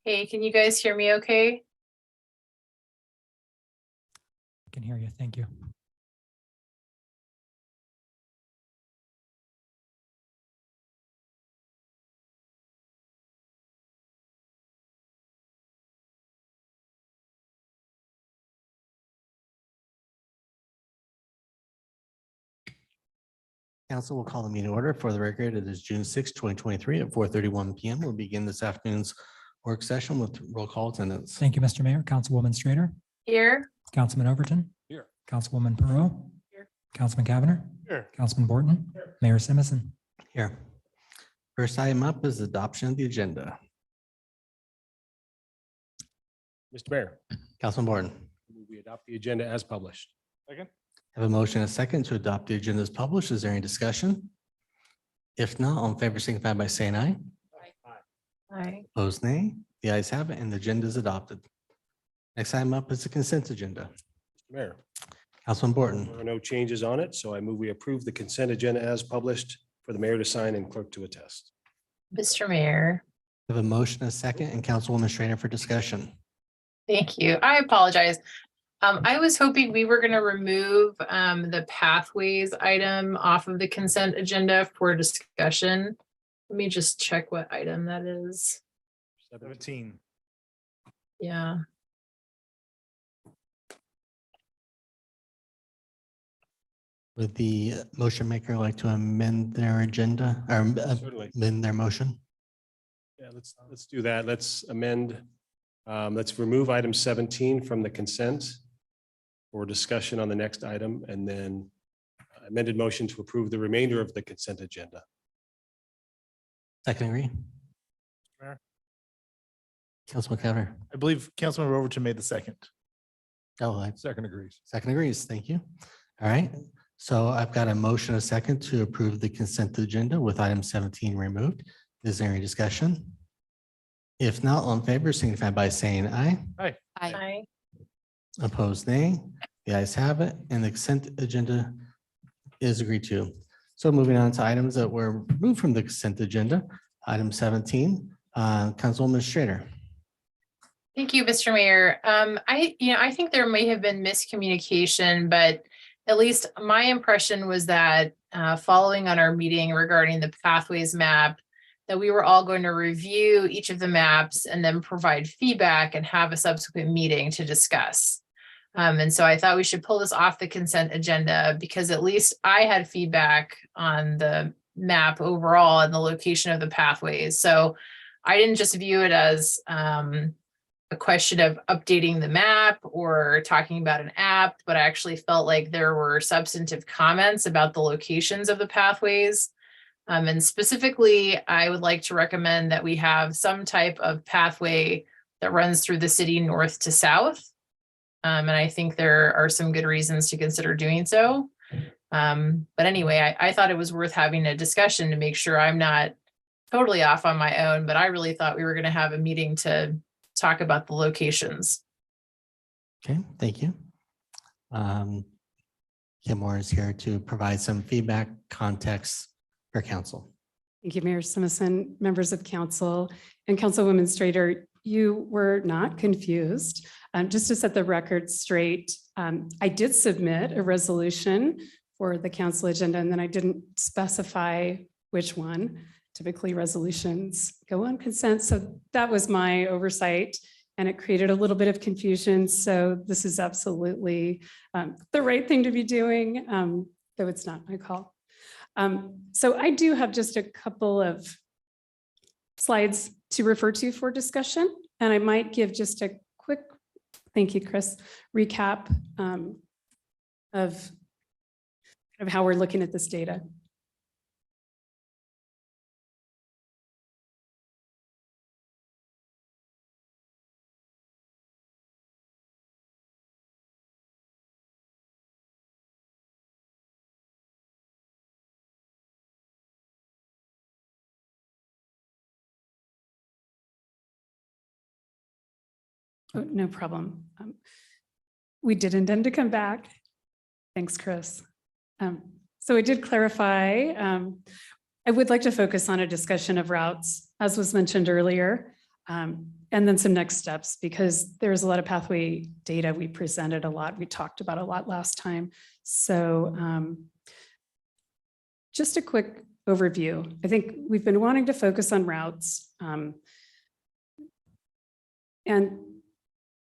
Hey, can you guys hear me okay? I can hear you. Thank you. Council will call the meeting order. For the record, it is June 6, 2023 at 4:31 PM. We'll begin this afternoon's work session with roll call attendance. Thank you, Mr. Mayor. Councilwoman Strader, Here. Councilman Overton. Here. Councilwoman Perot. Here. Councilman Cavanagh. Here. Councilman Borton. Mayor Simison. Here. First item up is adoption of the agenda. Mr. Mayor, Councilman Borton, we adopt the agenda as published. Second. have a motion and a second to adopt the agenda as published. Is there any discussion? If not, all in favor signify by saying aye. Hi. Opposed, nay. The ayes have it and the agenda is adopted. Next item up is the consent agenda. Mr. Mayor, Councilman Borton, there are no changes on it, so I move we approve the consent agenda as published for the mayor to sign and clerk to attest. Mr. Mayor, have a motion and a second and Councilwoman Schrader for discussion. thank you. I apologize. I was hoping we were going to remove the pathways item off of the consent agenda for discussion. Let me just check what item that is. 17. Yeah. Would the motion maker like to amend their agenda or Certainly. amend their motion? Yeah, let's do that. Let's amend. Let's remove item 17 from the consent for discussion on the next item, and then amended motion to approve the remainder of the consent agenda. Second agree. Mayor? Councilman Cavanagh. I believe Councilmember Overton made the second. Oh, I Second agrees. second agrees. Thank you. All right. So I've got a motion, a second to approve the consent agenda with item 17 removed. Is there any discussion? If not, all in favor signify by saying aye. Hi. Opposed, nay. The ayes have it and the consent agenda is agreed to. So moving on to items that were removed from the consent agenda. Item 17, Councilwoman Schrader. Thank you, Mr. Mayor. I think there may have been miscommunication, but at least my impression was that following on our meeting regarding the pathways map, that we were all going to review each of the maps and then provide feedback and have a subsequent meeting to discuss. And so I thought we should pull this off the consent agenda because at least I had feedback on the map overall and the location of the pathways. So I didn't just view it as a question of updating the map or talking about an app, but I actually felt like there were substantive comments about the locations of the pathways. And specifically, I would like to recommend that we have some type of pathway that runs through the city north to south. And I think there are some good reasons to consider doing so. But anyway, I thought it was worth having a discussion to make sure I'm not totally off on my own, but I really thought we were going to have a meeting to talk about the locations. Okay, thank you. Kim Moore is here to provide some feedback, context for council. Thank you, Mayor Simison, members of council, and Councilwoman Strader. You were not confused. Just to set the record straight, I did submit a resolution for the council agenda, and then I didn't specify which one. Typically, resolutions go on consent, so that was my oversight, and it created a little bit of confusion. So this is absolutely the right thing to be doing, though it's not my call. So I do have just a couple of slides to refer to for discussion, and I might give just a quick, thank you, Chris, recap of how we're looking at this data. Oh, no problem. We did intend to come back. Thanks, Chris. So I did clarify. I would like to focus on a discussion of routes, as was mentioned earlier. And then some next steps, because there's a lot of pathway data. We presented a lot. We talked about a lot last time. So just a quick overview. I think we've been wanting to focus on routes. And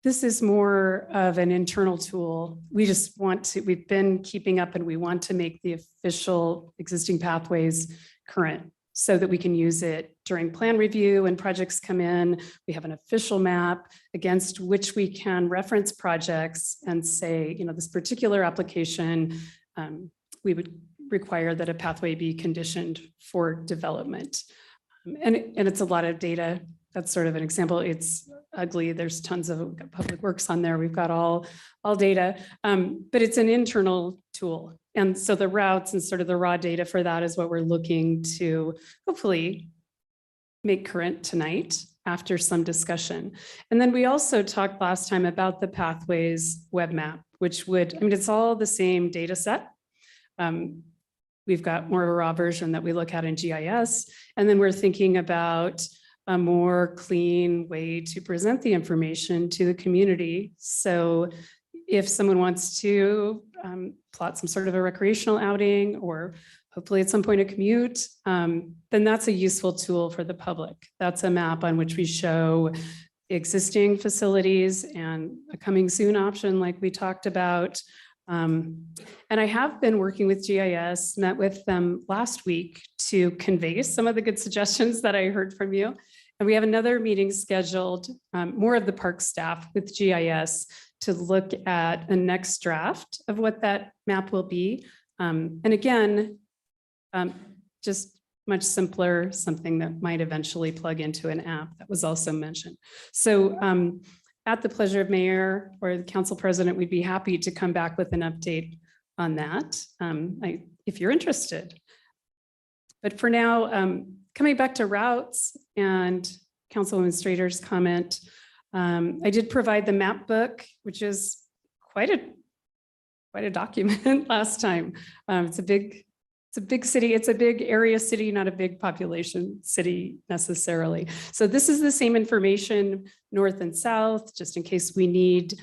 this is more of an internal tool. We just want to, we've been keeping up and we want to make the official existing pathways current so that we can use it during plan review when projects come in. We have an official map against which we can reference projects and say, you know, this particular application, we would require that a pathway be conditioned for development. And it's a lot of data. That's sort of an example. It's ugly. There's tons of public works on there. We've got all data, but it's an internal tool. And so the routes and sort of the raw data for that is what we're looking to hopefully make current tonight after some discussion. And then we also talked last time about the Pathways web map, which would, I mean, it's all the same data set. We've got more of a raw version that we look at in GIS. And then we're thinking about a more clean way to present the information to the community. So if someone wants to plot some sort of a recreational outing or hopefully at some point a commute, then that's a useful tool for the public. That's a map on which we show existing facilities and a coming soon option like we talked about. And I have been working with GIS, met with them last week to convey some of the good suggestions that I heard from you. And we have another meeting scheduled, more of the park staff with GIS to look at a next draft of what that map will be. And again, just much simpler, something that might eventually plug into an app that was also mentioned. So at the pleasure of mayor or the council president, we'd be happy to come back with an update on that if you're interested. But for now, coming back to routes and Councilwoman Strader's comment, I did provide the map book, which is quite a document last time. It's a big city. It's a big area city, not a big population city necessarily. So this is the same information north and south, just in case we need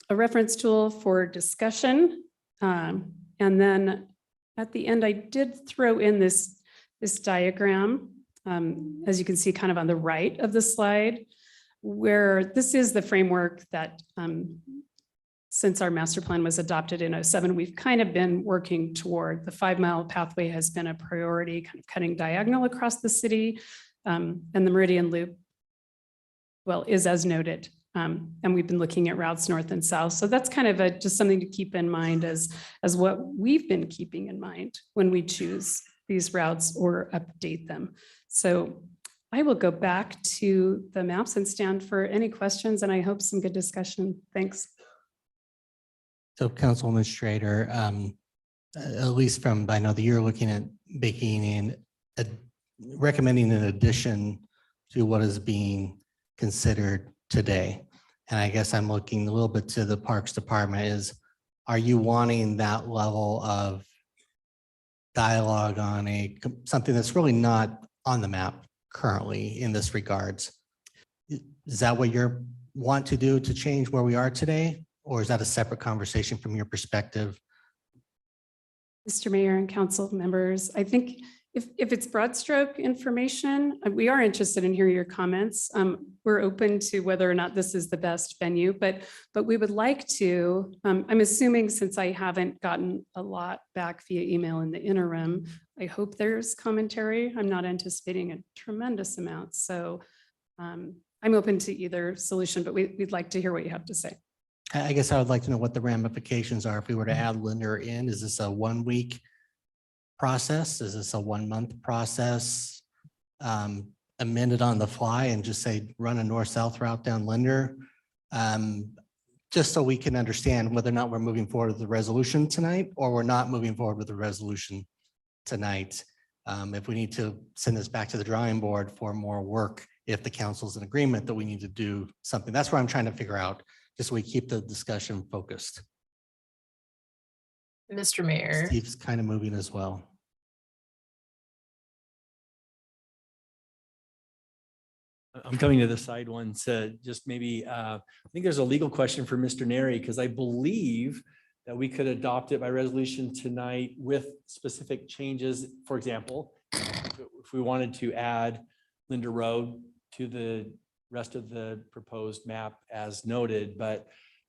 a reference tool for discussion. And then at the end, I did throw in this diagram, as you can see kind of on the right of the slide, where this is the framework that since our master plan was adopted in 2007, we've kind of been working toward. The 5-mile pathway has been a priority, kind of cutting diagonal across the city. And the Meridian Loop, well, is as noted. And we've been looking at routes north and south. So that's kind of just something to keep in mind as what we've been keeping in mind when we choose these routes or update them. So I will go back to the maps and stand for any questions, and I hope some good discussion. Thanks. So Councilwoman Strader, at least from, I know that you're looking at baking in, recommending an addition to what is being considered today. And I guess I'm looking a little bit to the Parks Department is, are you wanting that level of dialogue on something that's really not on the map currently in this regards? Is that what you want to do to change where we are today? Or is that a separate conversation from your perspective? Mr. Mayor and council members, I think if it's broad stroke information, we are interested in hearing your comments. We're open to whether or not this is the best venue, but we would like to, I'm assuming since I haven't gotten a lot back via email in the interim, I hope there's commentary. I'm not anticipating a tremendous amount. So I'm open to either solution, but we'd like to hear what you have to say. I guess I would like to know what the ramifications are if we were to add Linder in. Is this a 1-week process? Is this a 1-month process? Amended on the fly and just say run a north-south route down Linder? Just so we can understand whether or not we're moving forward with the resolution tonight or we're not moving forward with the resolution tonight. If we need to send this back to the drawing board for more work, if the council's in agreement that we need to do something. That's what I'm trying to figure out, just so we keep the discussion focused. Mr. Mayor. Steve's kind of moving as well. I'm coming to the side one to just maybe, I think there's a legal question for Mr. Neri, because I believe that we could adopt it by resolution tonight with specific changes. For example, if we wanted to add Linda Road to the rest of the proposed map as noted,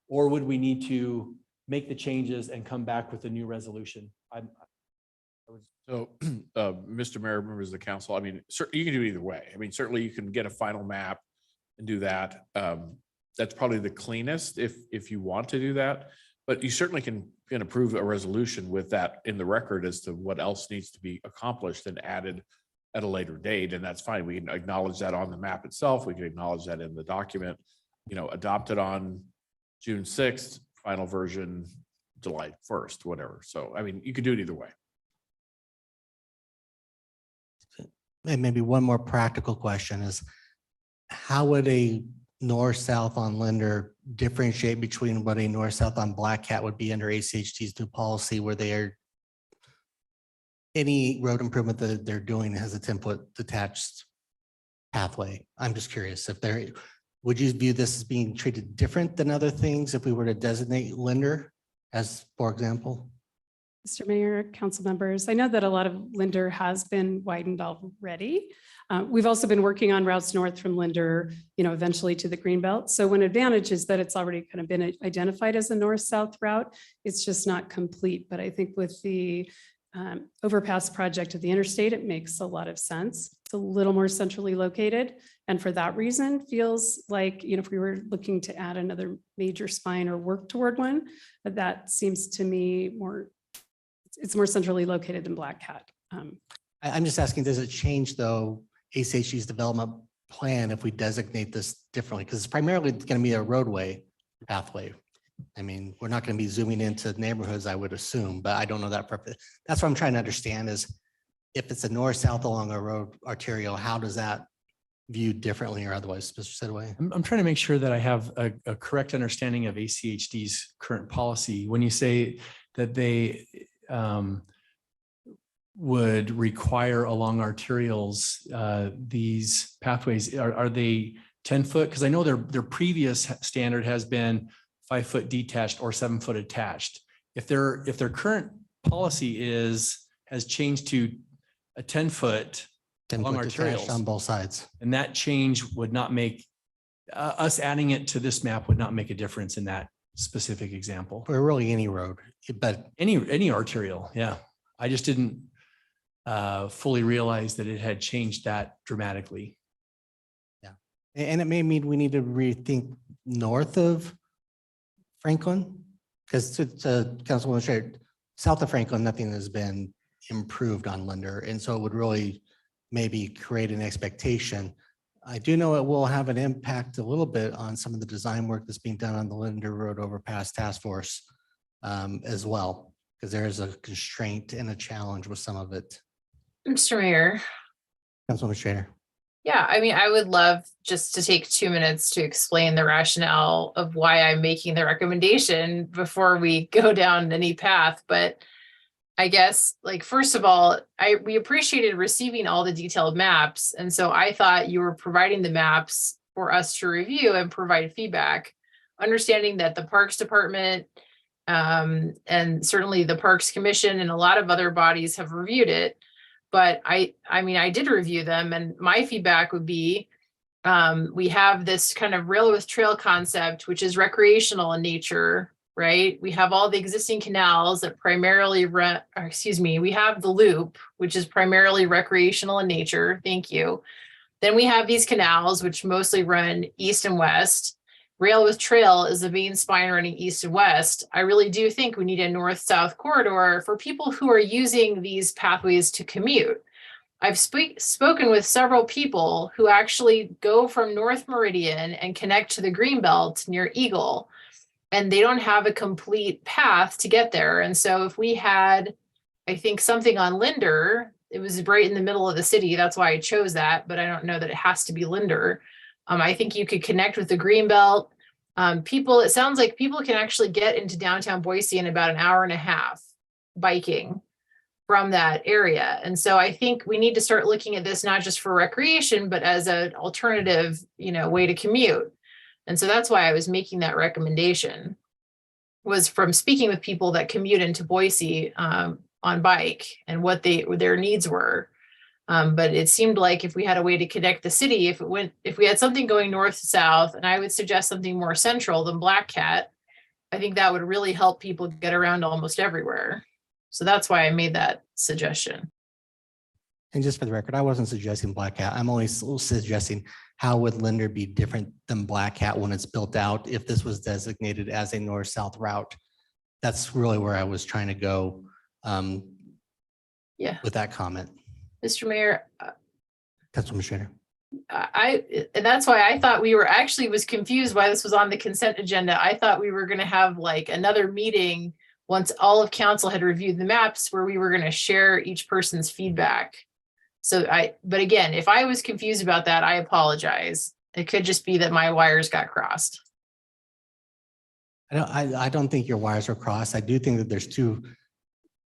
or would we need to make the changes and come back with a new resolution? So, Mr. Mayor, members of the council, I mean, certainly you can do it either way. I mean, certainly you can get a final map and do that. That's probably the cleanest if you want to do that. But you certainly can approve a resolution with that in the record as to what else needs to be accomplished and added at a later date. And that's fine. We can acknowledge that on the map itself. We can acknowledge that in the document, adopt it on June 6th, final version, July 1st, whatever. So, I mean, you could do it either way. And maybe one more practical question is, how would a north-south on Linder differentiate between what a north-south on Black Cat would be under ACHD's new policy, where they are any road improvement that they're doing has a 10-foot detached pathway? I'm just curious if would you view this as being treated different than other things if we were to designate Linder as, for example? Mr. Mayor, council members, I know that a lot of Linder has been widened already. We've also been working on routes north from Linder, eventually to the Greenbelt. So one advantage is that it's already kind of been identified as a north-south route. It's just not complete. But I think with the overpass project of the interstate, it makes a lot of sense. It's a little more centrally located. And for that reason, feels like, if we were looking to add another major spine or work toward one, that seems to me it's more centrally located than Black Cat. I'm just asking, does it change though ACHD's development plan if we designate this differently? Because it's primarily going to be a roadway pathway. I mean, we're not going to be zooming into neighborhoods, I would assume, but I don't know that purpose. That's what I'm trying to understand is if it's a north-south along a road arterial, how does that viewed differently or otherwise, Mr. Sidway? I'm trying to make sure that I have a correct understanding of ACHD's current policy. When you say that they would require along arterials, these pathways, are they 10 foot? Because I know their previous standard has been 5 foot detached or 7 foot attached. If their current policy has changed to a 10 foot along arterials on both sides, and that change would not make us adding it to this map would not make a difference in that specific example. or really any road, but Any arterial, yeah. I just didn't fully realize that it had changed that dramatically. and it may mean we need to rethink north of Franklin, because to Councilwoman Schrader, south of Franklin, nothing has been improved on Linder, and so it would really maybe create an expectation. I do know it will have an impact a little bit on some of the design work that's being done on the Linder Road Overpass Task Force as well, because there is a constraint and a challenge with some of it. Mr. Mayor. Councilwoman Schrader. Yeah, I mean, I would love just to take 2 minutes to explain the rationale of why I'm making the recommendation before we go down any path. But I guess, first of all, we appreciated receiving all the detailed maps. And so I thought you were providing the maps for us to review and provide feedback, understanding that the Parks Department and certainly the Parks Commission and a lot of other bodies have reviewed it. But I mean, I did review them, and my feedback would be, we have this kind of rail with trail concept, which is recreational in nature, right? We have all the existing canals that primarily we have the loop, which is primarily recreational in nature. Thank you. Then we have these canals, which mostly run east and west. Rail with trail is the main spine running east and west. I really do think we need a north-south corridor for people who are using these pathways to commute. I've spoken with several people who actually go from North Meridian and connect to the Greenbelt near Eagle, and they don't have a complete path to get there. And so if we had, I think, something on Linder, it was right in the middle of the city. That's why I chose that, but I don't know that it has to be Linder. I think you could connect with the Greenbelt. It sounds like people can actually get into downtown Boise in about an hour and a half biking from that area. And so I think we need to start looking at this not just for recreation, but as an alternative, way to commute. And so that's why I was making that recommendation, was from speaking with people that commute into Boise on bike and what their needs were. But it seemed like if we had a way to connect the city, if we had something going north to south, and I would suggest something more central than Black Cat, I think that would really help people get around almost everywhere. So that's why I made that suggestion. And just for the record, I wasn't suggesting Black Cat. I'm only suggesting how would Linder be different than Black Cat when it's built out if this was designated as a north-south route. That's really where I was trying to go with that comment. Mr. Mayor, Councilwoman Schrader. and that's why I thought was confused why this was on the consent agenda. I thought we were going to have like another meeting once all of council had reviewed the maps where we were going to share each person's feedback. But again, if I was confused about that, I apologize. It could just be that my wires got crossed. I don't think your wires are crossed. I do think that there's two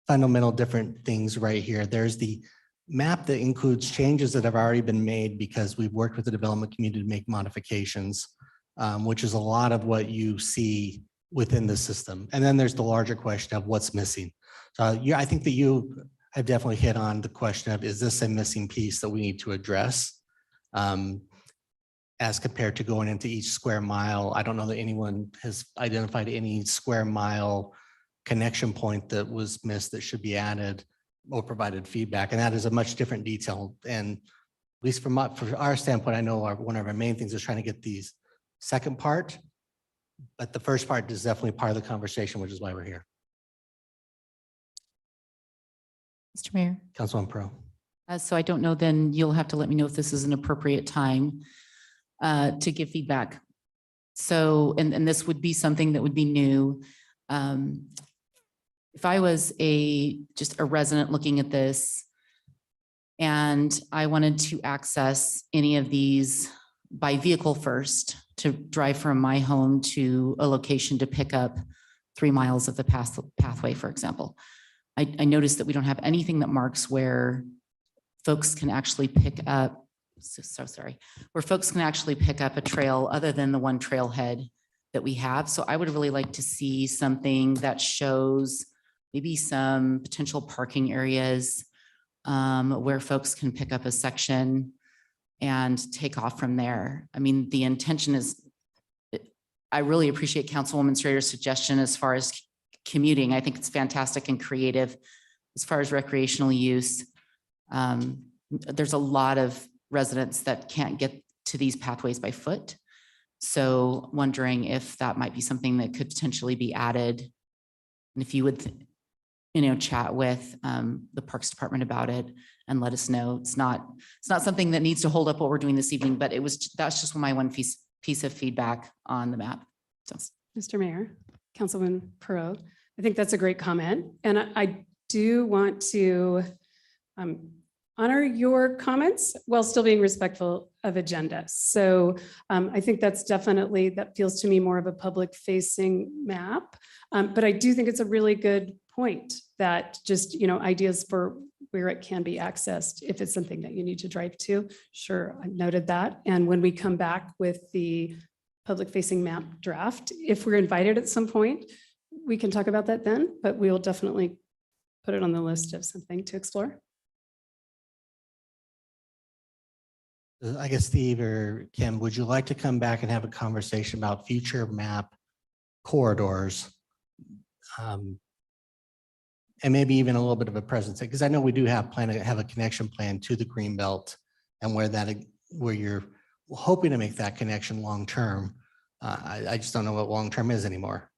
fundamental different things right here. There's the map that includes changes that have already been made because we've worked with the development community to make modifications, which is a lot of what you see within the system. And then there's the larger question of what's missing. So I think that you have definitely hit on the question of, is this a missing piece that we need to address? As compared to going into each square mile. I don't know that anyone has identified any square mile connection point that was missed that should be added or provided feedback. And that is a much different detail. And at least from our standpoint, I know one of our main things is trying to get these second part, but the first part is definitely part of the conversation, which is why we're here. Mr. Mayor, Councilwoman Pro. so I don't know, then you'll have to let me know if this is an appropriate time to give feedback. So, and this would be something that would be new. If I was just a resident looking at this and I wanted to access any of these by vehicle first, to drive from my home to a location to pick up 3 miles of the pathway, for example, I noticed that we don't have anything that marks where folks can actually pick up, where folks can actually pick up a trail other than the one trailhead that we have. So I would really like to see something that shows maybe some potential parking areas where folks can pick up a section and take off from there. I mean, the intention is, I really appreciate Councilwoman Schrader's suggestion as far as commuting. I think it's fantastic and creative as far as recreational use. There's a lot of residents that can't get to these pathways by foot. So wondering if that might be something that could potentially be added. And if you would, chat with the Parks Department about it and let us know. It's not something that needs to hold up what we're doing this evening, but that's just my one piece of feedback on the map. So. Mr. Mayor, Councilwoman Perot, I think that's a great comment. And I do want to honor your comments while still being respectful of agenda. So I think that feels to me more of a public facing map. But I do think it's a really good point that just, ideas for where it can be accessed. If it's something that you need to drive to, sure, I noted that. And when we come back with the public facing map draft, if we're invited at some point, we can talk about that then, but we will definitely put it on the list of something to explore. I guess Steve or Kim, would you like to come back and have a conversation about future map corridors? And maybe even a little bit of a presence, because I know we do have a connection plan to the Greenbelt and where you're hoping to make that connection long-term. I just don't know what long-term is anymore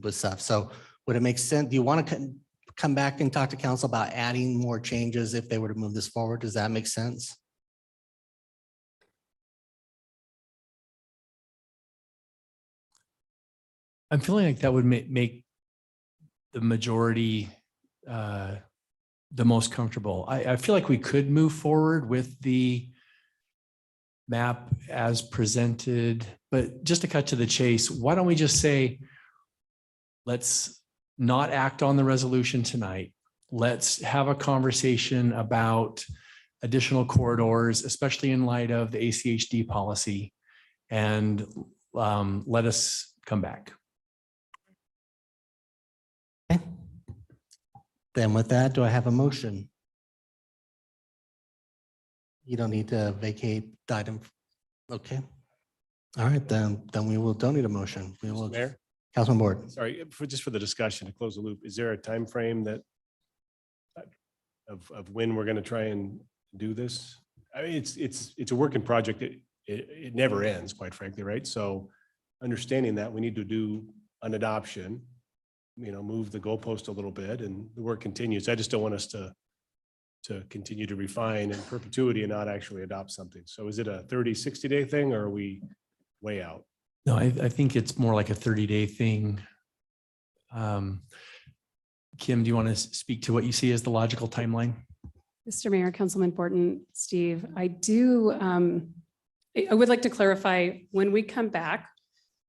with stuff. So would it make sense? Do you want to come back and talk to council about adding more changes if they were to move this forward? Does that make sense? I'm feeling like that would make the majority the most comfortable. I feel like we could move forward with the map as presented, but just to cut to the chase, why don't we just say, let's not act on the resolution tonight. let's have a conversation about additional corridors, especially in light of the ACHD policy, and let us come back. Okay. Then with that, do I have a motion? You don't need to vacate the item. Okay. All right, then don't need a motion. We will. Mayor, Councilman Board. sorry, just for the discussion to close the loop, is there a time frame that of when we're going to try and do this? I mean, it's a working project. It never ends, quite frankly, right? So understanding that we need to do an adoption, move the goalpost a little bit, and the work continues. I just don't want us to continue to refine in perpetuity and not actually adopt something. So is it a 30, 60-day thing, or are we way out? No, I think it's more like a 30-day thing. Kim, do you want to speak to what you see as the logical timeline? Mr. Mayor, Councilman Borton, Steve, I would like to clarify, when we come back,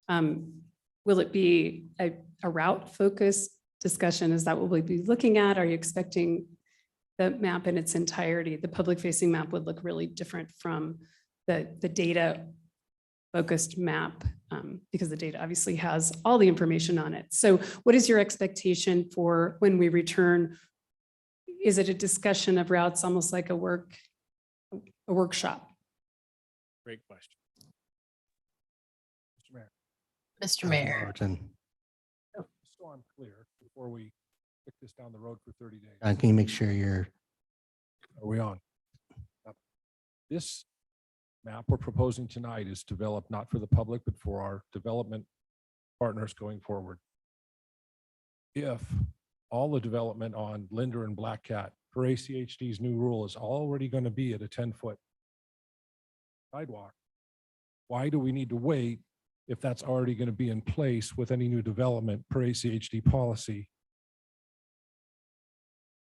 will it be a route focused discussion? Is that what we'll be looking at? Are you expecting the map in its entirety? The public facing map would look really different from the data focused map, because the data obviously has all the information on it. So what is your expectation for when we return? Is it a discussion of routes, almost like a workshop? Great question. Mr. Mayor, Mr. Mayor. Overton. just so I'm clear, before we kick this down the road for 30 days, Can you make sure you're, are we on? This map we're proposing tonight is developed not for the public, but for our development partners going forward. If all the development on Linder and Black Cat per ACHD's new rule is already going to be at a 10-foot sidewalk, why do we need to wait if that's already going to be in place with any new development per ACHD policy?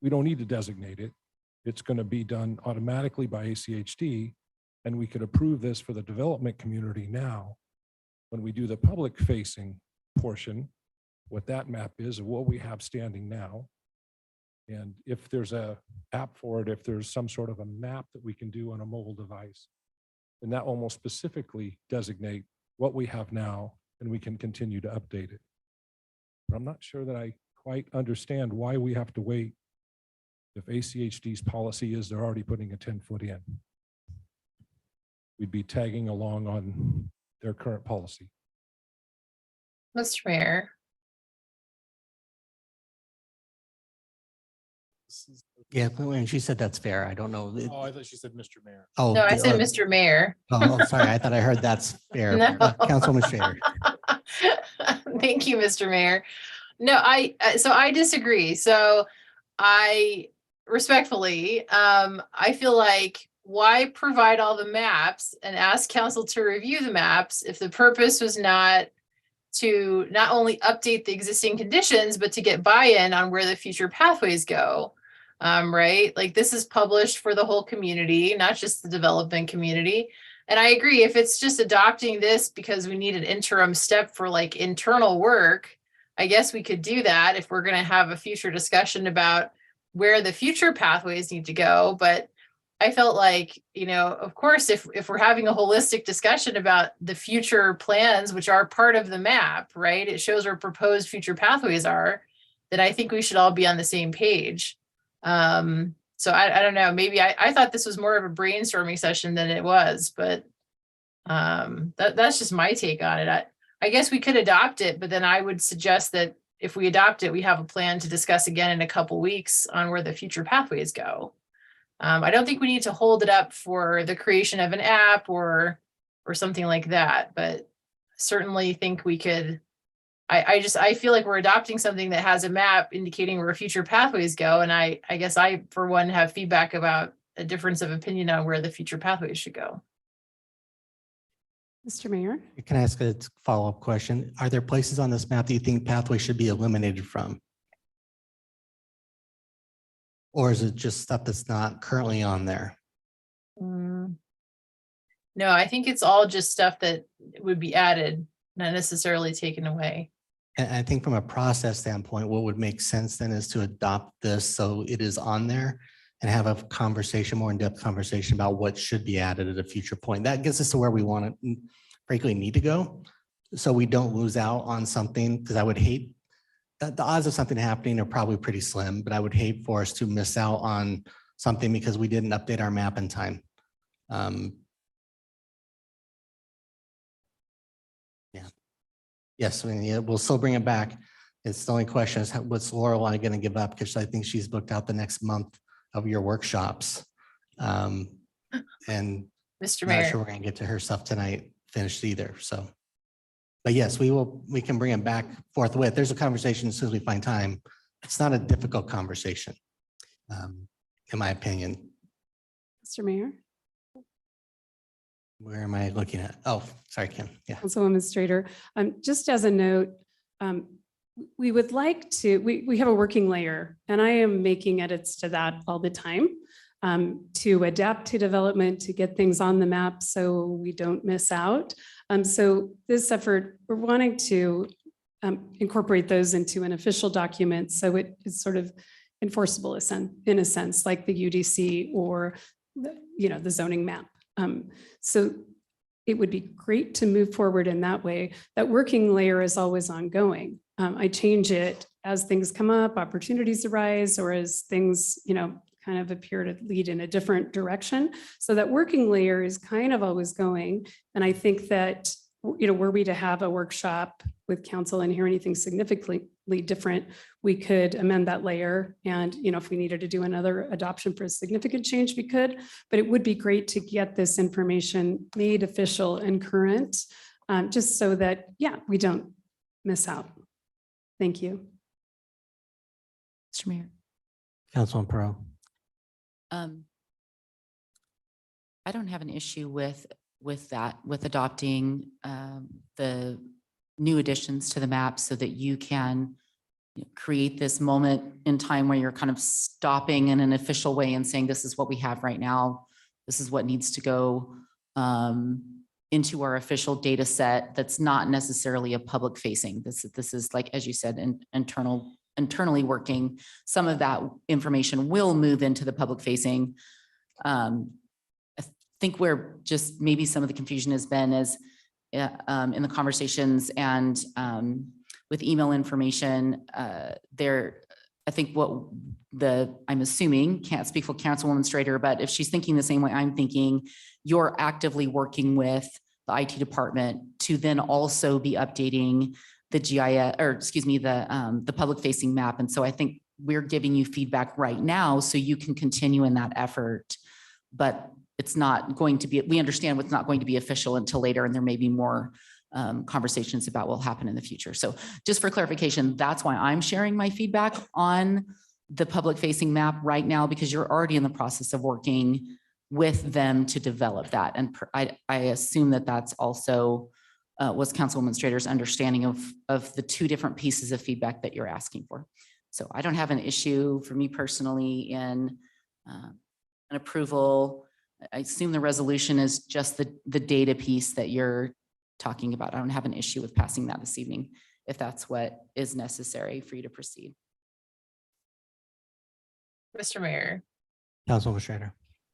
We don't need to designate it. It's going to be done automatically by ACHD, and we could approve this for the development community now. When we do the public facing portion, what that map is and what we have standing now. And if there's a app for it, if there's some sort of a map that we can do on a mobile device, then that will most specifically designate what we have now, and we can continue to update it. But I'm not sure that I quite understand why we have to wait if ACHD's policy is they're already putting a 10-foot in. We'd be tagging along on their current policy. Mr. Mayor. yeah, when she said that's fair, I don't know. Oh, I thought she said Mr. Mayor. Oh, No, I said Mr. Mayor. Oh, sorry. I thought I heard that's fair. No. Councilwoman Schrader. Thank you, Mr. Mayor. No, so I disagree. So I respectfully, I feel like why provide all the maps and ask council to review the maps if the purpose was not to not only update the existing conditions, but to get buy-in on where the future pathways go. Right? Like this is published for the whole community, not just the development community. And I agree, if it's just adopting this because we need an interim step for like internal work, I guess we could do that if we're going to have a future discussion about where the future pathways need to go. But I felt like, of course, if we're having a holistic discussion about the future plans, which are part of the map, right? It shows where proposed future pathways are, then I think we should all be on the same page. So I don't know, maybe I thought this was more of a brainstorming session than it was, but that's just my take on it. I guess we could adopt it, but then I would suggest that if we adopt it, we have a plan to discuss again in a couple weeks on where the future pathways go. I don't think we need to hold it up for the creation of an app or something like that, but certainly think we could. I feel like we're adopting something that has a map indicating where future pathways go. And I guess I, for one, have feedback about a difference of opinion on where the future pathways should go. Mr. Mayor? Can I ask a follow-up question? Are there places on this map that you think pathways should be eliminated from? Or is it just stuff that's not currently on there? No, I think it's all just stuff that would be added, not necessarily taken away. And I think from a process standpoint, what would make sense then is to adopt this so it is on there and have a conversation, more in-depth conversation about what should be added at a future point. That gets us to where we want to frankly need to go. So we don't lose out on something, because I would hate that the odds of something happening are probably pretty slim, but I would hate for us to miss out on something because we didn't update our map in time. Yeah. Yes, I mean, yeah, we'll still bring it back. It's the only question is what's Lorelei going to give up? Because I think she's booked out the next month of your workshops. And Mr. not Mayor. sure we're going to get to her stuff tonight finished either. So, but yes, we can bring it back forthwith. There's a conversation as soon as we find time. It's not a difficult conversation, in my opinion. Mr. Mayor, Where am I looking at? Oh, sorry, Kim. Yeah. Councilwoman Strader, just as a note, we would like to, we have a working layer, and I am making edits to that all the time to adapt to development, to get things on the map so we don't miss out. So this effort, we're wanting to incorporate those into an official document so it is sort of enforceable in a sense, like the UDC or the zoning map. So it would be great to move forward in that way. That working layer is always ongoing. I change it as things come up, opportunities arise, or as things, kind of appear to lead in a different direction. So that working layer is kind of always going. And I think that, were we to have a workshop with council and hear anything significantly different, we could amend that layer. And, if we needed to do another adoption for a significant change, we could, but it would be great to get this information made official and current, just so that, we don't miss out. Thank you. Mr. Mayor. Councilman Perot. I don't have an issue with that, with adopting the new additions to the map so that you can create this moment in time where you're kind of stopping in an official way and saying, this is what we have right now. This is what needs to go into our official data set that's not necessarily a public facing. This is like, as you said, internally working. Some of that information will move into the public facing. I think where just maybe some of the confusion has been is in the conversations and with email information there. I think I'm assuming, can't speak for Councilwoman Strader, but if she's thinking the same way I'm thinking, you're actively working with the IT department to then also be updating the GIS, or excuse me, the public facing map. And so I think we're giving you feedback right now so you can continue in that effort, but it's not going to be, we understand what's not going to be official until later, and there may be more conversations about what will happen in the future. So just for clarification, that's why I'm sharing my feedback on the public facing map right now, because you're already in the process of working with them to develop that. And I assume that that's also was Councilwoman Strader's understanding of the two different pieces of feedback that you're asking for. So I don't have an issue for me personally in an approval. I assume the resolution is just the data piece that you're talking about. I don't have an issue with passing that this evening, if that's what is necessary for you to proceed. Mr. Mayor. Councilwoman Strader.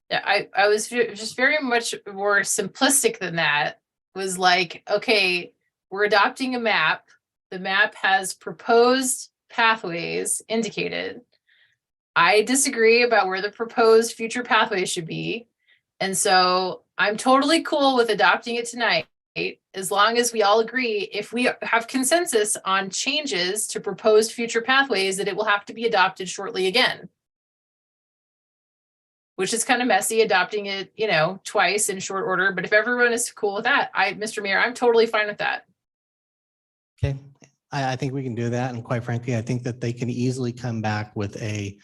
Yeah, I was just very much more simplistic than that. Was like, okay, we're adopting a map. The map has proposed pathways indicated. I disagree about where the proposed future pathways should be. And so I'm totally cool with adopting it tonight, as long as we all agree, if we have consensus on changes to proposed future pathways, that it will have to be adopted shortly again. Which is kind of messy, adopting it, twice in short order. But if everyone is cool with that, Mr. Mayor, I'm totally fine with that. Okay, I think we can do that. And quite frankly, I think that they can easily come back with a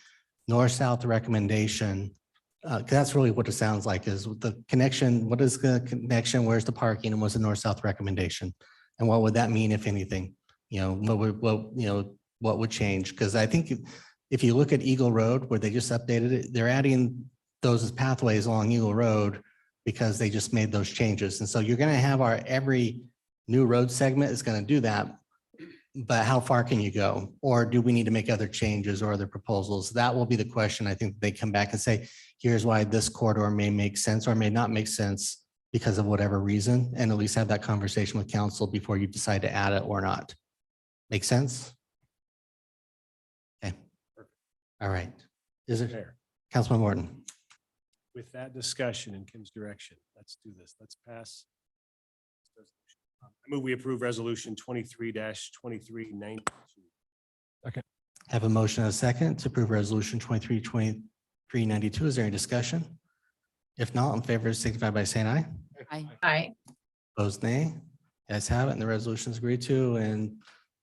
north-south recommendation. Because that's really what it sounds like, is the connection. What is the connection? Where's the parking? And what's the north-south recommendation? And what would that mean, if anything? What would change? Because I think if you look at Eagle Road, where they just updated it, they're adding those as pathways along Eagle Road because they just made those changes. And so you're going to have every new road segment is going to do that. but how far can you go? Or do we need to make other changes or other proposals? That will be the question. I think they come back and say, here's why this corridor may make sense or may not make sense because of whatever reason, and at least have that conversation with council before you decide to add it or not. Make sense? Okay. All right. Is it Mayor, Councilman Morton? with that discussion in Kim's direction, let's do this. Let's pass. I move we approve resolution 23-2392. Have a motion and a second to approve resolution 2392. Is there any discussion? If not, in favor, signify by saying aye. Aye. Opposed, nay. Guys have it, and the resolution is agreed to, and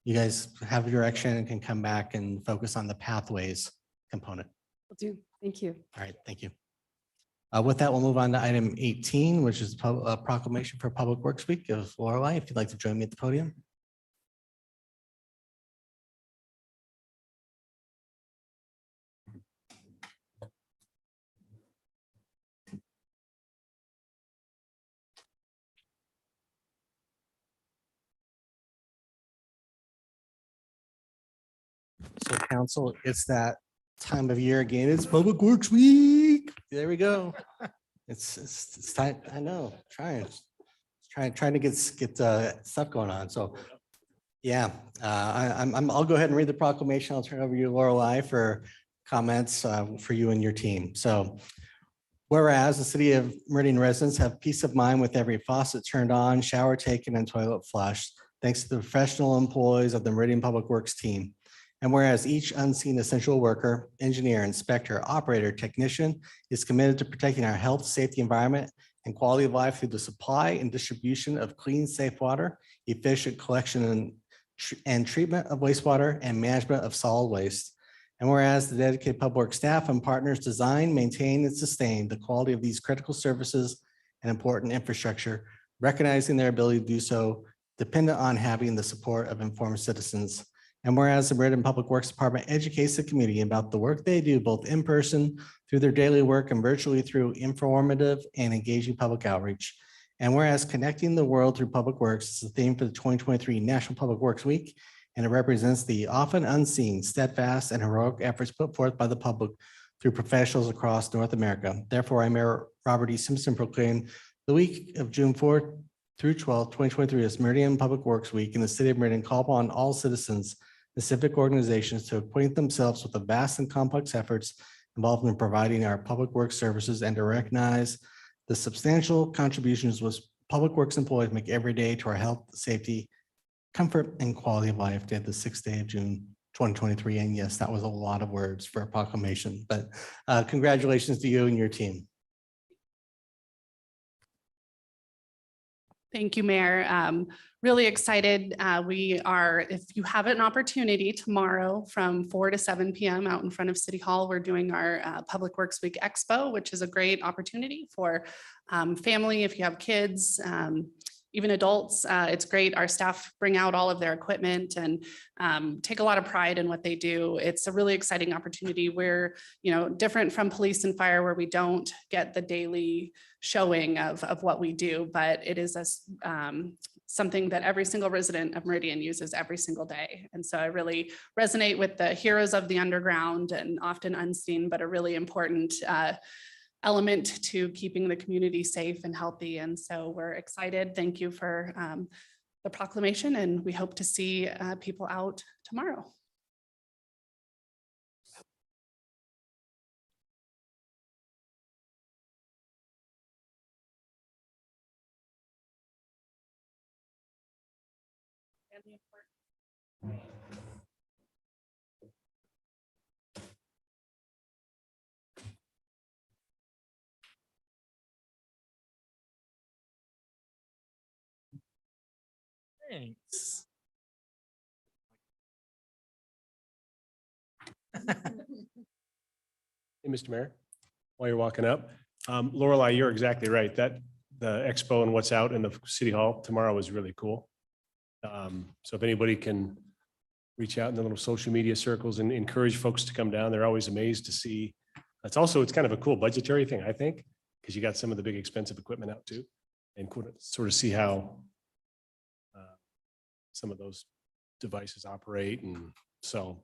you guys have direction and can come back and focus on the pathways component. Will do. Thank you. All right, thank you. With that, we'll move on to item 18, which is a proclamation for Public Works Week of Lorelei. If you'd like to join me at the podium. So council, it's that time of year again. It's Public Works Week. There we go. It's time. I know, trying to get stuff going on. So yeah, I'll go ahead and read the proclamation. I'll turn it over to you, Lorelei, for comments for you and your team. So whereas the city of Meridian residents have peace of mind with every faucet turned on, shower taken, and toilet flushed, thanks to the professional employees of the Meridian Public Works team. And whereas each unseen essential worker, engineer, inspector, operator, technician is committed to protecting our health, safety, environment, and quality of life through the supply and distribution of clean, safe water, efficient collection and treatment of wastewater, and management of solid waste. And whereas the dedicated public works staff and partners design, maintain, and sustain the quality of these critical services and important infrastructure, recognizing their ability to do so dependent on having the support of informed citizens. And whereas the Meridian Public Works Department educates the community about the work they do, both in person through their daily work and virtually through informative and engaging public outreach. And whereas connecting the world through public works is the theme for the 2023 National Public Works Week, and it represents the often unseen, steadfast, and heroic efforts put forth by the public through professionals across North America. Therefore, I, Mayor Robert E. Simpson, proclaim the week of June 4th through 12th, 2023 as Meridian Public Works Week in the city of Meridian. Call upon all citizens and civic organizations to acquaint themselves with the vast and complex efforts involved in providing our public works services and to recognize the substantial contributions which public works employees make every day to our health, safety, comfort, and quality of life. Day the 6th day of June, 2023. And yes, that was a lot of words for a proclamation, but congratulations to you and your team. Thank you, Mayor. Really excited. We are, if you have an opportunity tomorrow from 4 to 7 p.m. out in front of City Hall, we're doing our Public Works Week Expo, which is a great opportunity for family, if you have kids, even adults. It's great. Our staff bring out all of their equipment and take a lot of pride in what they do. It's a really exciting opportunity. We're, different from police and fire where we don't get the daily showing of what we do, but it is something that every single resident of Meridian uses every single day. And so I really resonate with the heroes of the underground and often unseen, but a really important element to keeping the community safe and healthy. And so we're excited. Thank you for the proclamation, and we hope to see people out tomorrow. Thanks. Hey, Mr. Mayor, while you're walking up, Lorelei, you're exactly right. That the expo and what's out in the city hall tomorrow is really cool. So if anybody can reach out in the little social media circles and encourage folks to come down, they're always amazed to see. It's kind of a cool budgetary thing, I think, because you got some of the big expensive equipment out too, and cool to sort of see how some of those devices operate. And so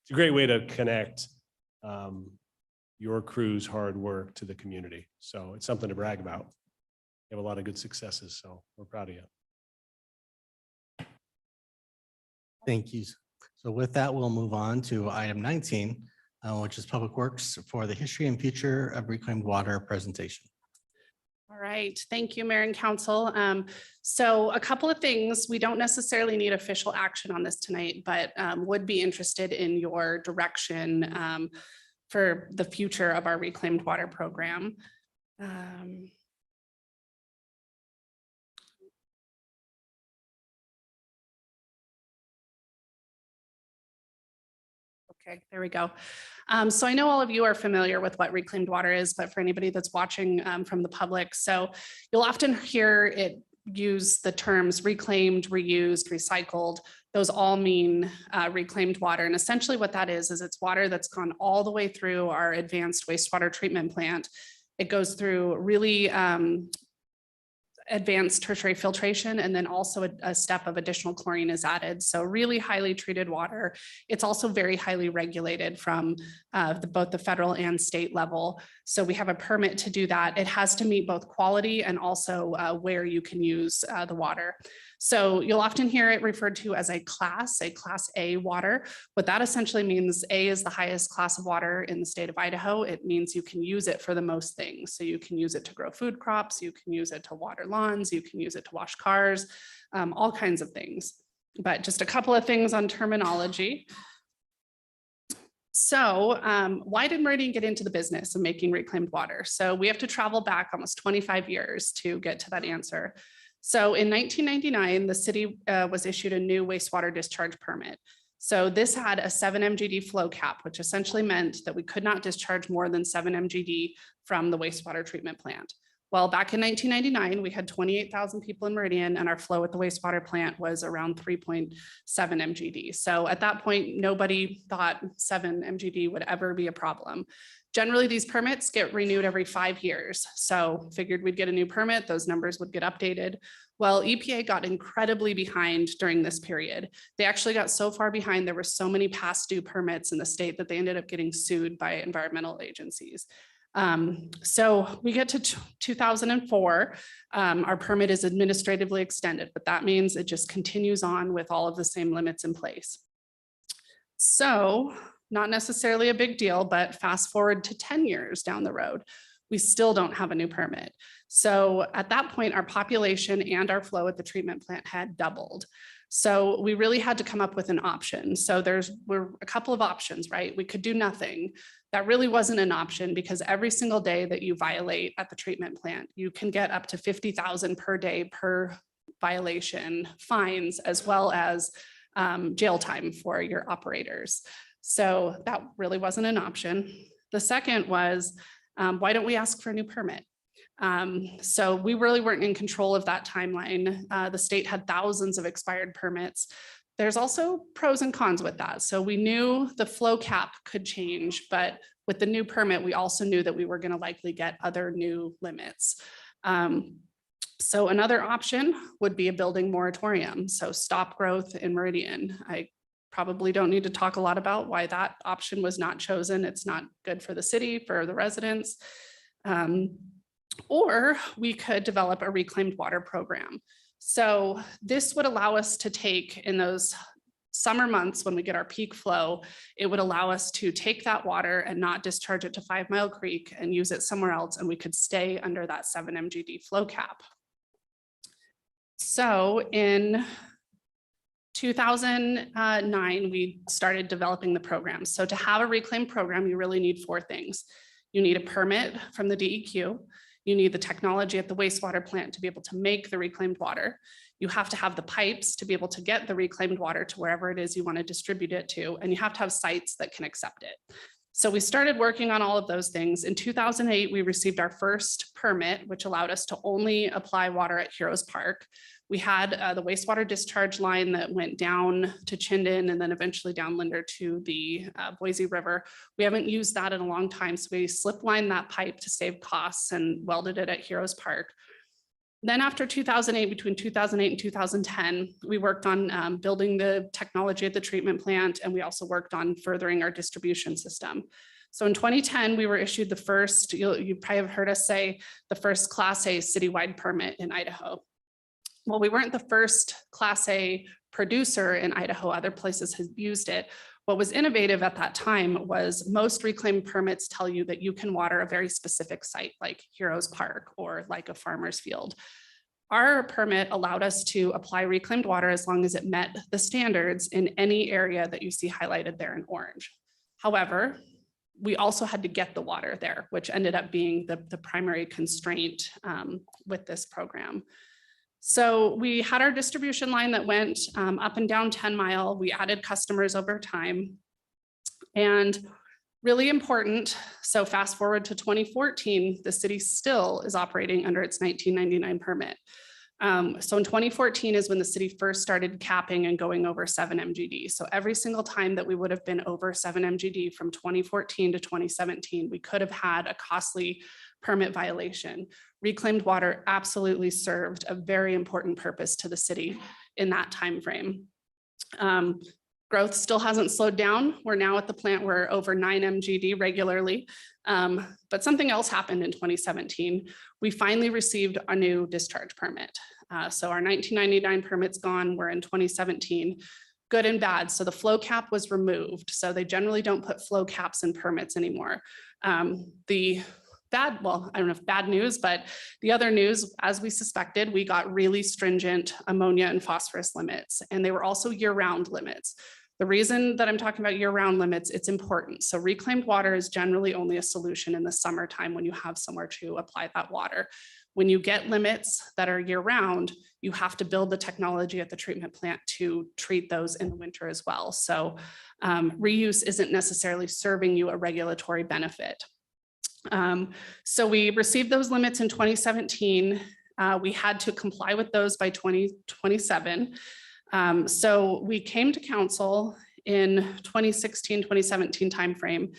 it's a great way to connect your crew's hard work to the community. So it's something to brag about. You have a lot of good successes, so we're proud of you. Thank you. So with that, we'll move on to item 19, which is Public Works for the history and future of reclaimed water presentation. All right, thank you, Mayor and Council. So a couple of things, we don't necessarily need official action on this tonight, but would be interested in your direction for the future of our reclaimed water program. Okay, there we go. So I know all of you are familiar with what reclaimed water is, but for anybody that's watching from the public, so you'll often hear it use the terms reclaimed, reused, recycled. Those all mean reclaimed water. And essentially what that is it's water that's gone all the way through our advanced wastewater treatment plant. It goes through really advanced tertiary filtration, and then also a step of additional chlorine is added. So really highly treated water. It's also very highly regulated from both the federal and state level. So we have a permit to do that. It has to meet both quality and also where you can use the water. So you'll often hear it referred to as a class A water. What that essentially means, A is the highest class of water in the state of Idaho. It means you can use it for the most things. So you can use it to grow food crops, you can use it to water lawns, you can use it to wash cars, all kinds of things. But just a couple of things on terminology. So why did Meridian get into the business of making reclaimed water? So we have to travel back almost 25 years to get to that answer. So in 1999, the city was issued a new wastewater discharge permit. So this had a 7 MGD flow cap, which essentially meant that we could not discharge more than 7 MGD from the wastewater treatment plant. Well, back in 1999, we had 28,000 people in Meridian, and our flow at the wastewater plant was around 3.7 MGD. So at that point, nobody thought 7 MGD would ever be a problem. Generally, these permits get renewed every 5 years. So figured we'd get a new permit, those numbers would get updated. Well, EPA got incredibly behind during this period. They actually got so far behind, there were so many past due permits in the state that they ended up getting sued by environmental agencies. So we get to 2004, our permit is administratively extended, but that means it just continues on with all of the same limits in place. So not necessarily a big deal, but fast forward to 10 years down the road, we still don't have a new permit. So at that point, our population and our flow at the treatment plant had doubled. So we really had to come up with an option. So were a couple of options, right? We could do nothing. That really wasn't an option, because every single day that you violate at the treatment plant, you can get up to 50,000 per day per violation, fines, as well as jail time for your operators. So that really wasn't an option. The second was, why don't we ask for a new permit? So we really weren't in control of that timeline. The state had thousands of expired permits. There's also pros and cons with that. So we knew the flow cap could change, but with the new permit, we also knew that we were going to likely get other new limits. So another option would be a building moratorium. So stop growth in Meridian. I probably don't need to talk a lot about why that option was not chosen. It's not good for the city, for the residents. Or we could develop a reclaimed water program. So this would allow us to take, in those summer months when we get our peak flow, it would allow us to take that water and not discharge it to 5 Mile Creek and use it somewhere else, and we could stay under that 7 MGD flow cap. So in 2009, we started developing the program. So to have a reclaimed program, you really need 4 things. You need a permit from the DEQ. You need the technology at the wastewater plant to be able to make the reclaimed water. You have to have the pipes to be able to get the reclaimed water to wherever it is you want to distribute it to, and you have to have sites that can accept it. So we started working on all of those things. In 2008, we received our first permit, which allowed us to only apply water at Heroes Park. We had the wastewater discharge line that went down to Chinden and then eventually down Linder to the Boise River. We haven't used that in a long time, so we slip lined that pipe to save costs and welded it at Heroes Park. Then after 2008, between 2008 and 2010, we worked on building the technology at the treatment plant, and we also worked on furthering our distribution system. So in 2010, we were issued the first, you probably have heard us say, the first Class A citywide permit in Idaho. Well, we weren't the first Class A producer in Idaho. Other places have used it. What was innovative at that time was most reclaimed permits tell you that you can water a very specific site like Heroes Park or like a farmer's field. Our permit allowed us to apply reclaimed water as long as it met the standards in any area that you see highlighted there in orange. However, we also had to get the water there, which ended up being the primary constraint with this program. So we had our distribution line that went up and down 10 Mile. We added customers over time. And really important, so fast forward to 2014, the city still is operating under its 1999 permit. So in 2014 is when the city first started capping and going over 7 MGD. So every single time that we would have been over 7 MGD from 2014 to 2017, we could have had a costly permit violation. Reclaimed water absolutely served a very important purpose to the city in that time frame. Growth still hasn't slowed down. We're now at the plant, we're over 9 MGD regularly. But something else happened in 2017. We finally received a new discharge permit. So our 1999 permit's gone, we're in 2017. Good and bad. So the flow cap was removed. So they generally don't put flow caps in permits anymore. The bad, well, I don't know if bad news, but the other news, as we suspected, we got really stringent ammonia and phosphorus limits, and they were also year-round limits. The reason that I'm talking about year-round limits, it's important. So reclaimed water is generally only a solution in the summertime when you have somewhere to apply that water. When you get limits that are year-round, you have to build the technology at the treatment plant to treat those in the winter as well. So reuse isn't necessarily serving you a regulatory benefit. So we received those limits in 2017. We had to comply with those by 2027. So we came to council in 2016, 2017 timeframe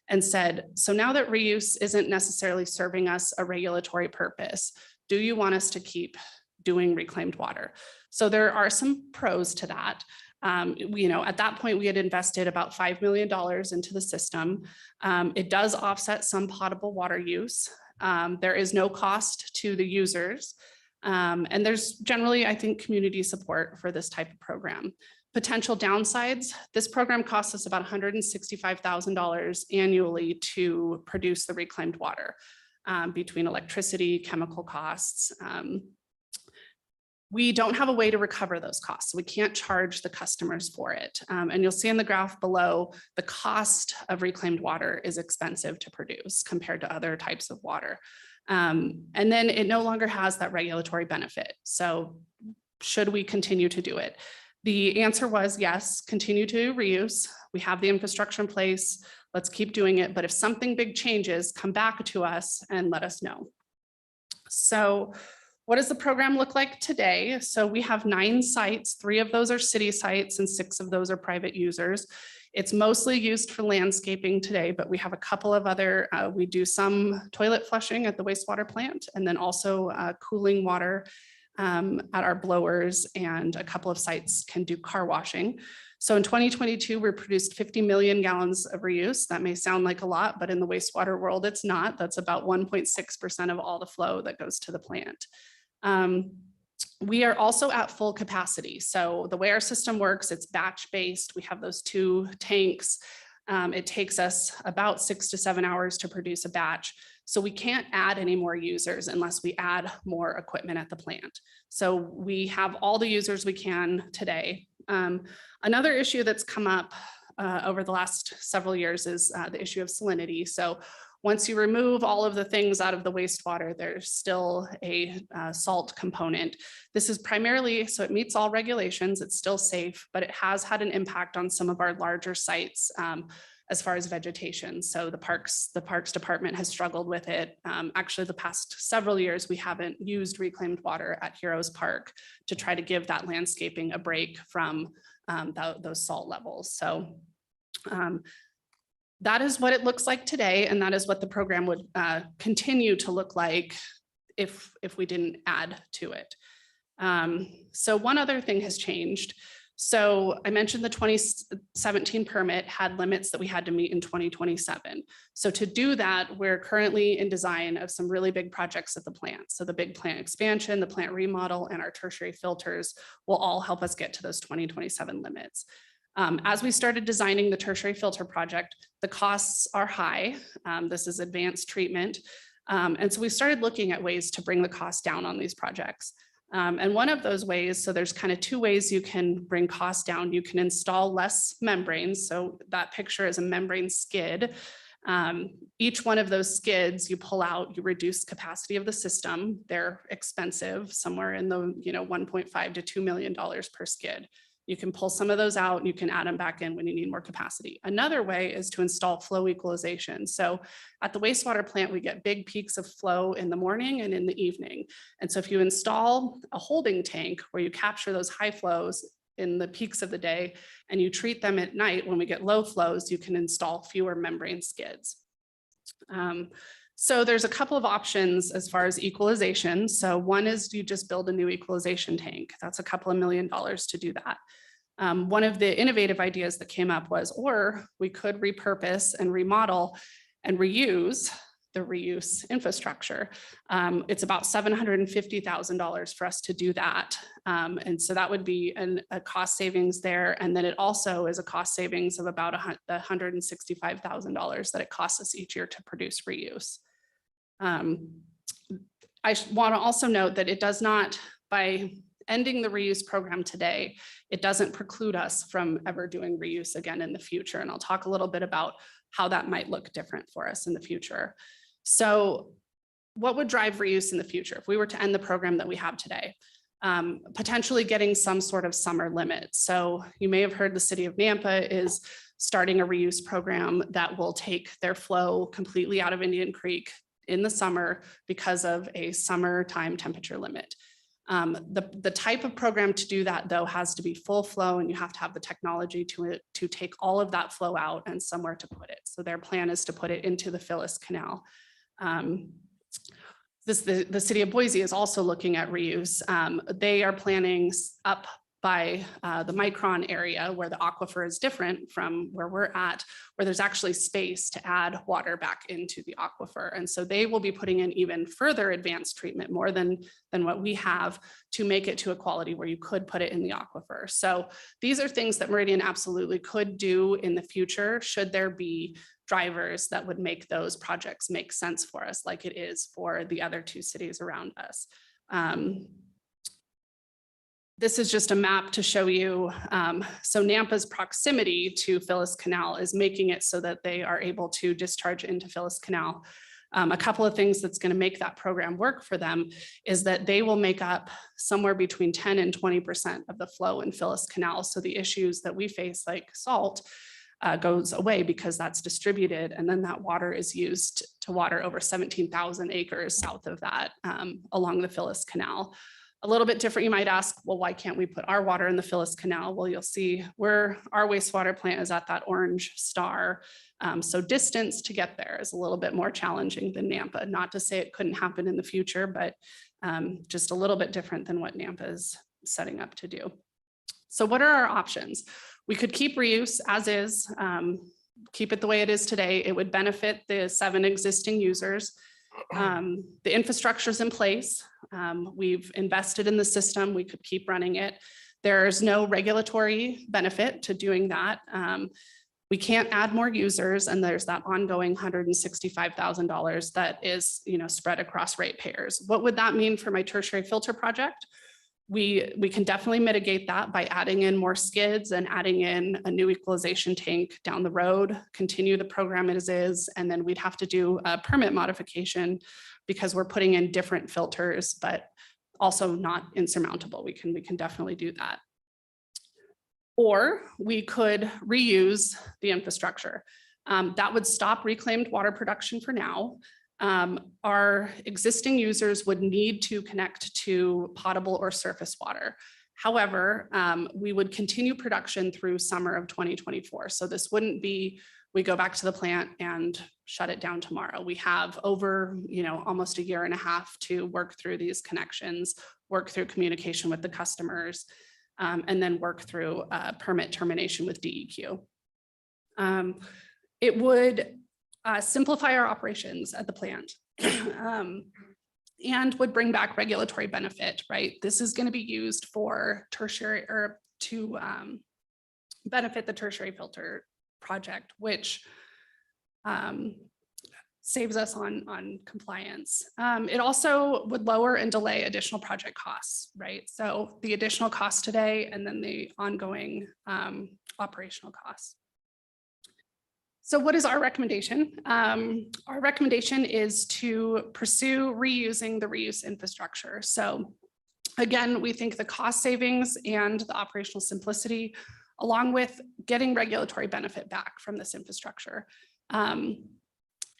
and said, so now that reuse isn't necessarily serving us a regulatory purpose, do you want us to keep doing reclaimed water? So there are some pros to that. At that point, we had invested about $5 million into the system. It does offset some potable water use. There is no cost to the users. And there's generally, I think, community support for this type of program. Potential downsides, this program costs us about $165,000 annually to produce the reclaimed water between electricity, chemical costs. We don't have a way to recover those costs. So we can't charge the customers for it. And you'll see in the graph below, the cost of reclaimed water is expensive to produce compared to other types of water. And then it no longer has that regulatory benefit. So should we continue to do it? The answer was yes, continue to reuse. We have the infrastructure in place. Let's keep doing it. But if something big changes, come back to us and let us know. So what does the program look like today? So we have 9 sites, 3 of those are city sites and 6 of those are private users. It's mostly used for landscaping today, but we have a couple of other, we do some toilet flushing at the wastewater plant and then also cooling water at our blowers, and a couple of sites can do car washing. So in 2022, we produced 50 million gallons of reuse. That may sound like a lot, but in the wastewater world, it's not. That's about 1.6% of all the flow that goes to the plant. We are also at full capacity. So the way our system works, it's batch-based. We have those 2 tanks. It takes us about 6 to 7 hours to produce a batch. So we can't add any more users unless we add more equipment at the plant. So we have all the users we can today. Another issue that's come up over the last several years is the issue of salinity. So once you remove all of the things out of the wastewater, there's still a salt component. This is primarily, so it meets all regulations, it's still safe, but it has had an impact on some of our larger sites as far as vegetation. So the parks department has struggled with it. Actually, the past several years, we haven't used reclaimed water at Heroes Park to try to give that landscaping a break from those salt levels. So that is what it looks like today, and that is what the program would continue to look like if we didn't add to it. So one other thing has changed. So I mentioned the 2017 permit had limits that we had to meet in 2027. So to do that, we're currently in design of some really big projects at the plant. So the big plant expansion, the plant remodel, and our tertiary filters will all help us get to those 2027 limits. As we started designing the tertiary filter project, the costs are high. This is advanced treatment. And so we started looking at ways to bring the cost down on these projects. And one of those ways, so there's kind of two ways you can bring costs down. You can install less membranes. So that picture is a membrane skid. Each one of those skids you pull out, you reduce capacity of the system. They're expensive, somewhere in the 1.5 to $2 million per skid. You can pull some of those out and you can add them back in when you need more capacity. Another way is to install flow equalization. So at the wastewater plant, we get big peaks of flow in the morning and in the evening. And so if you install a holding tank where you capture those high flows in the peaks of the day and you treat them at night when we get low flows, you can install fewer membrane skids. So there's a couple of options as far as equalization. So one is you just build a new equalization tank. That's a couple of $1 million to do that. One of the innovative ideas that came up was, or we could repurpose and remodel and reuse the reuse infrastructure. It's about $750,000 for us to do that. And so that would be a cost savings there. And then it also is a cost savings of about $165,000 that it costs us each year to produce reuse. I want to also note that it does not, by ending the reuse program today, it doesn't preclude us from ever doing reuse again in the future. And I'll talk a little bit about how that might look different for us in the future. So what would drive reuse in the future if we were to end the program that we have today? Potentially getting some sort of summer limit. So you may have heard the city of Nampa is starting a reuse program that will take their flow completely out of Indian Creek in the summer because of a summertime temperature limit. The type of program to do that, though, has to be full flow, and you have to have the technology to take all of that flow out and somewhere to put it. So their plan is to put it into the Phyllis Canal. The city of Boise is also looking at reuse. They are planning up by the Micron area where the aquifer is different from where we're at, where there's actually space to add water back into the aquifer. And so they will be putting in even further advanced treatment, more than what we have, to make it to a quality where you could put it in the aquifer. So these are things that Meridian absolutely could do in the future, should there be drivers that would make those projects make sense for us, like it is for the other two cities around us. This is just a map to show you. So Nampa's proximity to Phyllis Canal is making it so that they are able to discharge into Phyllis Canal. A couple of things that's going to make that program work for them is that they will make up somewhere between 10 and 20% of the flow in Phyllis Canal. So the issues that we face, like salt, goes away because that's distributed. And then that water is used to water over 17,000 acres south of that along the Phyllis Canal. A little bit different, you might ask, well, why can't we put our water in the Phyllis Canal? Well, you'll see where our wastewater plant is at that orange star. So distance to get there is a little bit more challenging than Nampa. Not to say it couldn't happen in the future, but just a little bit different than what Nampa is setting up to do. So what are our options? We could keep reuse as is, keep it the way it is today. It would benefit the 7 existing users. The infrastructure is in place. We've invested in the system. We could keep running it. There's no regulatory benefit to doing that. We can't add more users, and there's that ongoing $165,000 that is, spread across ratepayers. What would that mean for my tertiary filter project? We can definitely mitigate that by adding in more skids and adding in a new equalization tank down the road, continue the program as is, and then we'd have to do a permit modification because we're putting in different filters, but also not insurmountable. We can definitely do that. Or we could reuse the infrastructure. That would stop reclaimed water production for now. Our existing users would need to connect to potable or surface water. However, we would continue production through summer of 2024. So this wouldn't be we go back to the plant and shut it down tomorrow. We have over, almost a year and a half to work through these connections, work through communication with the customers, and then work through permit termination with DEQ. It would simplify our operations at the plant and would bring back regulatory benefit, right? This is going to be used for tertiary or to benefit the tertiary filter project, which saves us on compliance. It also would lower and delay additional project costs, right? So the additional cost today and then the ongoing operational costs. So what is our recommendation? Our recommendation is to pursue reusing the reuse infrastructure. So again, we think the cost savings and the operational simplicity, along with getting regulatory benefit back from this infrastructure.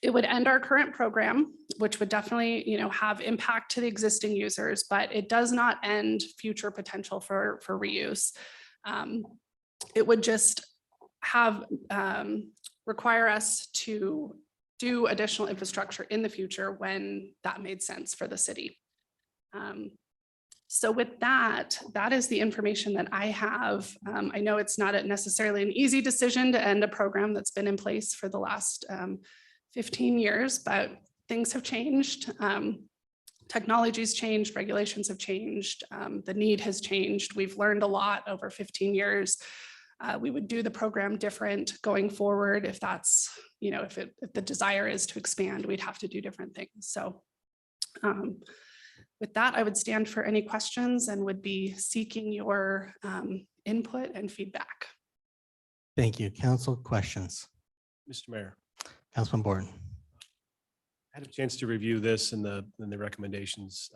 It would end our current program, which would definitely, have impact to the existing users, but it does not end future potential for reuse. It would just have require us to do additional infrastructure in the future when that made sense for the city. So with that, that is the information that I have. I know it's not necessarily an easy decision to end a program that's been in place for the last 15 years, but things have changed. Technology's changed, regulations have changed, the need has changed. We've learned a lot over 15 years. We would do the program different going forward. If that's, if the desire is to expand, we'd have to do different things. So with that, I would stand for any questions and would be seeking your input and feedback. Thank you. Council questions. Mr. Mayor, Councilman Borton. I had a chance to review this and the recommendations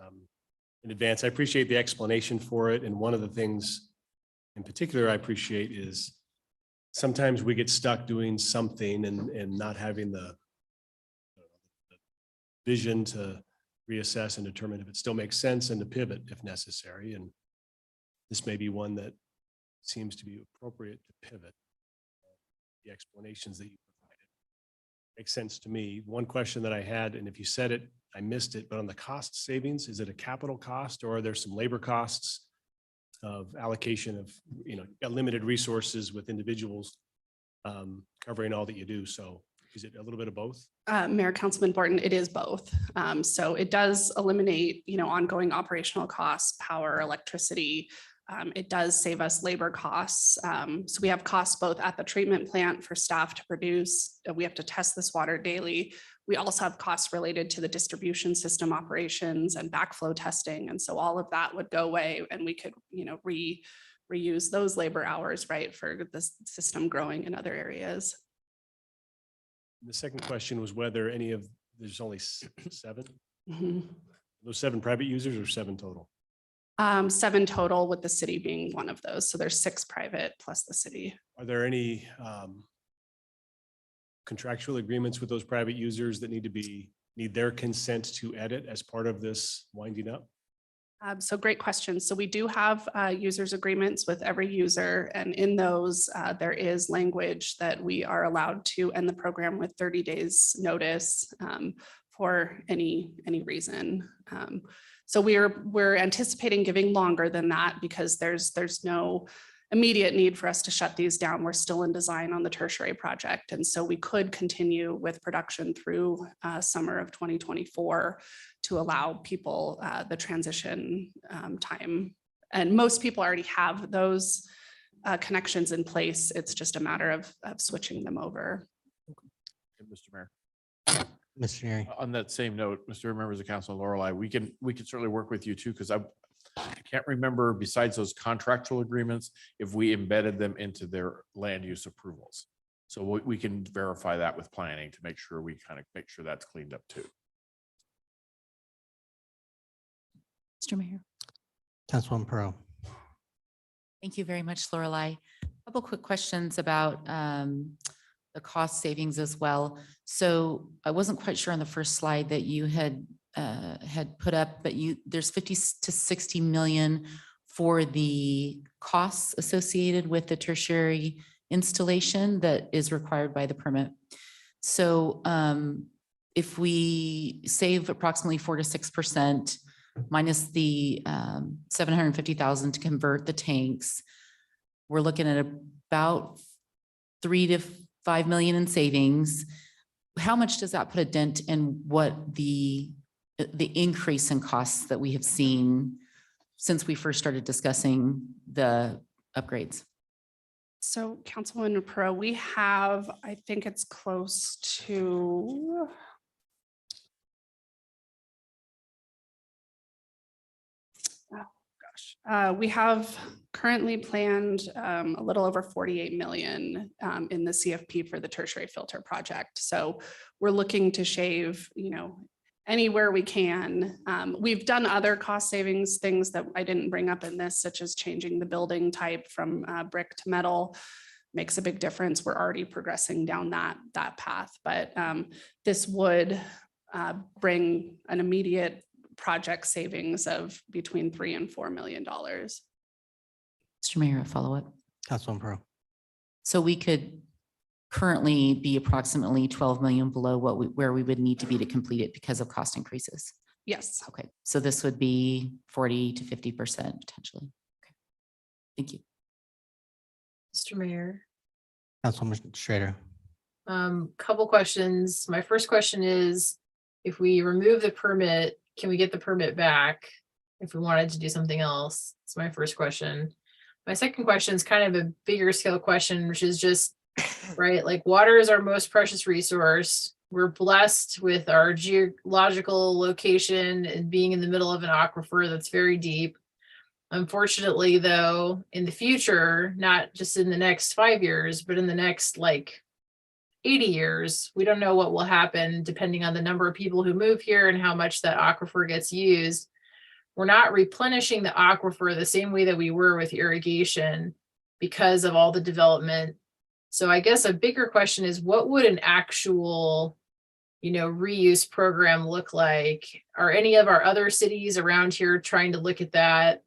in advance. I appreciate the explanation for it. And one of the things in particular I appreciate is sometimes we get stuck doing something and not having the vision to reassess and determine if it still makes sense and to pivot if necessary. And this may be one that seems to be appropriate to pivot. The explanations that you provided make sense to me. One question that I had, and if you said it, I missed it, but on the cost savings, is it a capital cost or are there some labor costs of allocation of, limited resources with individuals covering all that you do? So is it a little bit of both? Mayor, Councilman Borton, it is both. So it does eliminate, ongoing operational costs, power, electricity. It does save us labor costs. So we have costs both at the treatment plant for staff to produce. We have to test this water daily. We also have costs related to the distribution system operations and backflow testing. And so all of that would go away and we could, reuse those labor hours, right, for the system growing in other areas. The second question was whether any of, there's only 7, Mm-hmm. those 7 private users or 7 total? 7 total, with the city being one of those. So there's 6 private plus the city. Are there any contractual agreements with those private users that need their consent to edit as part of this winding up? So great question. So we do have users agreements with every user, and in those there is language that we are allowed to end the program with 30 days notice for any reason. So we're anticipating giving longer than that because there's no immediate need for us to shut these down. We're still in design on the tertiary project. And so we could continue with production through summer of 2024 to allow people the transition time. And most people already have those connections in place. It's just a matter of switching them over. Mr. Mayor, Mr. Neary. on that same note, Mr. Members of Council, Lorelei, we can certainly work with you too, because I can't remember, besides those contractual agreements, if we embedded them into their land use approvals. So we can verify that with planning to make sure that's cleaned up too. Mr. Mayor. Councilwoman Pearl. Thank you very much, Lorelei. A couple quick questions about the cost savings as well. So I wasn't quite sure on the first slide that you had put up, but there's 50 to 60 million for the costs associated with the tertiary installation that is required by the permit. So if we save approximately 4 to 6% minus the 750,000 to convert the tanks, we're looking at about 3 to 5 million in savings. How much does that put a dent in what the increase in costs that we have seen since we first started discussing the upgrades? So Councilwoman Perot, we have, I think it's close to we have currently planned a little over 48 million in the CFP for the tertiary filter project. So we're looking to shave, anywhere we can. We've done other cost savings things that I didn't bring up in this, such as changing the building type from brick to metal. Makes a big difference. We're already progressing down that path, but this would bring an immediate project savings of between $3 and $4 million. Mr. Mayor, a follow-up. Councilwoman Pearl. So we could currently be approximately 12 million below where we would need to be to complete it because of cost increases. Yes. Okay, so this would be 40 to 50% potentially. Okay, thank you. Mr. Mayor. Councilwoman Schrader. Couple questions. My first question is, if we remove the permit, can we get the permit back if we wanted to do something else? That's my first question. My second question is kind of a bigger scale question, which is just, right, like water is our most precious resource. We're blessed with our geological location and being in the middle of an aquifer that's very deep. Unfortunately, though, in the future, not just in the next 5 years, but in the next like 80 years, we don't know what will happen depending on the number of people who move here and how much that aquifer gets used. We're not replenishing the aquifer the same way that we were with irrigation because of all the development. So I guess a bigger question is, what would an actual, reuse program look like? Are any of our other cities around here trying to look at that?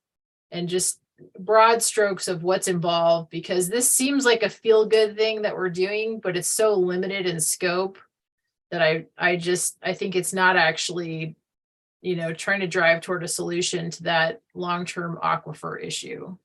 And just broad strokes of what's involved, because this seems like a feel-good thing that we're doing, but it's so limited in scope that I think it's not actually, trying to drive toward a solution to that long-term aquifer issue.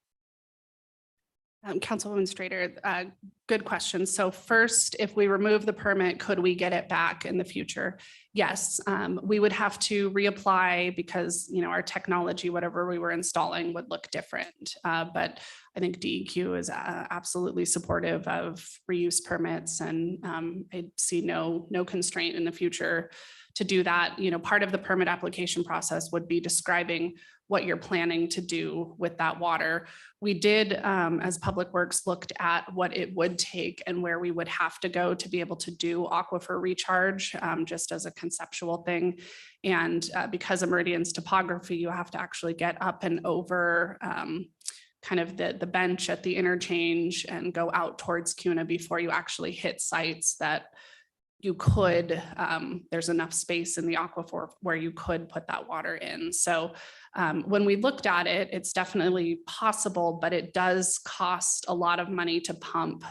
Councilwoman Strader, good question. So first, if we remove the permit, could we get it back in the future? Yes, we would have to reapply because, our technology, whatever we were installing, would look different. But I think DEQ is absolutely supportive of reuse permits, and I see no constraint in the future to do that. Part of the permit application process would be describing what you're planning to do with that water. We did, as Public Works, looked at what it would take and where we would have to go to be able to do aquifer recharge, just as a conceptual thing. And because of Meridian's topography, you have to actually get up and over kind of the bench at the interchange and go out towards CUNA before you actually hit sites that you could, there's enough space in the aquifer where you could put that water in. So when we looked at it, it's definitely possible, but it does cost a lot of money to pump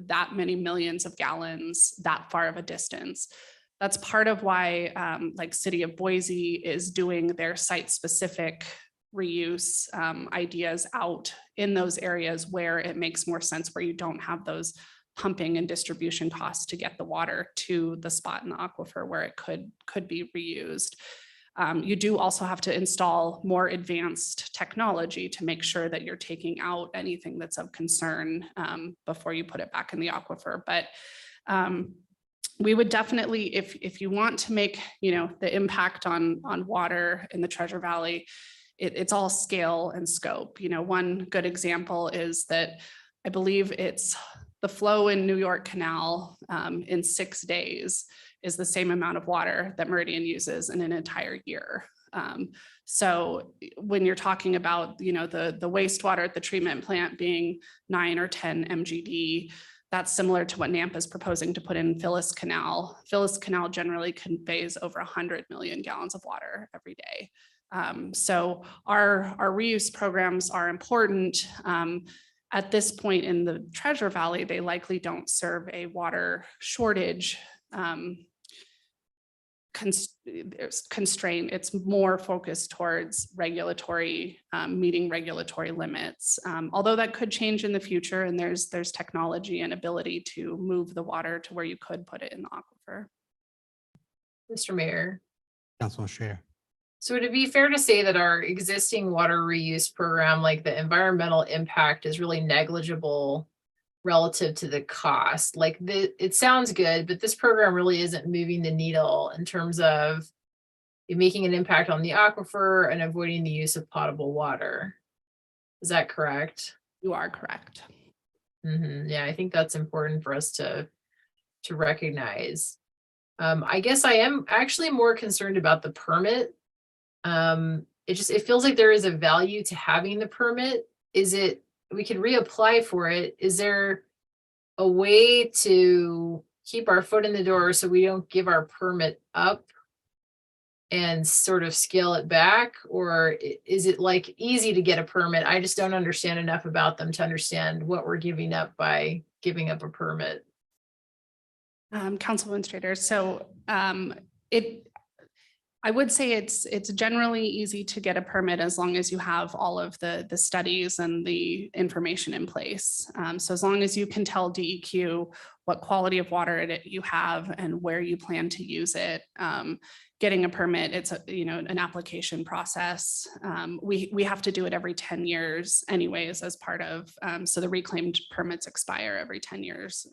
that many millions of gallons that far of a distance. That's part of why like City of Boise is doing their site-specific reuse ideas out in those areas where it makes more sense, where you don't have those pumping and distribution costs to get the water to the spot in the aquifer where it could be reused. You do also have to install more advanced technology to make sure that you're taking out anything that's of concern before you put it back in the aquifer. But we would definitely, if you want to make, the impact on water in the Treasure Valley, it's all scale and scope. One good example is that I believe it's the flow in New York Canal in 6 days is the same amount of water that Meridian uses in an entire year. So when you're talking about, the wastewater at the treatment plant being 9 or 10 MGD, that's similar to what NAMP is proposing to put in Phyllis Canal. Phyllis Canal generally conveys over 100 million gallons of water every day. So our reuse programs are important. At this point in the Treasure Valley, they likely don't serve a water shortage constraint. It's more focused towards regulatory, meeting regulatory limits. Although that could change in the future, and there's technology and ability to move the water to where you could put it in the aquifer. Mr. Mayor. Councilman Strader. So would it be fair to say that our existing water reuse program, like the environmental impact, is really negligible relative to the cost? Like it sounds good, but this program really isn't moving the needle in terms of it making an impact on the aquifer and avoiding the use of potable water. Is that correct? You are correct. Yeah, I think that's important for us to recognize. I guess I am actually more concerned about the permit. It feels like there is a value to having the permit. We could reapply for it. Is there a way to keep our foot in the door so we don't give our permit up and sort of scale it back? Or is it like easy to get a permit? I just don't understand enough about them to understand what we're giving up by giving up a permit. Councilwoman Strader, so I would say it's generally easy to get a permit as long as you have all of the studies and the information in place. So as long as you can tell DEQ what quality of water you have and where you plan to use it, getting a permit, it's an application process. We have to do it every 10 years anyways as part of, so the reclaimed permits expire every 10 years.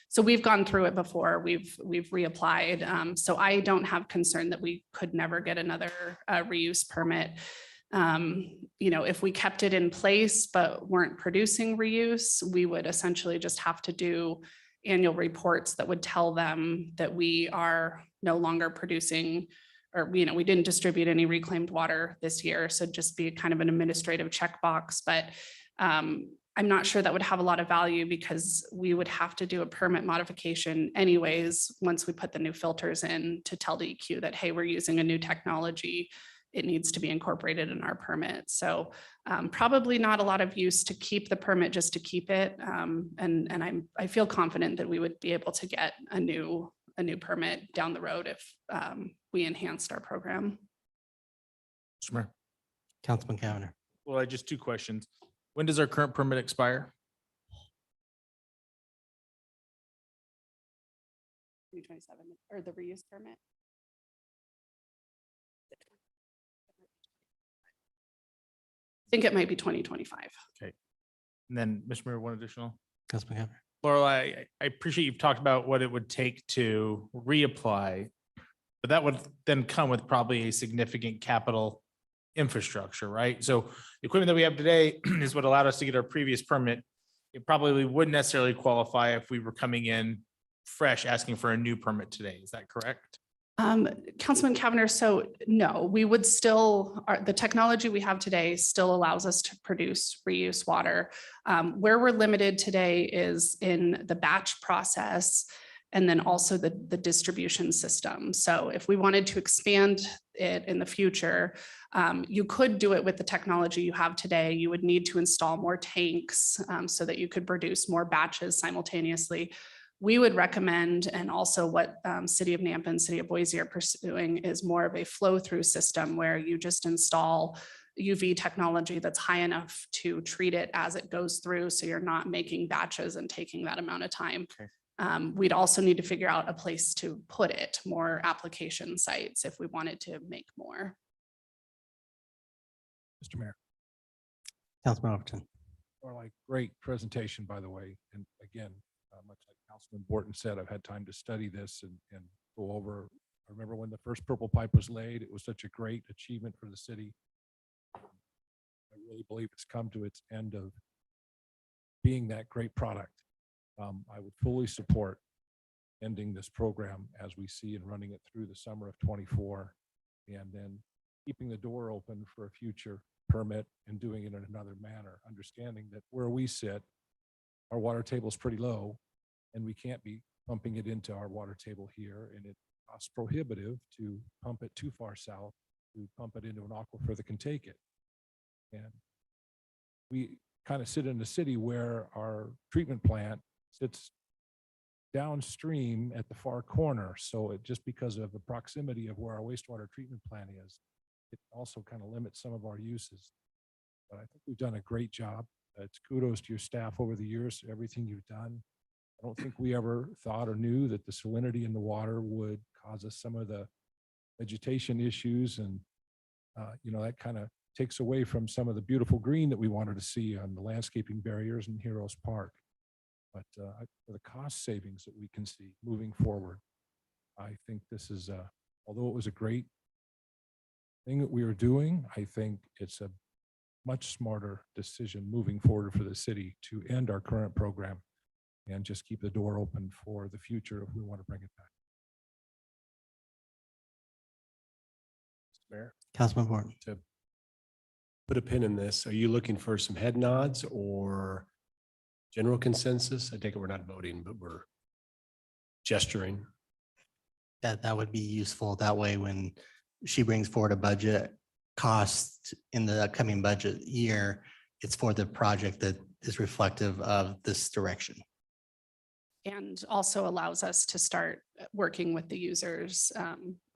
So we've gone through it before, we've reapplied. So I don't have concern that we could never get another reuse permit. If we kept it in place but weren't producing reuse, we would essentially just have to do annual reports that would tell them that we are no longer producing, or we didn't distribute any reclaimed water this year. So just be kind of an administrative checkbox. But I'm not sure that would have a lot of value because we would have to do a permit modification anyways, once we put the new filters in to tell DEQ that, hey, we're using a new technology. It needs to be incorporated in our permit. So probably not a lot of use to keep the permit just to keep it. I feel confident that we would be able to get a new permit down the road if we enhanced our program. Mr. Mayor. Councilman Cavanagh. Well, I just two questions. When does our current permit expire? 2027 or the reuse permit? I think it might be 2025. Okay. And then, Mr. Mayor, one additional. Councilman Cavanagh. Laurel, I appreciate you've talked about what it would take to reapply, but that would then come with probably a significant capital infrastructure, right? So the equipment that we have today is what allowed us to get our previous permit. It probably wouldn't necessarily qualify if we were coming in fresh asking for a new permit today. Is that correct? Councilman Cavanagh, so no, we would still, the technology we have today still allows us to produce reuse water. Where we're limited today is in the batch process and then also the distribution system. So if we wanted to expand it in the future, you could do it with the technology you have today. You would need to install more tanks so that you could produce more batches simultaneously. We would recommend, and also what City of Nampa and City of Boise are pursuing, is more of a flow through system where you just install UV technology that's high enough to treat it as it goes through. So you're not making batches and taking that amount of time. Okay. We'd also need to figure out a place to put it, more application sites if we wanted to make more. Mr. Mayor. Councilman Overton. Or like great presentation, by the way. And again, much like Councilman Borton said, I've had time to study this and go over. I remember when the first purple pipe was laid, it was such a great achievement for the city. I really believe it's come to its end of being that great product. I would fully support ending this program as we see and running it through the summer of 24, and then keeping the door open for a future permit and doing it in another manner, understanding that where we sit, our water table is pretty low and we can't be pumping it into our water table here, and it costs prohibitive to pump it too far south, to pump it into an aquifer that can take it. And we kind of sit in the city where our treatment plant sits downstream at the far corner. So it just because of the proximity of where our wastewater treatment plant is, it also kind of limits some of our uses. But I think we've done a great job. It's kudos to your staff over the years, everything you've done. I don't think we ever thought or knew that the salinity in the water would cause us some of the vegetation issues. And, that kind of takes away from some of the beautiful green that we wanted to see on the landscaping barriers in Heroes Park. But for the cost savings that we can see moving forward, I think this is, although it was a great thing that we were doing, I think it's a much smarter decision moving forward for the city to end our current program and just keep the door open for the future if we want to bring it back. Mayor, Councilman Borton. to put a pin in this, are you looking for some head nods or general consensus? I take it we're not voting, but we're gesturing. That would be useful. That way, when she brings forward a budget cost in the upcoming budget year, it's for the project that is reflective of this direction. And also allows us to start working with the users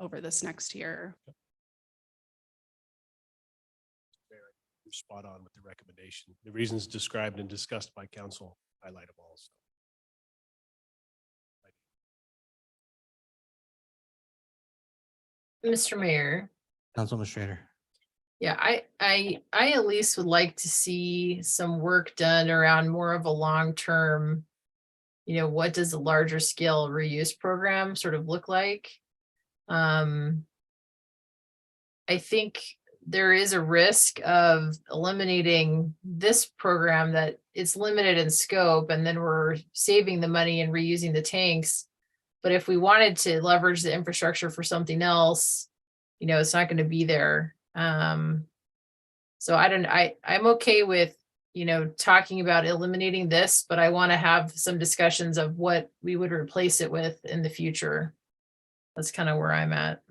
over this next year. You're spot on with the recommendation. The reasons described and discussed by council highlight them all. Mr. Mayor. Councilman Strader. Yeah, I at least would like to see some work done around more of a long-term, what does a larger scale reuse program sort of look like? I think there is a risk of eliminating this program that it's limited in scope, and then we're saving the money and reusing the tanks. But if we wanted to leverage the infrastructure for something else, it's not going to be there. So I'm okay with, talking about eliminating this, but I want to have some discussions of what we would replace it with in the future. That's kind of where I'm at.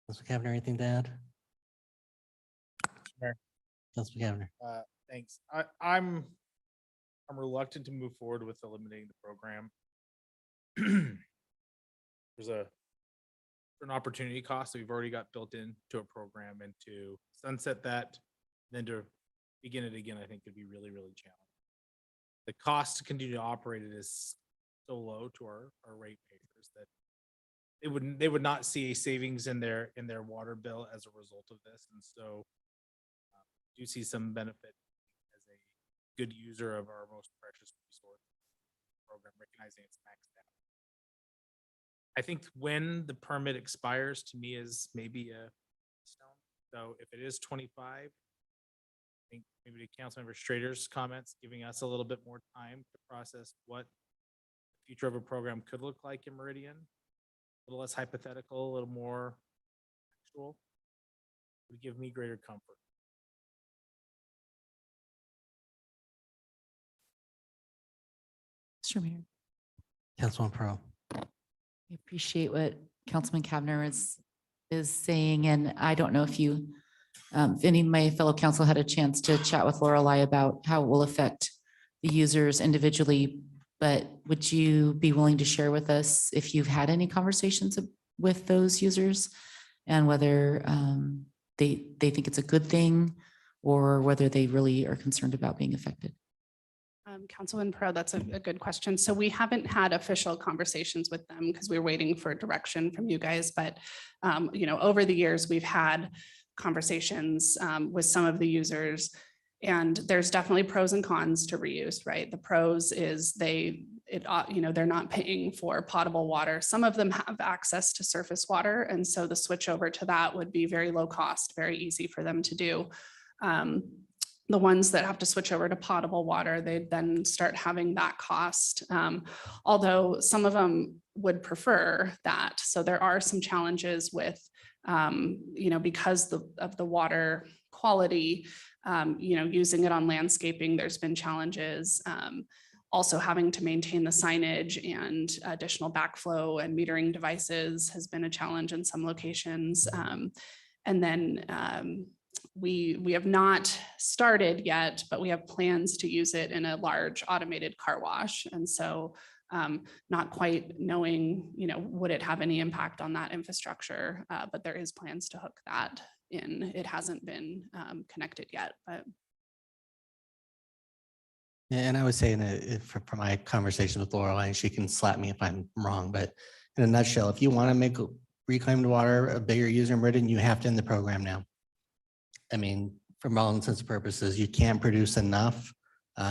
Councilman Cavanagh, anything to add? Mayor. Councilman Cavanagh. Thanks. I'm reluctant to move forward with eliminating the program. There's an opportunity cost that we've already got built into a program, and to sunset that, then to begin it again, I think could be really, really challenging. The cost to continue to operate it is so low to our ratepayers that they would not see a savings in their water bill as a result of this. And so do see some benefit as a good user of our most precious resource program, recognizing it's maxed out. I think when the permit expires, to me, is maybe a stone. So if it is 25, I think maybe to Councilmember Strader's comments, giving us a little bit more time to process what the future of a program could look like in Meridian, a little less hypothetical, a little more actual, would give me greater comfort. Mr. Mayor, Councilman Pro. I appreciate what Councilman Cavanagh is saying, and I don't know if if any of my fellow council had a chance to chat with Lorelei about how it will affect the users individually, but would you be willing to share with us if you've had any conversations with those users and whether they think it's a good thing or whether they really are concerned about being affected? Councilman Pro, that's a good question. So we haven't had official conversations with them because we're waiting for direction from you guys. But, over the years, we've had conversations with some of the users, and there's definitely pros and cons to reuse, right? The pros is they're not paying for potable water. Some of them have access to surface water. And so the switch over to that would be very low cost, very easy for them to do. The ones that have to switch over to potable water, they then start having that cost. Although some of them would prefer that. So there are some challenges with, because of the water quality, using it on landscaping, there's been challenges. Also having to maintain the signage and additional backflow and metering devices has been a challenge in some locations. And then we have not started yet, but we have plans to use it in a large automated car wash. And so not quite knowing, would it have any impact on that infrastructure? But there is plans to hook that in. It hasn't been connected yet, but. And I would say from my conversation with Lorelei, she can slap me if I'm wrong, but in a nutshell, if you want to make reclaimed water a bigger user in Meridian, you have to end the program now. I mean, for all intents and purposes, you can't produce enough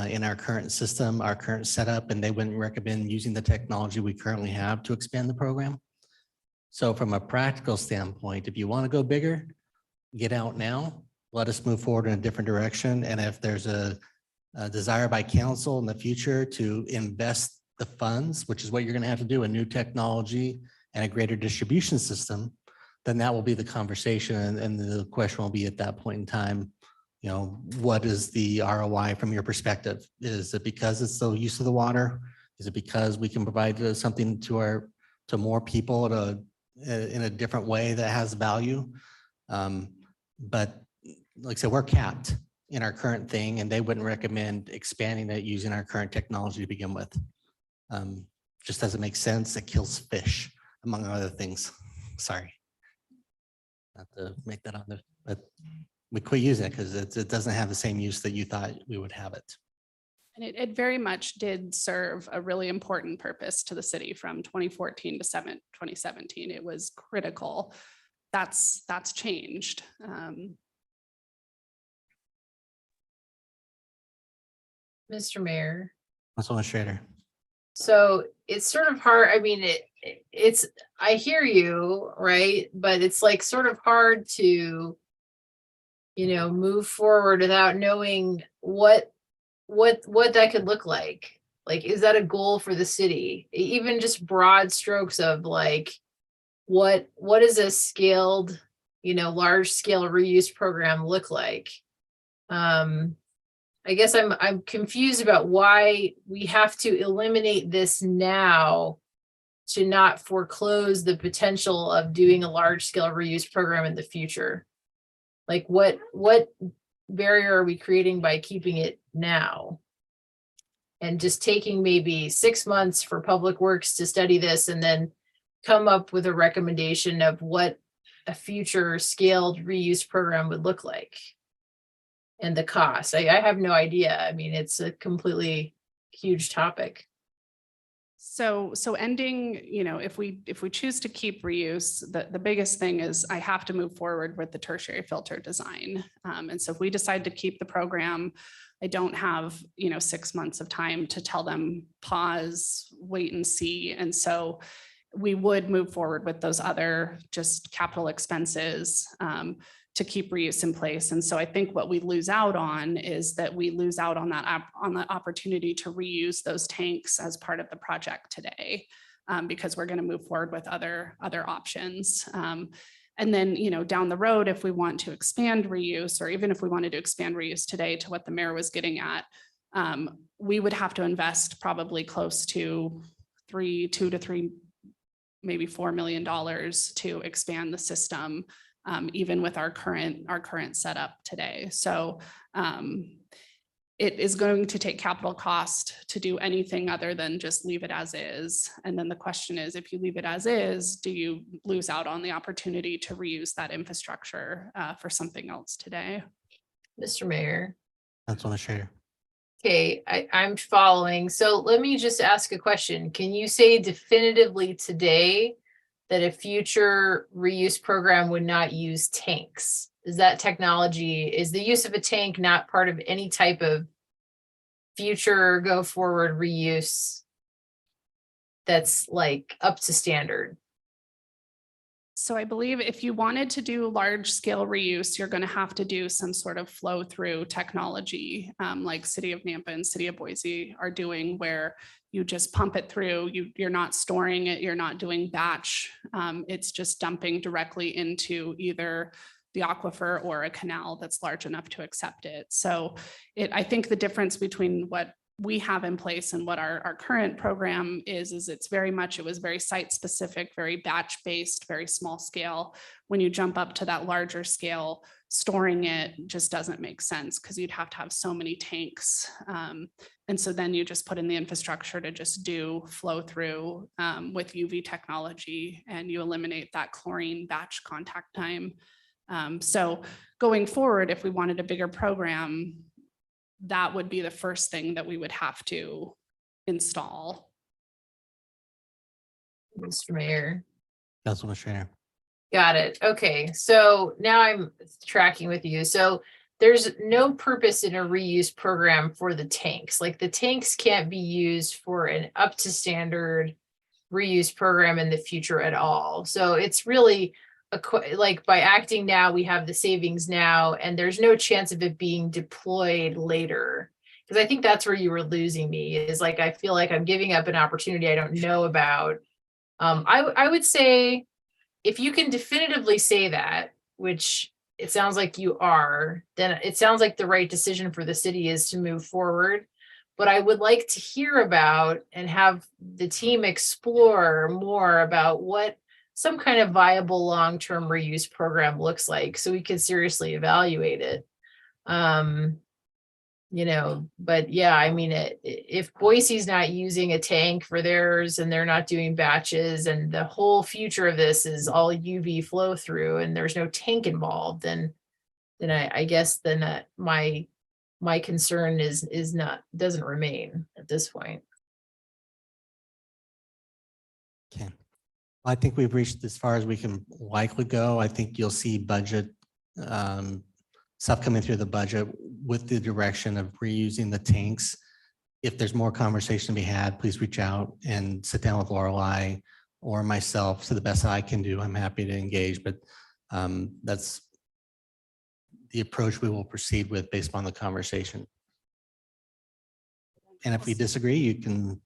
in our current system, our current setup, and they wouldn't recommend using the technology we currently have to expand the program. So from a practical standpoint, if you want to go bigger, get out now, let us move forward in a different direction. And if there's a desire by council in the future to invest the funds, which is what you're going to have to do, a new technology and a greater distribution system, then that will be the conversation. And the question will be at that point in time, what is the ROI from your perspective? Is it because it's the use of the water? Is it because we can provide something to more people in a different way that has value? But like I said, we're capped in our current thing, and they wouldn't recommend expanding it using our current technology to begin with. Just doesn't make sense. It kills fish, among other things. Sorry. Not to make that on there, but we quit using it because it doesn't have the same use that you thought we would have it. And it very much did serve a really important purpose to the city from 2014 to 2017. It was critical. That's changed. Mr. Mayor. Councilwoman Schrader. So it's sort of hard. I mean, it's, I hear you, right? But it's like sort of hard to, move forward without knowing what that could look like. Like, is that a goal for the city? Even just broad strokes of like, what is a scaled, large scale reuse program look like? I guess I'm confused about why we have to eliminate this now to not foreclose the potential of doing a large scale reuse program in the future. Like what barrier are we creating by keeping it now? And just taking maybe 6 months for Public Works to study this and then come up with a recommendation of what a future scaled reuse program would look like. And the cost, I have no idea. I mean, it's a completely huge topic. So ending, if we choose to keep reuse, the biggest thing is I have to move forward with the tertiary filter design. And so if we decide to keep the program, I don't have, 6 months of time to tell them pause, wait and see. And so we would move forward with those other just capital expenses to keep reuse in place. And so I think what we lose out on is that we lose out on that opportunity to reuse those tanks as part of the project today, because we're going to move forward with other options. And then, down the road, if we want to expand reuse, or even if we wanted to expand reuse today to what the mayor was getting at, we would have to invest probably close to $2 to $3, maybe $4 million to expand the system. Even with our current setup today. So it is going to take capital cost to do anything other than just leave it as is. And then the question is, if you leave it as is, do you lose out on the opportunity to reuse that infrastructure for something else today? Mr. Mayor. Councilwoman Schrader. Okay, I'm following. So let me just ask a question. Can you say definitively today that a future reuse program would not use tanks? Is the use of a tank not part of any type of future go forward reuse that's like up to standard? So I believe if you wanted to do large scale reuse, you're going to have to do some sort of flow through technology, like City of Nampa and City of Boise are doing, where you just pump it through. You're not storing it. You're not doing batch. It's just dumping directly into either the aquifer or a canal that's large enough to accept it. So I think the difference between what we have in place and what our current program is it's very much, it was very site specific, very batch based, very small scale. When you jump up to that larger scale, storing it just doesn't make sense because you'd have to have so many tanks. And so then you just put in the infrastructure to just do flow through with UV technology, and you eliminate that chlorine batch contact time. So going forward, if we wanted a bigger program, that would be the first thing that we would have to install. Mr. Mayor. Councilman Strainer. Got it. Okay, so now I'm tracking with you. So there's no purpose in a reuse program for the tanks. Like the tanks can't be used for an up to standard reuse program in the future at all. So it's really like by acting now, we have the savings now, and there's no chance of it being deployed later. Because I think that's where you were losing me, is like, I feel like I'm giving up an opportunity I don't know about. I would say, if you can definitively say that, which it sounds like you are, then it sounds like the right decision for the city is to move forward. But I would like to hear about and have the team explore more about what some kind of viable long-term reuse program looks like, so we could seriously evaluate it. But yeah, I mean, if Boise's not using a tank for theirs and they're not doing batches, and the whole future of this is all UV flow through and there's no tank involved, then I guess my concern doesn't remain at this point. Okay. I think we've reached as far as we can likely go. I think you'll see budget stuff coming through the budget with the direction of reusing the tanks. If there's more conversation to be had, please reach out and sit down with Lorelei or myself to the best I can do. I'm happy to engage, but that's the approach we will proceed with based upon the conversation. And if we disagree, you can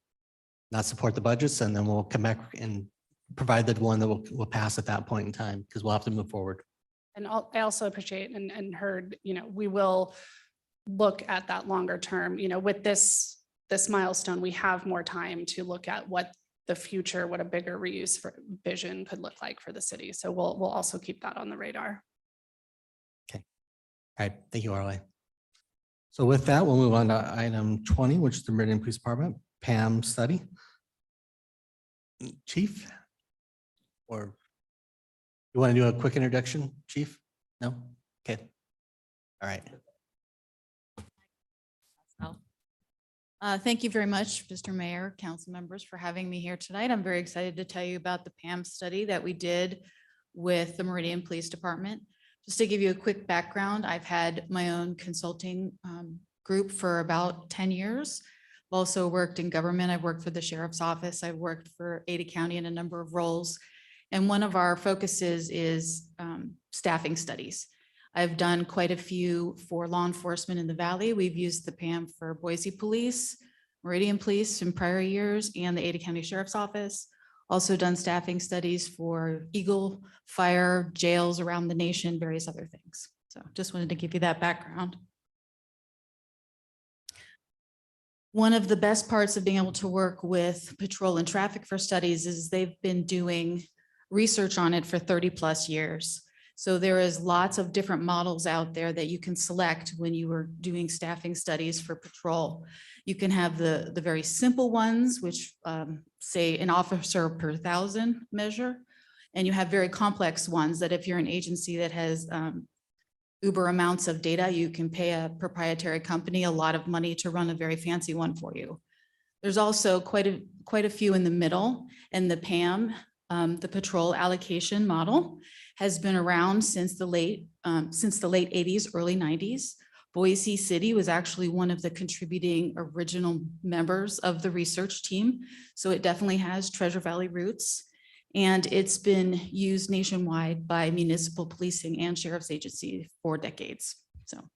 not support the budgets, and then we'll come back and provide the one that will pass at that point in time, because we'll have to move forward. And I also appreciate and heard, we will look at that longer term, with this milestone, we have more time to look at what the future, what a bigger reuse vision could look like for the city. So we'll also keep that on the radar. Okay. All right. Thank you, Arlene. So with that, we'll move on to item 20, which is the Meridian Police Department PAM study. Chief, or you want to do a quick introduction, Chief? No? Okay. All right. Thank you very much, Mr. Mayor, council members, for having me here tonight. I'm very excited to tell you about the PAM study that we did with the Meridian Police Department. Just to give you a quick background, I've had my own consulting group for about 10 years. I've also worked in government. I've worked for the sheriff's office. I've worked for Ada County in a number of roles. And one of our focuses is staffing studies. I've done quite a few for law enforcement in the Valley. We've used the PAM for Boise Police, Meridian Police in prior years, and the Ada County Sheriff's Office. Also done staffing studies for Eagle Fire, jails around the nation, various other things. So just wanted to give you that background. One of the best parts of being able to work with patrol and traffic for studies is they've been doing research on it for 30+ years. So there is lots of different models out there that you can select when you are doing staffing studies for patrol. You can have the very simple ones, which say an officer per 1,000 measure. And you have very complex ones that if you're an agency that has uber amounts of data, you can pay a proprietary company a lot of money to run a very fancy one for you. There's also quite a few in the middle, and the PAM, the patrol allocation model, has been around since the late 80s, early 90s. Boise City was actually one of the contributing original members of the research team. So it definitely has Treasure Valley roots, and it's been used nationwide by municipal policing and sheriff's agencies for decades. So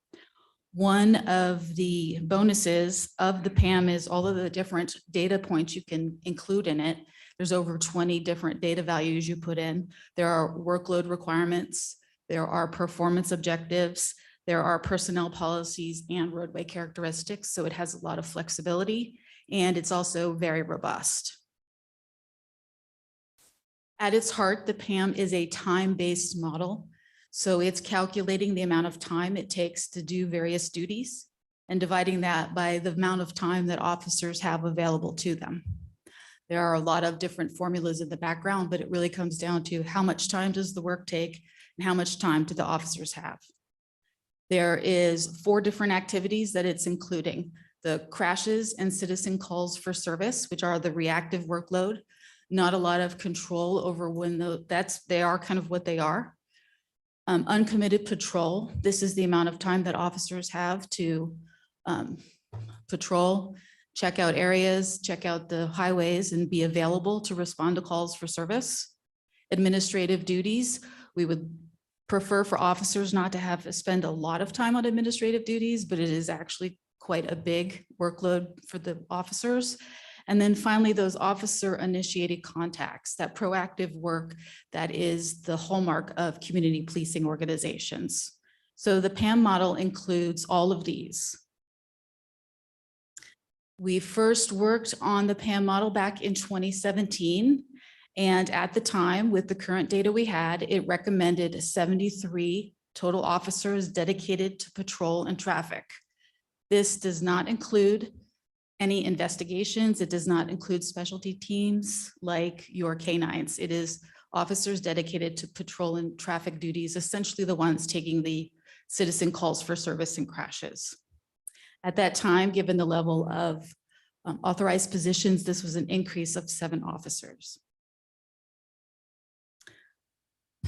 one of the bonuses of the PAM is all of the different data points you can include in it. There's over 20 different data values you put in. There are workload requirements. There are performance objectives. There are personnel policies and roadway characteristics, so it has a lot of flexibility, and it's also very robust. At its heart, the PAM is a time-based model. So it's calculating the amount of time it takes to do various duties and dividing that by the amount of time that officers have available to them. There are a lot of different formulas in the background, but it really comes down to how much time does the work take and how much time do the officers have. There is 4 different activities that it's including: the crashes and citizen calls for service, which are the reactive workload. Not a lot of control over when they are kind of what they are. Uncommitted patrol. This is the amount of time that officers have to patrol, check out areas, check out the highways, and be available to respond to calls for service. Administrative duties. We would prefer for officers not to have to spend a lot of time on administrative duties, but it is actually quite a big workload for the officers. And then finally, those officer initiated contacts, that proactive work that is the hallmark of community policing organizations. So the PAM model includes all of these. We first worked on the PAM model back in 2017. And at the time, with the current data we had, it recommended 73 total officers dedicated to patrol and traffic. This does not include any investigations. It does not include specialty teams like your canines. It is officers dedicated to patrol and traffic duties, essentially the ones taking the citizen calls for service and crashes. At that time, given the level of authorized positions, this was an increase of 7 officers.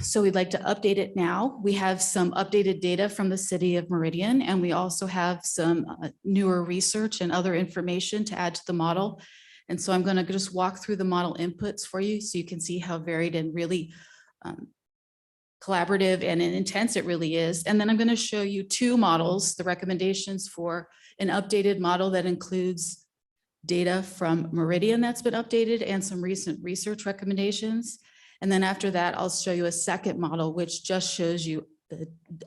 So we'd like to update it now. We have some updated data from the city of Meridian, and we also have some newer research and other information to add to the model. And so I'm going to just walk through the model inputs for you so you can see how varied and really collaborative and intense it really is. And then I'm going to show you 2 models, the recommendations for an updated model that includes data from Meridian that's been updated and some recent research recommendations. And then after that, I'll show you a second model, which just shows you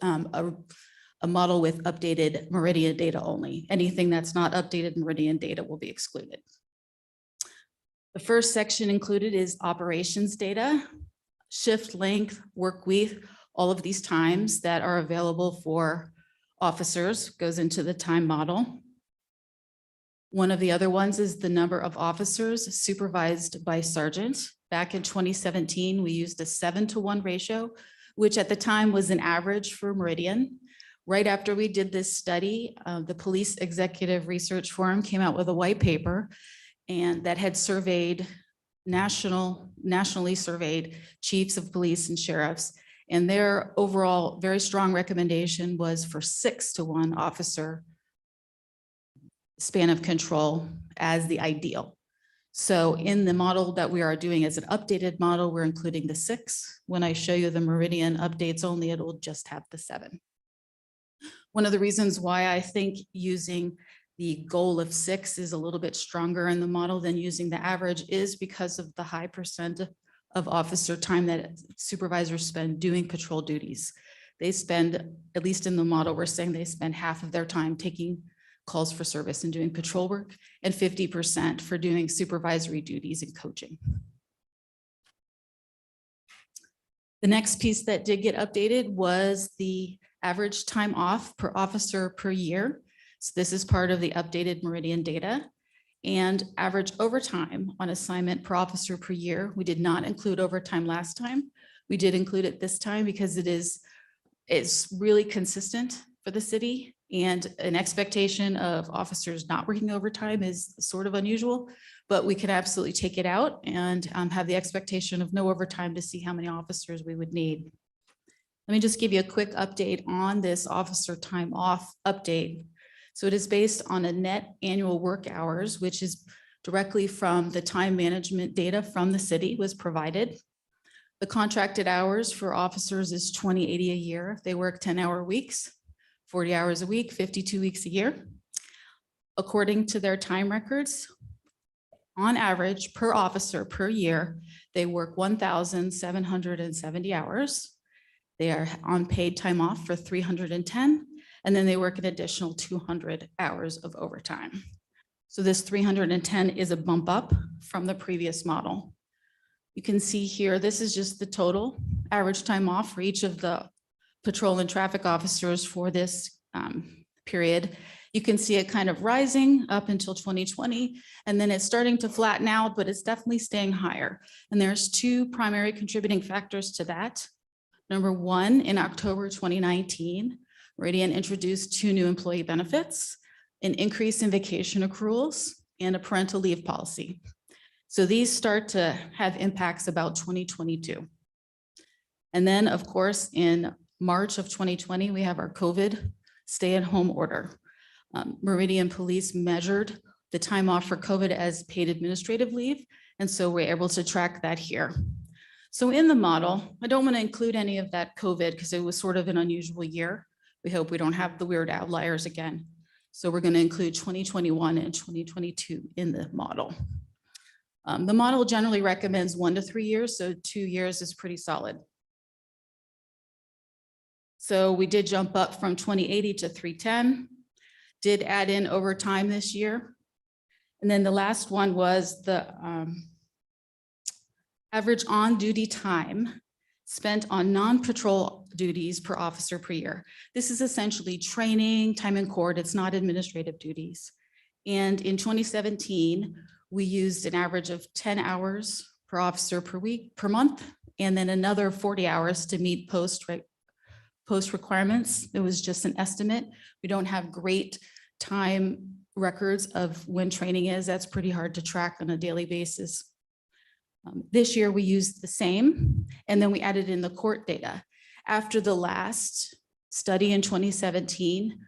a model with updated Meridian data only. Anything that's not updated Meridian data will be excluded. The first section included is operations data, shift length, work week, all of these times that are available for officers goes into the time model. One of the other ones is the number of officers supervised by sergeant. Back in 2017, we used a 7-to-1 ratio, which at the time was an average for Meridian. Right after we did this study, the Police Executive Research Forum came out with a white paper and that had surveyed nationally surveyed chiefs of police and sheriffs. And their overall very strong recommendation was for 6-to-1 officer span of control as the ideal. So in the model that we are doing as an updated model, we're including the 6. When I show you the Meridian updates only, it will just have the 7. One of the reasons why I think using the goal of 6 is a little bit stronger in the model than using the average is because of the high percent of officer time that supervisors spend doing patrol duties. They spend, at least in the model, we're saying they spend half of their time taking calls for service and doing patrol work and 50% for doing supervisory duties and coaching. The next piece that did get updated was the average time off per officer per year. So this is part of the updated Meridian data, and average overtime on assignment per officer per year. We did not include overtime last time. We did include it this time because it's really consistent for the city, and an expectation of officers not working overtime is sort of unusual, but we could absolutely take it out and have the expectation of no overtime to see how many officers we would need. Let me just give you a quick update on this officer time off update. So it is based on a net annual work hours, which is directly from the time management data from the city was provided. The contracted hours for officers is 2080 a year. They work 10-hour weeks, 40 hours a week, 52 weeks a year. According to their time records, on average per officer per year, they work 1,770 hours. They are on paid time off for 310, And then they work an additional 200 hours of overtime. So this 310 is a bump up from the previous model. You can see here, this is just the total average time off for each of the patrol and traffic officers for this period. You can see it kind of rising up until 2020, and then it's starting to flatten out, but it's definitely staying higher. And there's two primary contributing factors to that. Number one, in October 2019, Meridian introduced 2 new employee benefits, an increase in vacation accruals, and a parental leave policy. So these start to have impacts about 2022. And then, of course, in March of 2020, we have our COVID stay-at-home order. Meridian Police measured the time off for COVID as paid administrative leave, and so we're able to track that here. So in the model, I don't want to include any of that COVID because it was sort of an unusual year. We hope we don't have the weird outliers again. So we're going to include 2021 and 2022 in the model. The model generally recommends 1 to 3 years, so 2 years is pretty solid. So we did jump up from 2080 to 310, did add in overtime this year. And then the last one was the average on-duty time spent on non-patrol duties per officer per year. This is essentially training, time in court. It's not administrative duties. And in 2017, we used an average of 10 hours per officer per month, and then another 40 hours to meet post requirements. It was just an estimate. We don't have great time records of when training is. That's pretty hard to track on a daily basis. This year we used the same, and then we added in the court data. After the last study in 2017,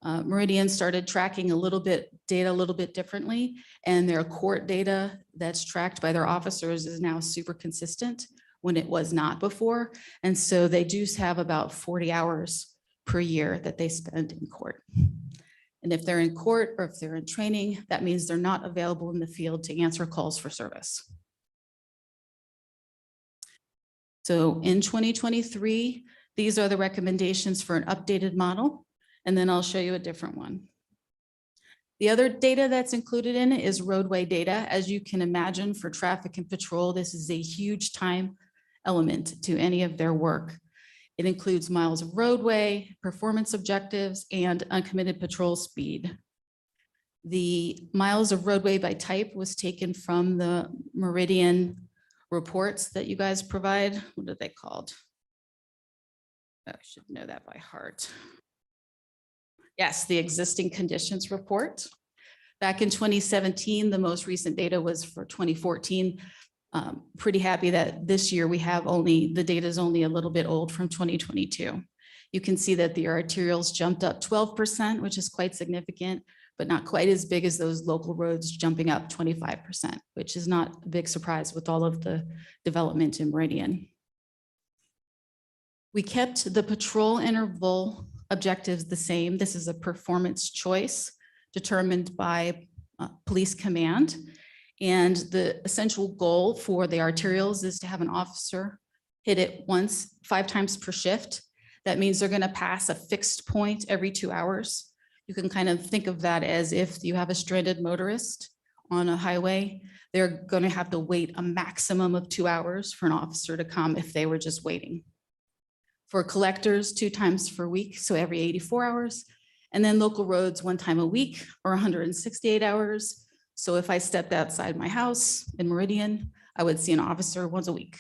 Meridian started tracking data a little bit differently, and their court data that's tracked by their officers is now super consistent when it was not before. And so they do have about 40 hours per year that they spend in court. And if they're in court or if they're in training, that means they're not available in the field to answer calls for service. So in 2023, these are the recommendations for an updated model, and then I'll show you a different one. The other data that's included in it is roadway data. As you can imagine, for traffic and patrol, this is a huge time element to any of their work. It includes miles of roadway, performance objectives, and uncommitted patrol speed. The miles of roadway by type was taken from the Meridian reports that you guys provide. What are they called? I should know that by heart. Yes, the existing conditions report. Back in 2017, the most recent data was for 2014. Pretty happy that this year we have the data is only a little bit old from 2022. You can see that the arterials jumped up 12%, which is quite significant, but not quite as big as those local roads jumping up 25%, which is not a big surprise with all of the development in Meridian. We kept the patrol interval objectives the same. This is a performance choice determined by police command. And the essential goal for the arterials is to have an officer hit it 5 times per shift. That means they're going to pass a fixed point every 2 hours. You can kind of think of that as if you have a stranded motorist on a highway, they're going to have to wait a maximum of 2 hours for an officer to come if they were just waiting. For collectors, 2 times per week, so every 84 hours. And then local roads 1 time a week or 168 hours. So if I stepped outside my house in Meridian, I would see an officer once a week.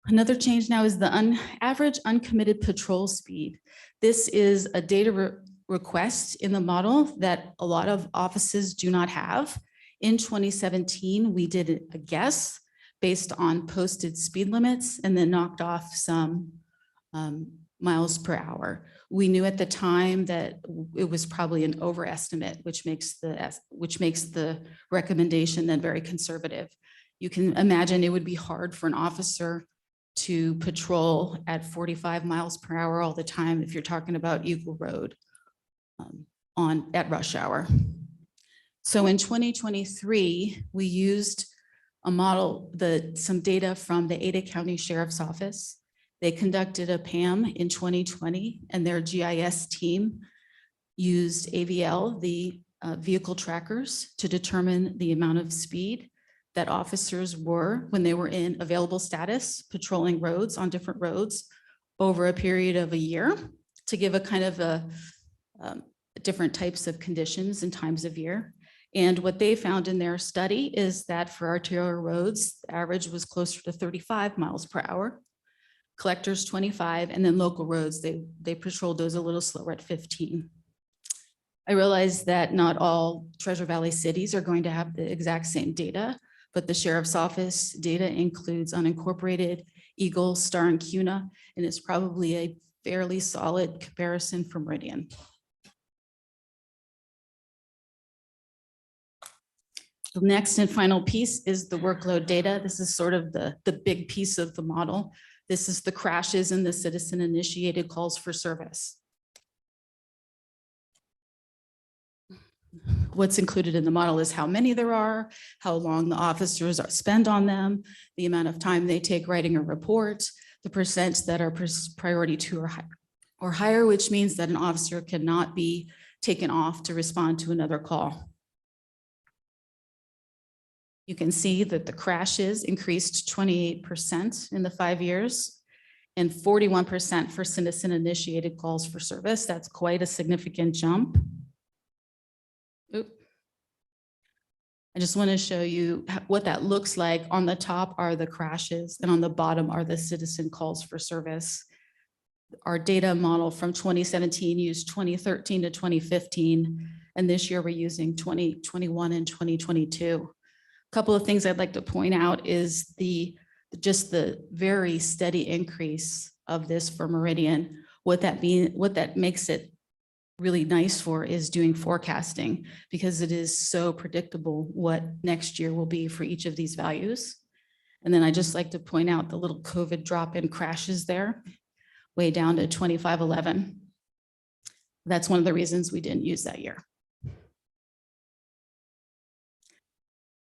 Another change now is the average uncommitted patrol speed. This is a data request in the model that a lot of offices do not have. In 2017, we did a guess based on posted speed limits and then knocked off some miles per hour. We knew at the time that it was probably an overestimate, which makes the recommendation then very conservative. You can imagine it would be hard for an officer to patrol at 45 miles per hour all the time if you're talking about Eagle Road at rush hour. So in 2023, we used a model, some data from the Ada County Sheriff's Office. They conducted a PAM in 2020, and their GIS team used AVL, the vehicle trackers, to determine the amount of speed that officers were when they were in available status, patrolling roads on different roads over a period of a year, to give a kind of a different types of conditions and times of year. And what they found in their study is that for arterial roads, the average was closer to 35 miles per hour, collectors 25, and then local roads, they patrolled those a little slower at 15. I realize that not all Treasure Valley cities are going to have the exact same data, but the sheriff's office data includes unincorporated Eagle, Star, and Cuna, and it's probably a fairly solid comparison for Meridian. The next and final piece is the workload data. This is sort of the big piece of the model. This is the crashes and the citizen-initiated calls for service. What's included in the model is how many there are, how long the officers spend on them, the amount of time they take writing a report, the percent that are priority 2 or higher, which means that an officer cannot be taken off to respond to another call. You can see that the crashes increased 28% in the 5 years and 41% for citizen-initiated calls for service. That's quite a significant jump. Oop. I just want to show you what that looks like. On the top are the crashes and on the bottom are the citizen calls for service. Our data model from 2017 used 2013 to 2015, and this year we're using 2021 and 2022. A couple of things I'd like to point out is just the very steady increase of this for Meridian. What that makes it really nice for is doing forecasting, because it is so predictable what next year will be for each of these values. And then I just like to point out the little COVID drop in crashes there, way down to 2511. That's one of the reasons we didn't use that year.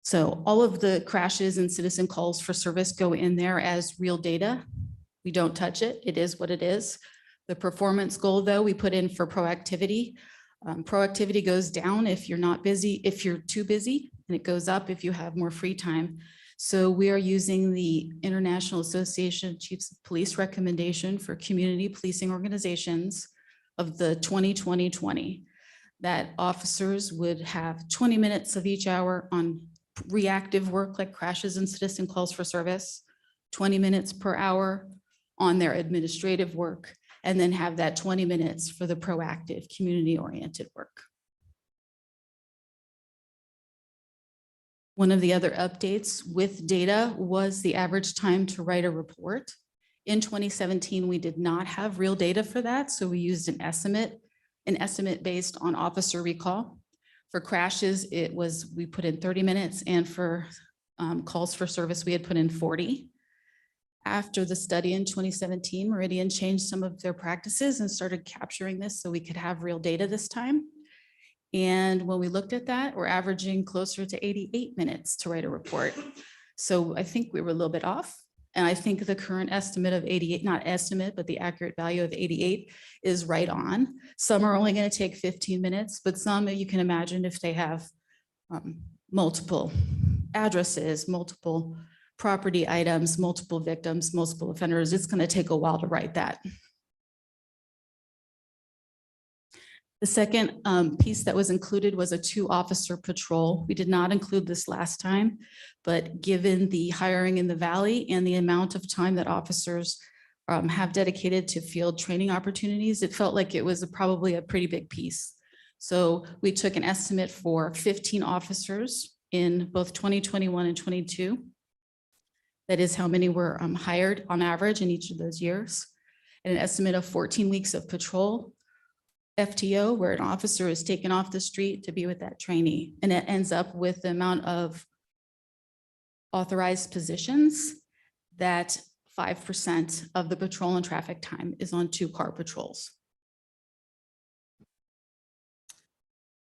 So all of the crashes and citizen calls for service go in there as real data. We don't touch it. It is what it is. The performance goal, though, we put in for proactivity. Proactivity goes down if you're not busy, if you're too busy, and it goes up if you have more free time. So we are using the International Association of Chiefs of Police recommendation for community policing organizations of the 2020 that officers would have 20 minutes of each hour on reactive work like crashes and citizen calls for service, 20 minutes per hour on their administrative work, and then have that 20 minutes for the proactive community-oriented work. One of the other updates with data was the average time to write a report. In 2017, we did not have real data for that, so we used an estimate based on officer recall. For crashes, we put in 30 minutes, and for calls for service, we had put in 40. After the study in 2017, Meridian changed some of their practices and started capturing this so we could have real data this time. And when we looked at that, we're averaging closer to 88 minutes to write a report. So I think we were a little bit off. And I think the current estimate of 88, not estimate, but the accurate value of 88 is right on. Some are only going to take 15 minutes, but some you can imagine if they have multiple addresses, multiple property items, multiple victims, multiple offenders, it's going to take a while to write that. The second piece that was included was a 2-officer patrol. We did not include this last time, but given the hiring in the Valley and the amount of time that officers have dedicated to field training opportunities, it felt like it was probably a pretty big piece. So we took an estimate for 15 officers in both 2021 and 22. That is how many were hired on average in each of those years. And an estimate of 14 weeks of patrol, FTO, where an officer is taken off the street to be with that trainee. And it ends up with the amount of authorized positions that 5% of the patrol and traffic time is on 2-car patrols.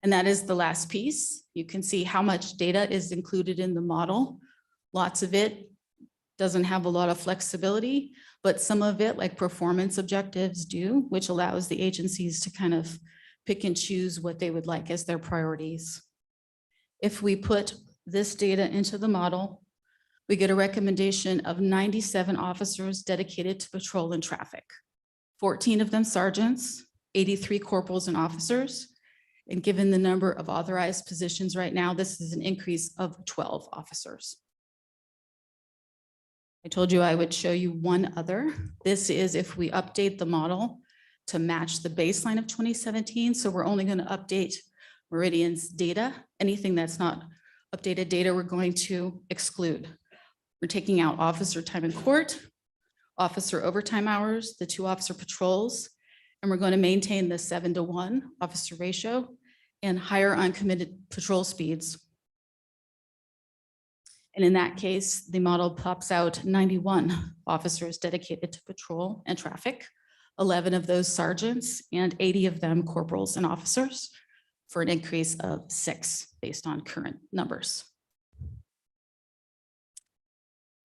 And that is the last piece. You can see how much data is included in the model. Lots of it doesn't have a lot of flexibility, but some of it, like performance objectives, do, which allows the agencies to kind of pick and choose what they would like as their priorities. If we put this data into the model, we get a recommendation of 97 officers dedicated to patrol and traffic, 14 of them sergeants, 83 corporals and officers. And given the number of authorized positions right now, this is an increase of 12 officers. I told you I would show you one other. This is if we update the model to match the baseline of 2017. So we're only going to update Meridian's data. Anything that's not updated data, we're going to exclude. We're taking out officer time in court, officer overtime hours, the 2 officer patrols, and we're going to maintain the 7-to-1 officer ratio and higher uncommitted patrol speeds. And in that case, the model pops out 91 officers dedicated to patrol and traffic, 11 of those sergeants, and 80 of them corporals and officers, for an increase of 6 based on current numbers.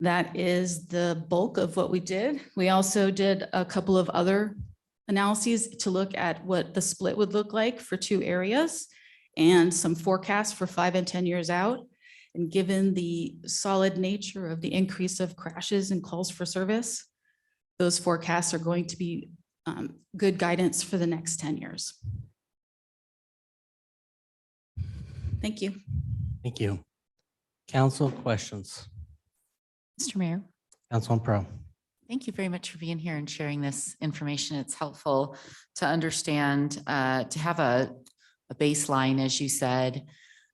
That is the bulk of what we did. We also did a couple of other analyses to look at what the split would look like for 2 areas and some forecasts for 5 and 10 years out. And given the solid nature of the increase of crashes and calls for service, those forecasts are going to be good guidance for the next 10 years. Thank you. Thank you. Council questions? Mr. Mayor. Councilman Pro. Thank you very much for being here and sharing this information. It's helpful to understand, to have a baseline, as you said.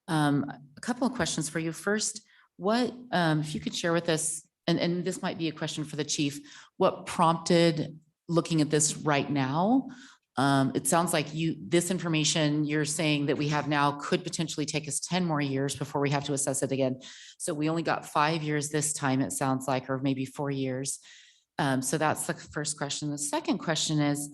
A couple of questions for you. First, what, if you could share with us, and this might be a question for the chief, what prompted looking at this right now? It sounds like this information you're saying that we have now could potentially take us 10 more years before we have to assess it again. So we only got 5 years this time, it sounds like, or maybe 4 years. So that's the first question. The second question is,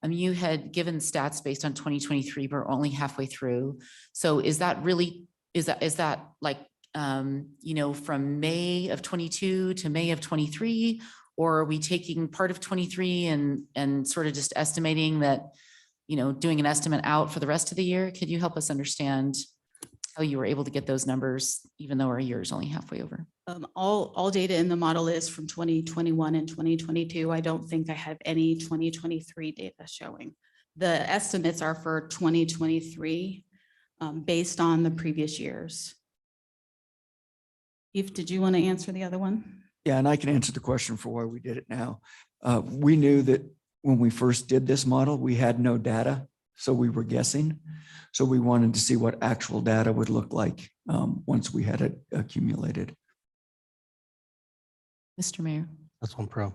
you had given stats based on 2023, but we're only halfway through. So is that really, is that like, from May of 22 to May of 23? Or are we taking part of 23 and sort of just estimating that, doing an estimate out for the rest of the year? Could you help us understand how you were able to get those numbers, even though our year is only halfway over? All data in the model is from 2021 and 2022. I don't think I have any 2023 data showing. The estimates are for 2023 based on the previous years. Eve, did you want to answer the other one? Yeah, and I can answer the question for why we did it now. We knew that when we first did this model, we had no data, so we were guessing. So we wanted to see what actual data would look like once we had it accumulated. Mr. Mayor. That's one pro.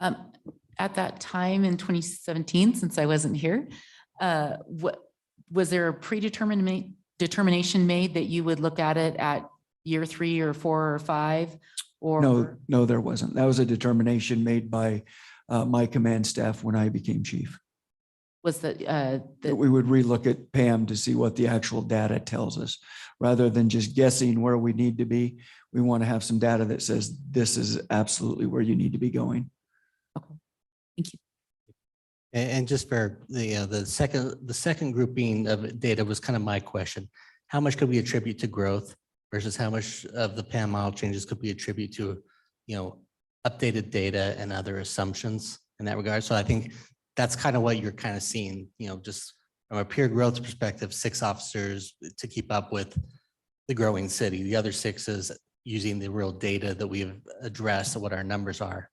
At that time in 2017, since I wasn't here, was there a predetermined determination made that you would look at it at year 3 or 4 or 5? Or No, there wasn't. That was a determination made by my command staff when I became chief. Was that We would relook at PAM to see what the actual data tells us, rather than just guessing where we need to be. We want to have some data that says this is absolutely where you need to be going. Okay, thank you. And just for the second grouping of data was kind of my question. How much could we attribute to growth versus how much of the PAM model changes could we attribute to, updated data and other assumptions in that regard? So I think that's kind of what you're kind of seeing, just from a pure growth perspective, 6 officers to keep up with the growing city. The other 6 is using the real data that we've addressed and what our numbers are,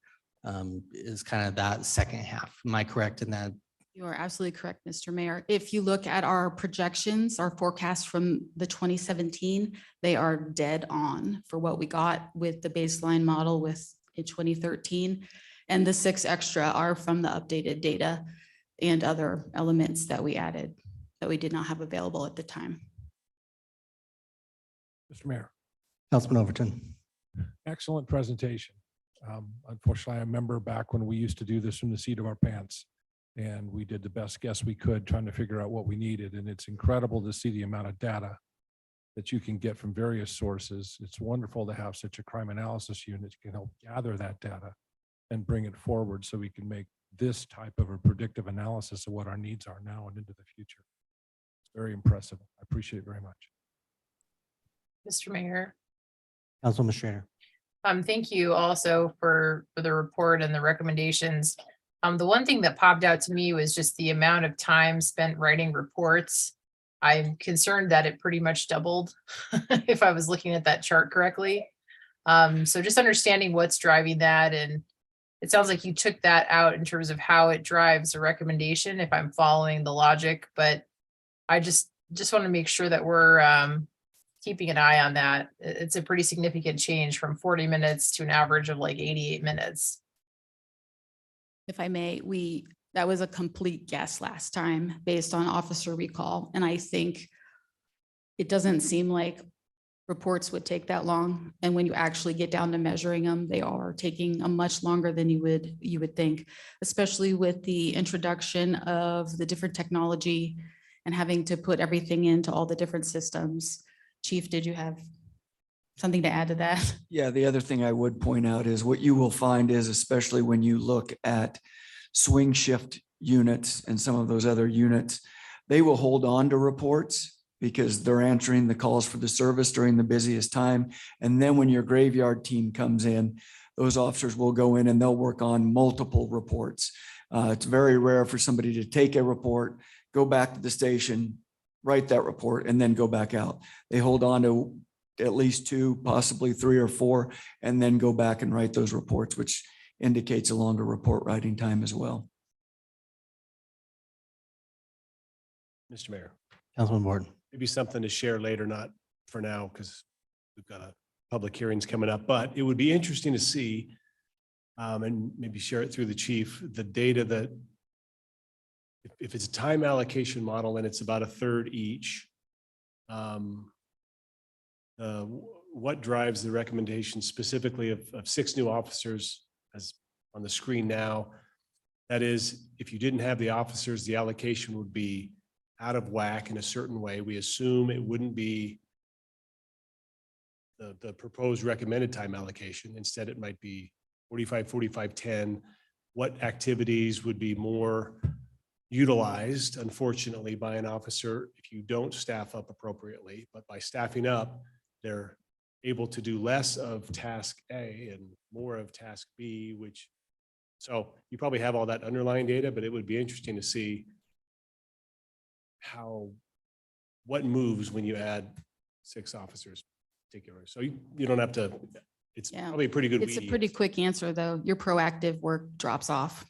is kind of that second half. Am I correct in that? You are absolutely correct, Mr. Mayor. If you look at our projections, our forecasts from the 2017, they are dead on for what we got with the baseline model with in 2013. And the 6 extra are from the updated data and other elements that we added that we did not have available at the time. Mr. Mayor, Councilman Overton. excellent presentation. Unfortunately, I remember back when we used to do this from the seat of our pants, and we did the best guess we could trying to figure out what we needed. And it's incredible to see the amount of data that you can get from various sources. It's wonderful to have such a crime analysis unit that can help gather that data and bring it forward so we can make this type of a predictive analysis of what our needs are now and into the future. It's very impressive. I appreciate it very much. Mr. Mayor. Councilwoman Strader. Thank you also for the report and the recommendations. The one thing that popped out to me was just the amount of time spent writing reports. I'm concerned that it pretty much doubled if I was looking at that chart correctly. So just understanding what's driving that, and it sounds like you took that out in terms of how it drives a recommendation, if I'm following the logic, but I just want to make sure that we're keeping an eye on that. It's a pretty significant change from 40 minutes to an average of like 88 minutes. If I may, that was a complete guess last time based on officer recall. And I think it doesn't seem like reports would take that long. And when you actually get down to measuring them, they are taking a much longer than you would think, especially with the introduction of the different technology and having to put everything into all the different systems. Chief, did you have something to add to that? Yeah, the other thing I would point out is what you will find is, especially when you look at swing shift units and some of those other units, they will hold on to reports because they're answering the calls for the service during the busiest time. And then when your graveyard team comes in, those officers will go in and they'll work on multiple reports. It's very rare for somebody to take a report, go back to the station, write that report, and then go back out. They hold on to at least 2, possibly 3 or 4, and then go back and write those reports, which indicates a longer report writing time as well. Mr. Mayor, Councilman Ward. maybe something to share later, not for now, because we've got a public hearings coming up, but it would be interesting to see and maybe share it through the chief, the data that if it's a time allocation model and it's about a third each, what drives the recommendation specifically of 6 new officers as on the screen now? That is, if you didn't have the officers, the allocation would be out of whack in a certain way. We assume it wouldn't be the proposed recommended time allocation. Instead, it might be 45, 45, 10. What activities would be more utilized, unfortunately, by an officer if you don't staff up appropriately, but by staffing up, they're able to do less of task A and more of task B, so you probably have all that underlying data, but it would be interesting to see what moves when you add 6 officers particular. So you don't have to, it's Yeah. probably a pretty good. It's a weedy pretty answer. quick answer, though. Your proactive work drops off.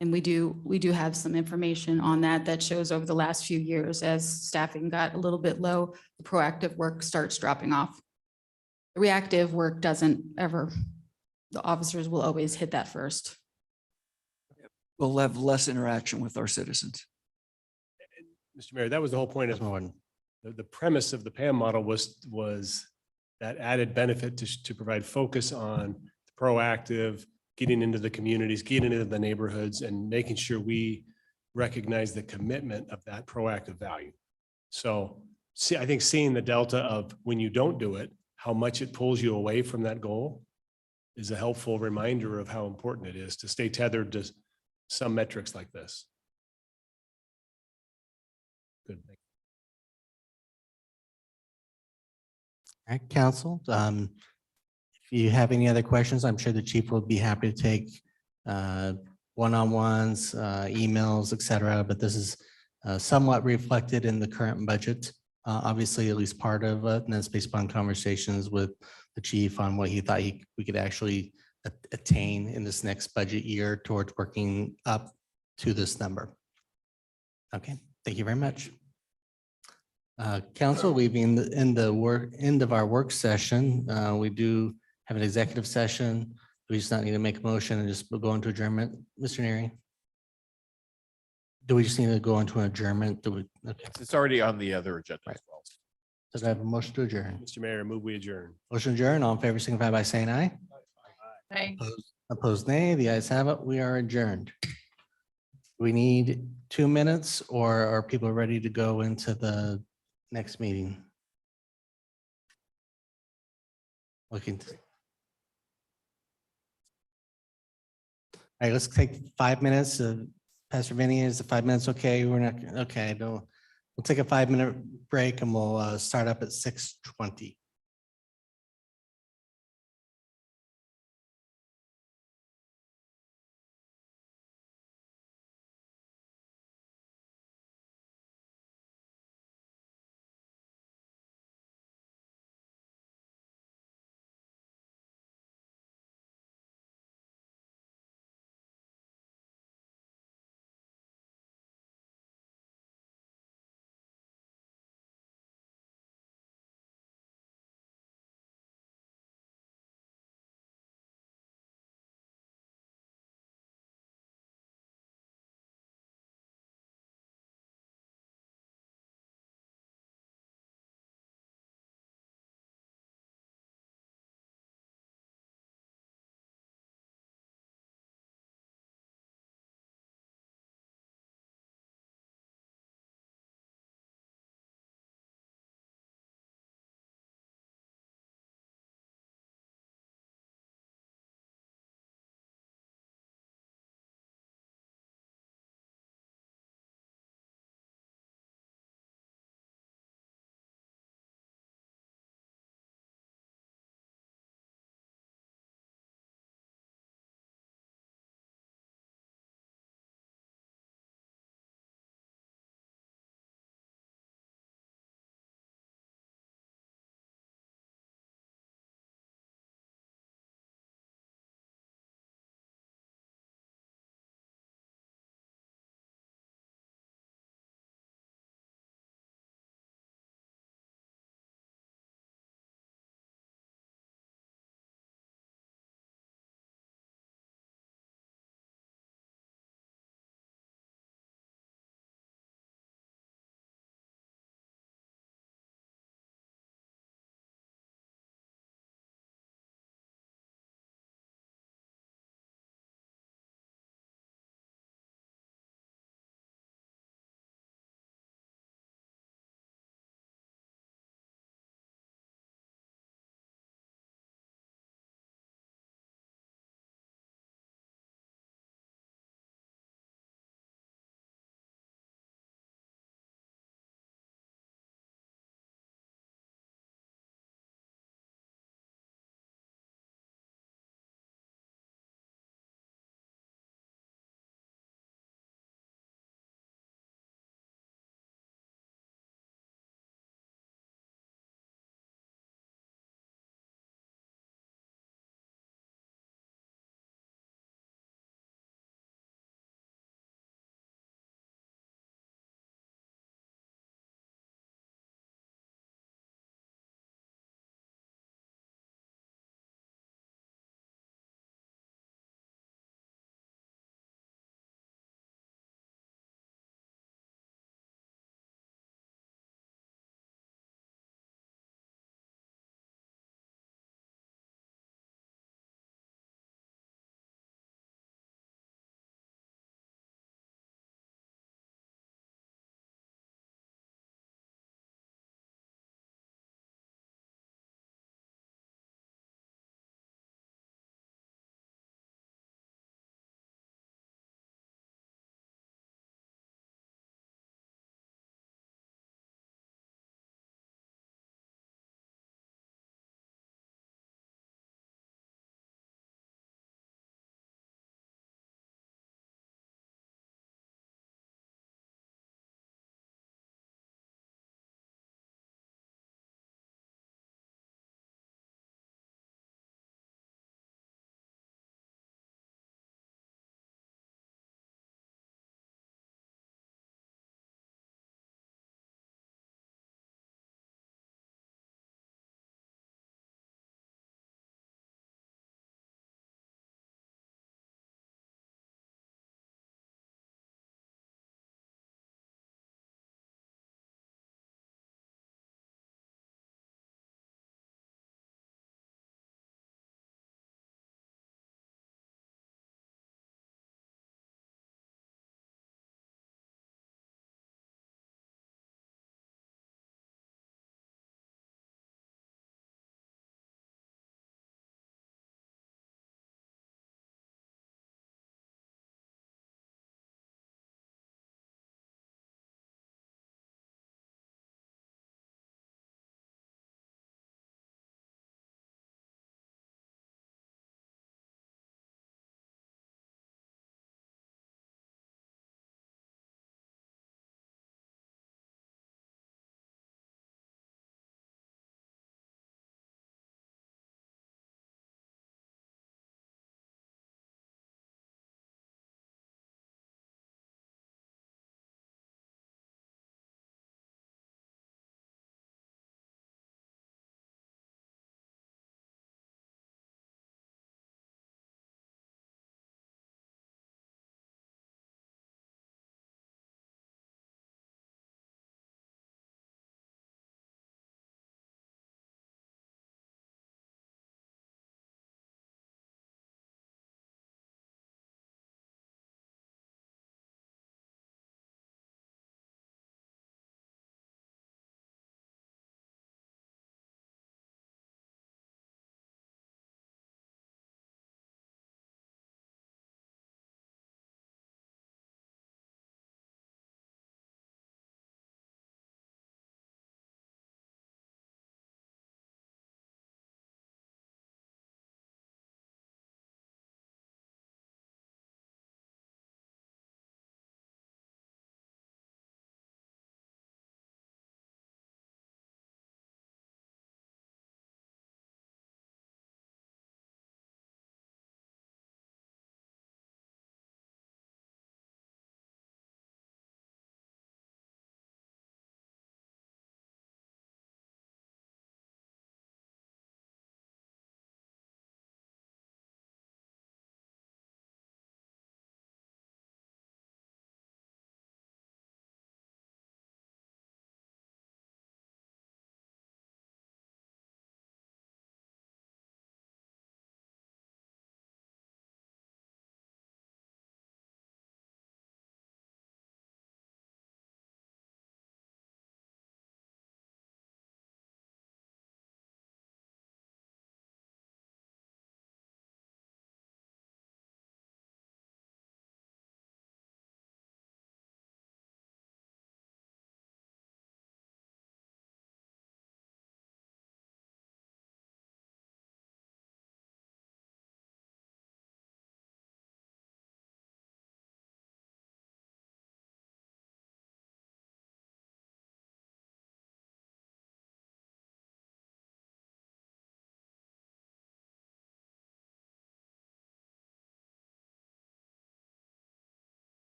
And we do have some information on that shows over the last few years as staffing got a little bit low, the proactive work starts dropping off. The reactive work doesn't ever. The officers will always hit that first. We'll have less interaction with our citizens. Mr. Mayor, that was the whole point of the premise of the PAM model was that added benefit to provide focus on the proactive, getting into the communities, getting into the neighborhoods, and making sure we recognize the commitment of that proactive value. So I think seeing the delta of when you don't do it, how much it pulls you away from that goal is a helpful reminder of how important it is to stay tethered to some metrics like this. Good. All right, council. If you have any other questions, I'm sure the chief will be happy to take one-on-ones, emails, et cetera, but this is somewhat reflected in the current budget. Obviously, at least part of it, and that's based upon conversations with the chief on what he thought we could actually attain in this next budget year towards working up to this number. Okay, thank you very much. Council, we've been in the end of our work session. We do have an executive session. We just not need to make a motion and just go into adjournment. Mr. Neary? Do we just need to go into an adjournment? Okay. It's already on the other agenda Right. as well. Does I have a motion to adjourn? Mr. Mayor, move we adjourn. Motion adjourn. All in favor, signify by saying aye. Aye. Opposed, nay. The ayes have it. We are adjourned. We need 2 minutes, or are people ready to go into the next meeting? looking. All right, let's take 5 minutes. Pastor Vinny, is the 5 minutes okay? We're not, okay, no. We'll take a 5-minute break and we'll start up at 6:20.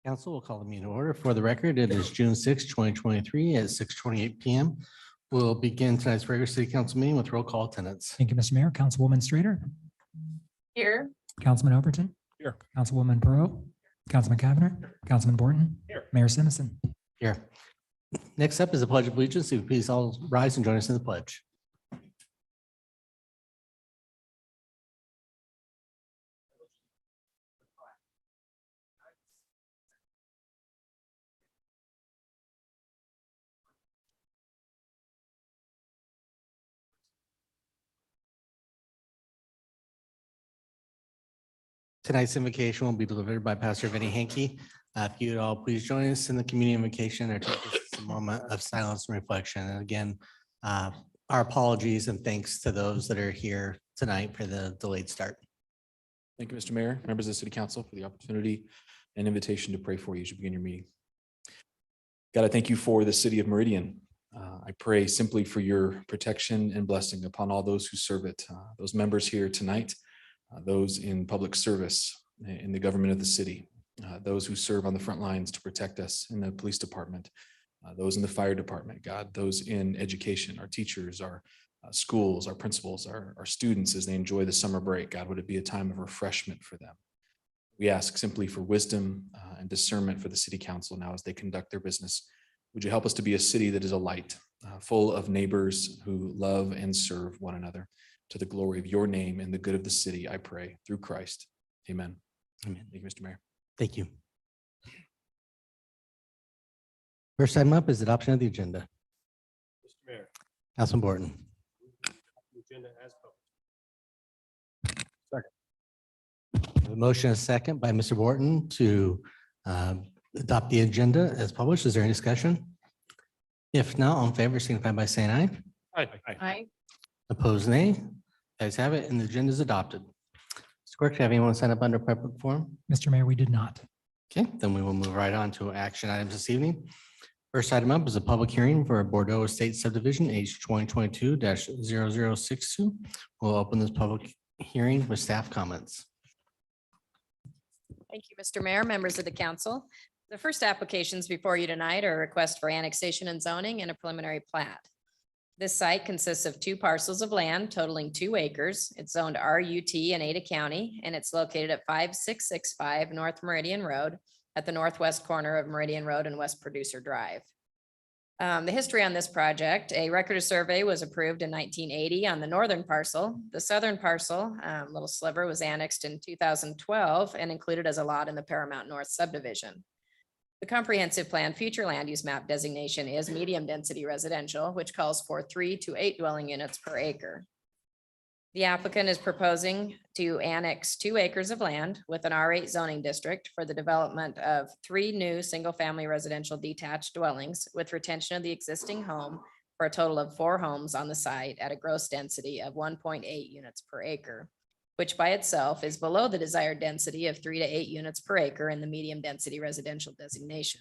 Council will call the meeting to order. For the record, it is June 6, 2023 at 6:28 PM. We'll begin tonight's regular city council meeting with roll call attendance. Thank you, Mr. Mayor. Councilwoman Strader, Here. Councilman Overton. Here. Councilwoman Perot, Councilman Cavanagh, Councilman Borton. Here. Mayor Simpson. Here. Next up is the Pledge of Allegiance. If you please all rise and join us in the pledge. Tonight's invocation will be delivered by Pastor Vinnie Hankey. If you'd all please join us in the community invocation or take just a moment of silence and reflection. And again, our apologies and thanks to those that are here tonight for the delayed start. Thank you, Mr. Mayor, members of the City Council, for the opportunity and invitation to pray for you as you begin your meeting. God, I thank you for the city of Meridian. I pray simply for your protection and blessing upon all those who serve it, those members here tonight, those in public service in the government of the city, those who serve on the front lines to protect us in the police department, those in the fire department, God, those in education, our teachers, our schools, our principals, our students as they enjoy the summer break. God, would it be a time of refreshment for them? We ask simply for wisdom and discernment for the city council now as they conduct their business. Would you help us to be a city that is a light, full of neighbors who love and serve one another to the glory of your name and the good of the city, I pray, through Christ. Amen. Amen. Thank you, Mr. Mayor. Thank you. First item up is adoption of the agenda. Mr. Mayor. Councilman Borton. the Agenda as A motion is second by Mr. Borton to adopt the agenda as published. Is there any discussion? If not, all in favor, signify by saying aye. posted. Aye. Opposed, nay. Guys have it, and the agenda is adopted. Mr. Clerk, have anyone sign up under public forum? Mr. Mayor, we did not. Okay, then we will move right on to action items this evening. First item up is a public hearing for a Bordeaux Estate subdivision H 2022-0062. We'll open this public hearing with staff comments. Thank you, Mr. Mayor, members of the council. The first applications before you tonight are a request for annexation and zoning and a preliminary plat. This site consists of 2 parcels of land totaling 2 acres. It's zoned RUT in Ada County, and it's located at 5665 North Meridian Road at the northwest corner of Meridian Road and West Producer Drive. The history on this project, a record of survey was approved in 1980 on the northern parcel. The southern parcel, little sliver, was annexed in 2012 and included as a lot in the Paramount North subdivision. The comprehensive plan future land use map designation is medium density residential, which calls for 3 to 8 dwelling units per acre. The applicant is proposing to annex 2 acres of land with an R8 zoning district for the development of 3 new single-family residential detached dwellings with retention of the existing home for a total of 4 homes on the site at a gross density of 1.8 units per acre, which by itself is below the desired density of 3 to 8 units per acre in the medium density residential designation.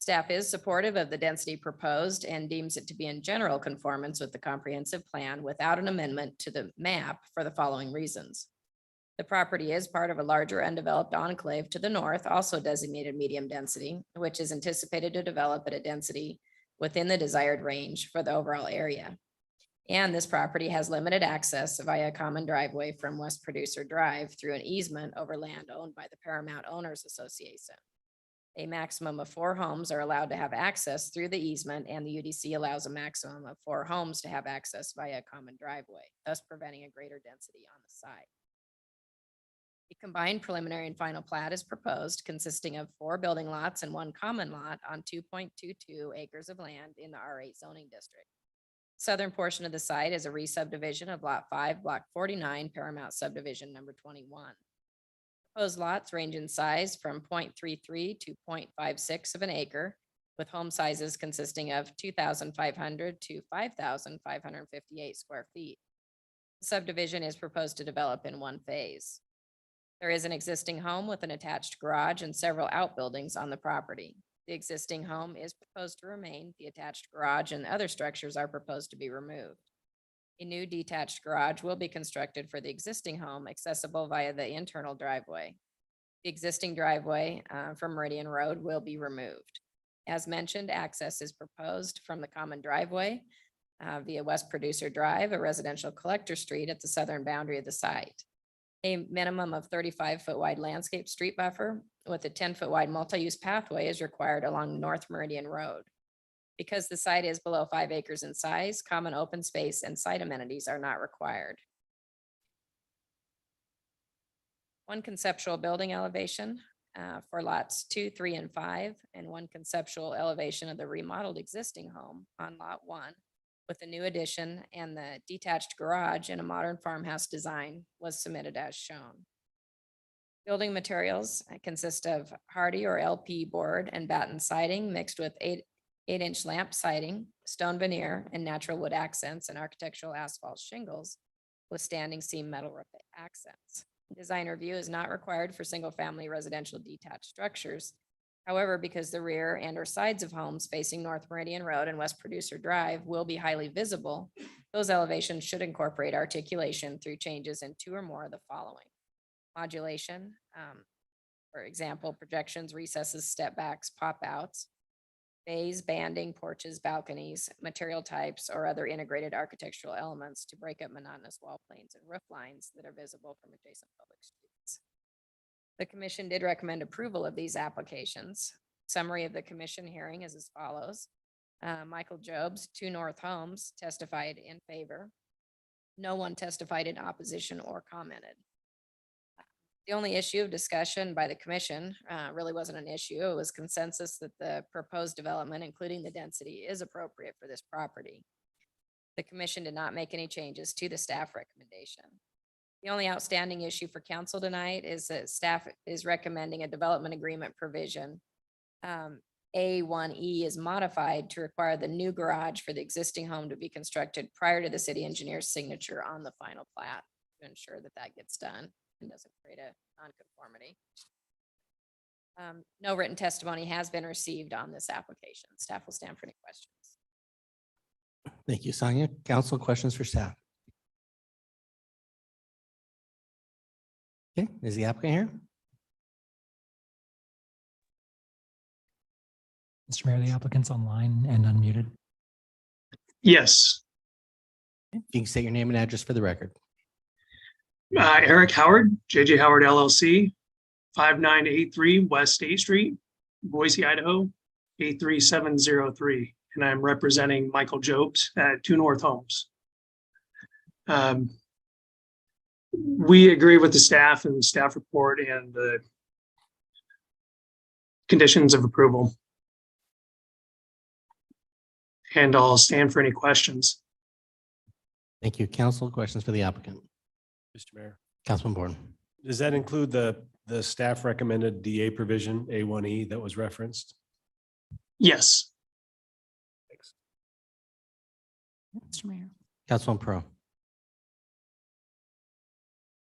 Staff is supportive of the density proposed and deems it to be in general conformance with the comprehensive plan without an amendment to the map for the following reasons. The property is part of a larger undeveloped enclave to the north, also designated medium density, which is anticipated to develop at a density within the desired range for the overall area. And this property has limited access via a common driveway from West Producer Drive through an easement over land owned by the Paramount Owners Association. A maximum of 4 homes are allowed to have access through the easement, and the UDC allows a maximum of 4 homes to have access via a common driveway, thus preventing a greater density on the site. The combined preliminary and final plat is proposed, consisting of 4 building lots and 1 common lot on 2.22 acres of land in the R8 zoning district. Southern portion of the site is a re-subdivision of Lot 5, Block 49, Paramount Subdivision number 21. Proposed lots range in size from 0.33 to 0.56 of an acre, with home sizes consisting of 2,500 to 5,558 square feet. The subdivision is proposed to develop in 1 phase. There is an existing home with an attached garage and several outbuildings on the property. The existing home is proposed to remain. The attached garage and other structures are proposed to be removed. A new detached garage will be constructed for the existing home, accessible via the internal driveway. The existing driveway from Meridian Road will be removed. As mentioned, access is proposed from the common driveway via West Producer Drive, a residential collector street at the southern boundary of the site. A minimum of 35-foot wide landscape street buffer with a 10-foot wide multi-use pathway is required along North Meridian Road. Because the site is below 5 acres in size, common open space and site amenities are not required. One conceptual building elevation for lots 2, 3, and 5, and one conceptual elevation of the remodeled existing home on lot 1 with the new addition and the detached garage in a modern farmhouse design was submitted as shown. Building materials consist of hardy or LP board and batten siding mixed with 8-inch lamp siding, stone veneer, and natural wood accents and architectural asphalt shingles with standing seam metal roof accents. Design review is not required for single-family residential detached structures. However, because the rear and or sides of homes facing North Meridian Road and West Producer Drive will be highly visible, those elevations should incorporate articulation through changes in 2 or more of the following. Modulation, for example, projections, recesses, step backs, pop outs, bays, banding, porches, balconies, material types, or other integrated architectural elements to break up monotonous wall planes and roof lines that are visible from adjacent public streets. The commission did recommend approval of these applications. Summary of the commission hearing is as follows. Michael Jobs, 2 North Homes, testified in favor. No one testified in opposition or commented. The only issue of discussion by the commission really wasn't an issue. It was consensus that the proposed development, including the density, is appropriate for this property. The commission did not make any changes to the staff recommendation. The only outstanding issue for council tonight is that staff is recommending a development agreement provision. A1E is modified to require the new garage for the existing home to be constructed prior to the city engineer's signature on the final plat to ensure that that gets done and doesn't create a nonconformity. No written testimony has been received on this application. Staff will stand for any questions. Thank you, Sonia. Council, questions for staff? Okay, is the applicant here? Mr. Mayor, the applicant's online and unmuted. Yes. If you can state your name and address for the record. Eric Howard, JJ Howard LLC, 5983 West State Street, Boise, Idaho, 83703. And I'm representing Michael Jobs at 2 North Homes. We agree with the staff and the staff report and the conditions of approval. And I'll stand for any questions. Thank you. Council, questions for the applicant? Mr. Mayor, Councilman Borden. does that include the staff recommended DA provision A1E that was referenced? Yes. Thanks. Mr. Mayor. Councilman Pro.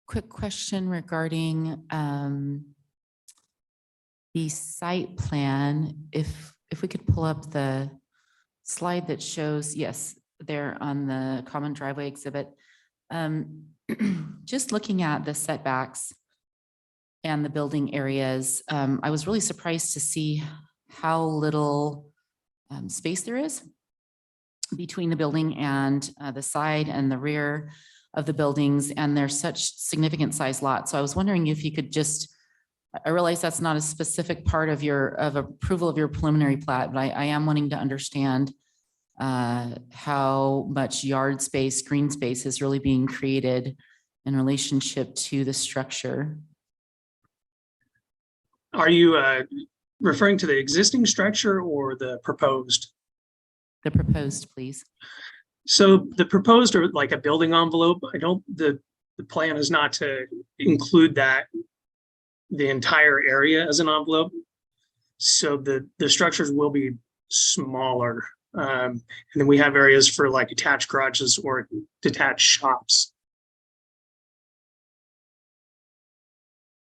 Quick question regarding the site plan. If we could pull up the slide that shows, yes, there on the common driveway exhibit. Just looking at the setbacks and the building areas, I was really surprised to see how little space there is between the building and the side and the rear of the buildings, and they're such significant size lots. So I was wondering if you could just, I realize that's not a specific part of approval of your preliminary plat, but I am wanting to understand how much yard space, green space is really being created in relationship to the structure. Are you referring to the existing structure or the proposed? The proposed, please. So the proposed are like a building envelope. The plan is not to include that, the entire area as an envelope. So the structures will be smaller. And then we have areas for like attached garages or detached shops.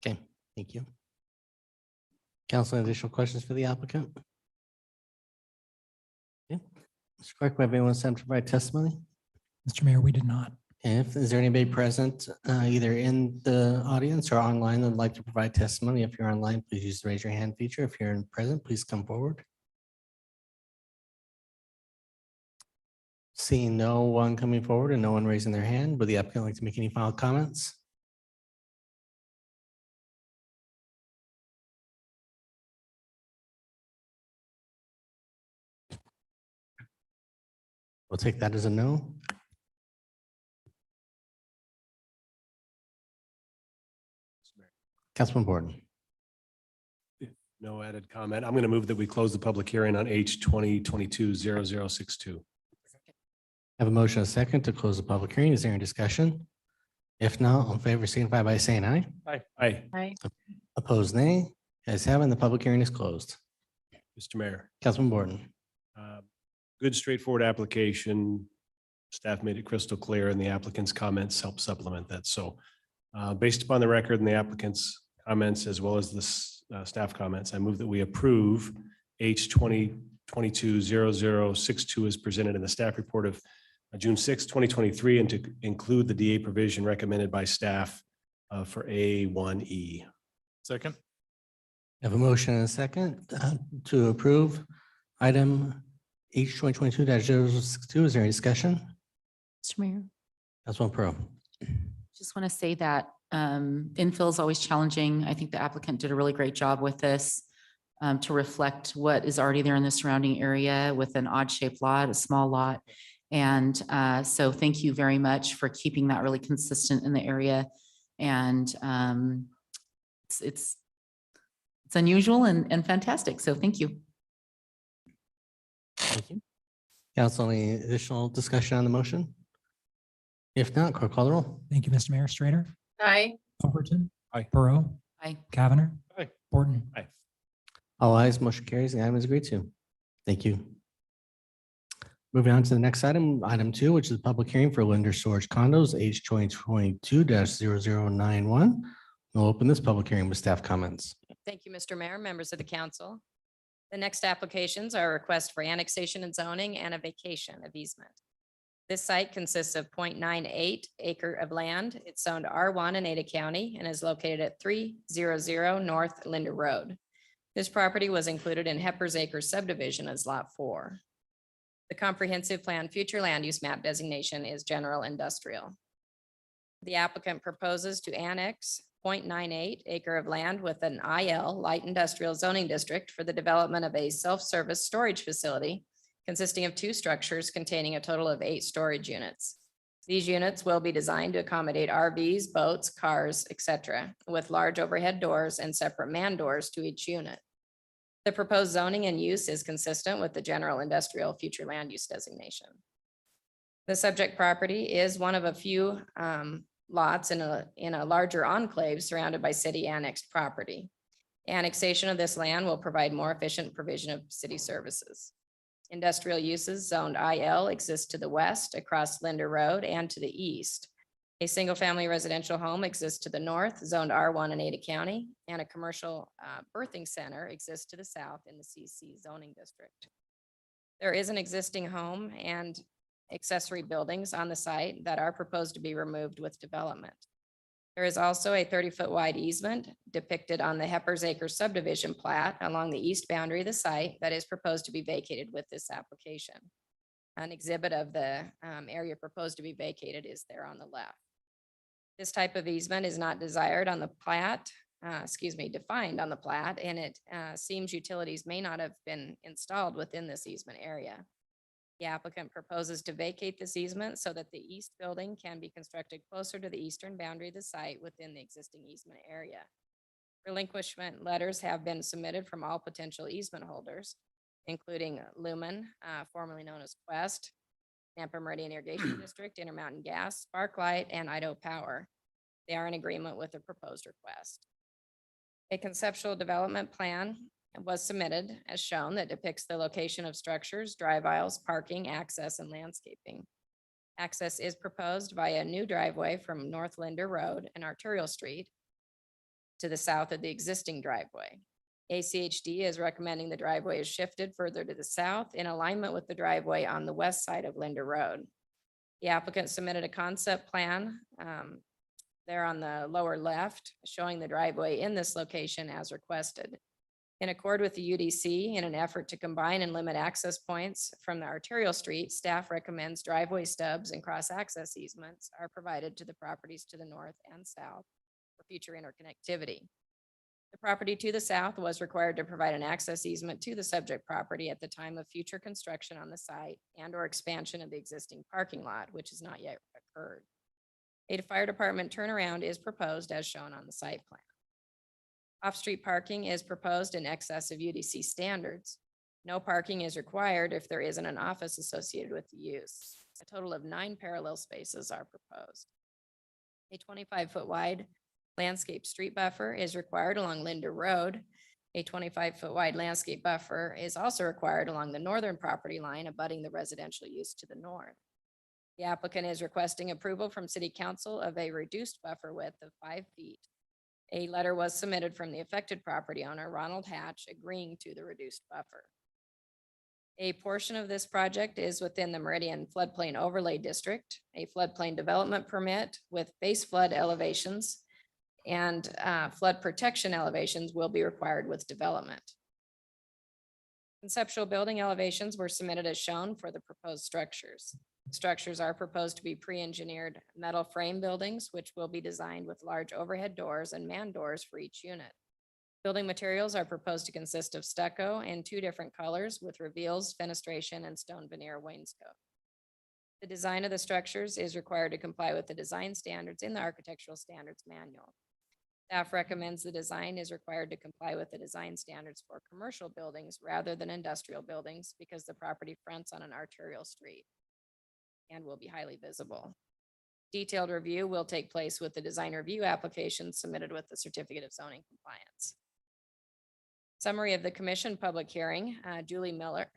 Okay, thank you. Council, additional questions for the applicant? Okay. Mr. Clerk, we have anyone sent to provide testimony? Mr. Mayor, we did not. Is there anybody present, either in the audience or online that would like to provide testimony? If you're online, please use the raise your hand feature. If you're in present, please come forward. Seeing no one coming forward and no one raising their hand, would the applicant like to make any final comments? We'll take that as a no. Councilman Borden. No added comment. I'm going to move that we close the public hearing on H 2022-0062. Have a motion, a second to close the public hearing. Is there any discussion? If not, all in favor, signify by saying aye. Aye. Aye. Opposed, nay. As having, the public hearing is closed. Mr. Mayor. Councilman Borden. Good straightforward application. Staff made it crystal clear and the applicant's comments help supplement that. So based upon the record and the applicant's comments, as well as the staff comments, I move that we approve H 2022-0062 as presented in the staff report of June 6, 2023, and to include the DA provision recommended by staff for A1E. Second. Have a motion and a second to approve item H 2022-0062. Is there any discussion? Mr. Mayor, Councilman Pro. just want to say that infill is always challenging. I think the applicant did a really great job with this to reflect what is already there in the surrounding area with an odd shaped lot, a small lot. And so thank you very much for keeping that really consistent in the area. And it's unusual and fantastic. So thank you. Thank you. Council, any additional discussion on the motion? If not, clerk call the roll. Thank you, Mr. Mayor. Strader, Aye. Overton. Aye. Burrow. Aye. Cavanagh. Aye. Borton. Aye. All ayes, motion carries. The item is agreed to. Thank you. Moving on to the next item, item 2, which is a public hearing for Linder Storage Condos, H 2022-0091. We'll open this public hearing with staff comments. Thank you, Mr. Mayor, members of the council. The next applications are a request for annexation and zoning and a vacation of easement. This site consists of 0.98 acre of land. It's zoned R1 in Ada County and is located at 300 North Linder Road. This property was included in Hepper's Acres subdivision as Lot 4. The comprehensive plan future land use map designation is general industrial. The applicant proposes to annex 0.98 acre of land with an IL light industrial zoning district for the development of a self-service storage facility consisting of 2 structures containing a total of 8 storage units. These units will be designed to accommodate RVs, boats, cars, etc., with large overhead doors and separate man doors to each unit. The proposed zoning and use is consistent with the general industrial future land use designation. The subject property is one of a few lots in a larger enclave surrounded by city annexed property. Annexation of this land will provide more efficient provision of city services. Industrial uses zoned IL exist to the west across Linder Road and to the east. A single-family residential home exists to the north, zoned R1 in Ada County, and a commercial birthing center exists to the south in the CC zoning district. There is an existing home and accessory buildings on the site that are proposed to be removed with development. There is also a 30-foot wide easement depicted on the Hepper's Acres subdivision plat along the east boundary of the site that is proposed to be vacated with this application. An exhibit of the area proposed to be vacated is there on the left. This type of easement is not desired on the plat, defined on the plat, and it seems utilities may not have been installed within this easement area. The applicant proposes to vacate this easement so that the east building can be constructed closer to the eastern boundary of the site within the existing easement area. Relinquishment letters have been submitted from all potential easement holders, including Lumen, formerly known as Quest, Nampa Meridian Irrigation District, Intermountain Gas, Sparklight, and Idaho Power. They are in agreement with the proposed request. A conceptual development plan was submitted as shown that depicts the location of structures, drive aisles, parking, access, and landscaping. Access is proposed via a new driveway from North Linder Road and Arterial Street to the south of the existing driveway. ACHD is recommending the driveway is shifted further to the south in alignment with the driveway on the west side of Linder Road. The applicant submitted a concept plan there on the lower left, showing the driveway in this location as requested. In accord with the UDC, in an effort to combine and limit access points from the arterial street, staff recommends driveway stubs and cross-access easements are provided to the properties to the north and south for future interconnectivity. The property to the south was required to provide an access easement to the subject property at the time of future construction on the site and or expansion of the existing parking lot, which has not yet occurred. A fire department turnaround is proposed as shown on the site plan. Off-street parking is proposed in excess of UDC standards. No parking is required if there isn't an office associated with the use. A total of 9 parallel spaces are proposed. A 25-foot wide landscape street buffer is required along Linder Road. A 25-foot wide landscape buffer is also required along the northern property line abutting the residential use to the north. The applicant is requesting approval from City Council of a reduced buffer width of 5 feet. A letter was submitted from the affected property owner, Ronald Hatch, agreeing to the reduced buffer. A portion of this project is within the Meridian Floodplain Overlay District. A floodplain development permit with base flood elevations and flood protection elevations will be required with development. Conceptual building elevations were submitted as shown for the proposed structures. Structures are proposed to be pre-engineered metal frame buildings, which will be designed with large overhead doors and man doors for each unit. Building materials are proposed to consist of stucco in 2 different colors with reveals, fenestration, and stone veneer wainscot. The design of the structures is required to comply with the design standards in the Architectural Standards Manual. Staff recommends the design is required to comply with the design standards for commercial buildings rather than industrial buildings because the property fronts on an arterial street and will be highly visible. Detailed review will take place with the design review application submitted with the certificate of zoning compliance. Summary of the commission public hearing, Julie Miller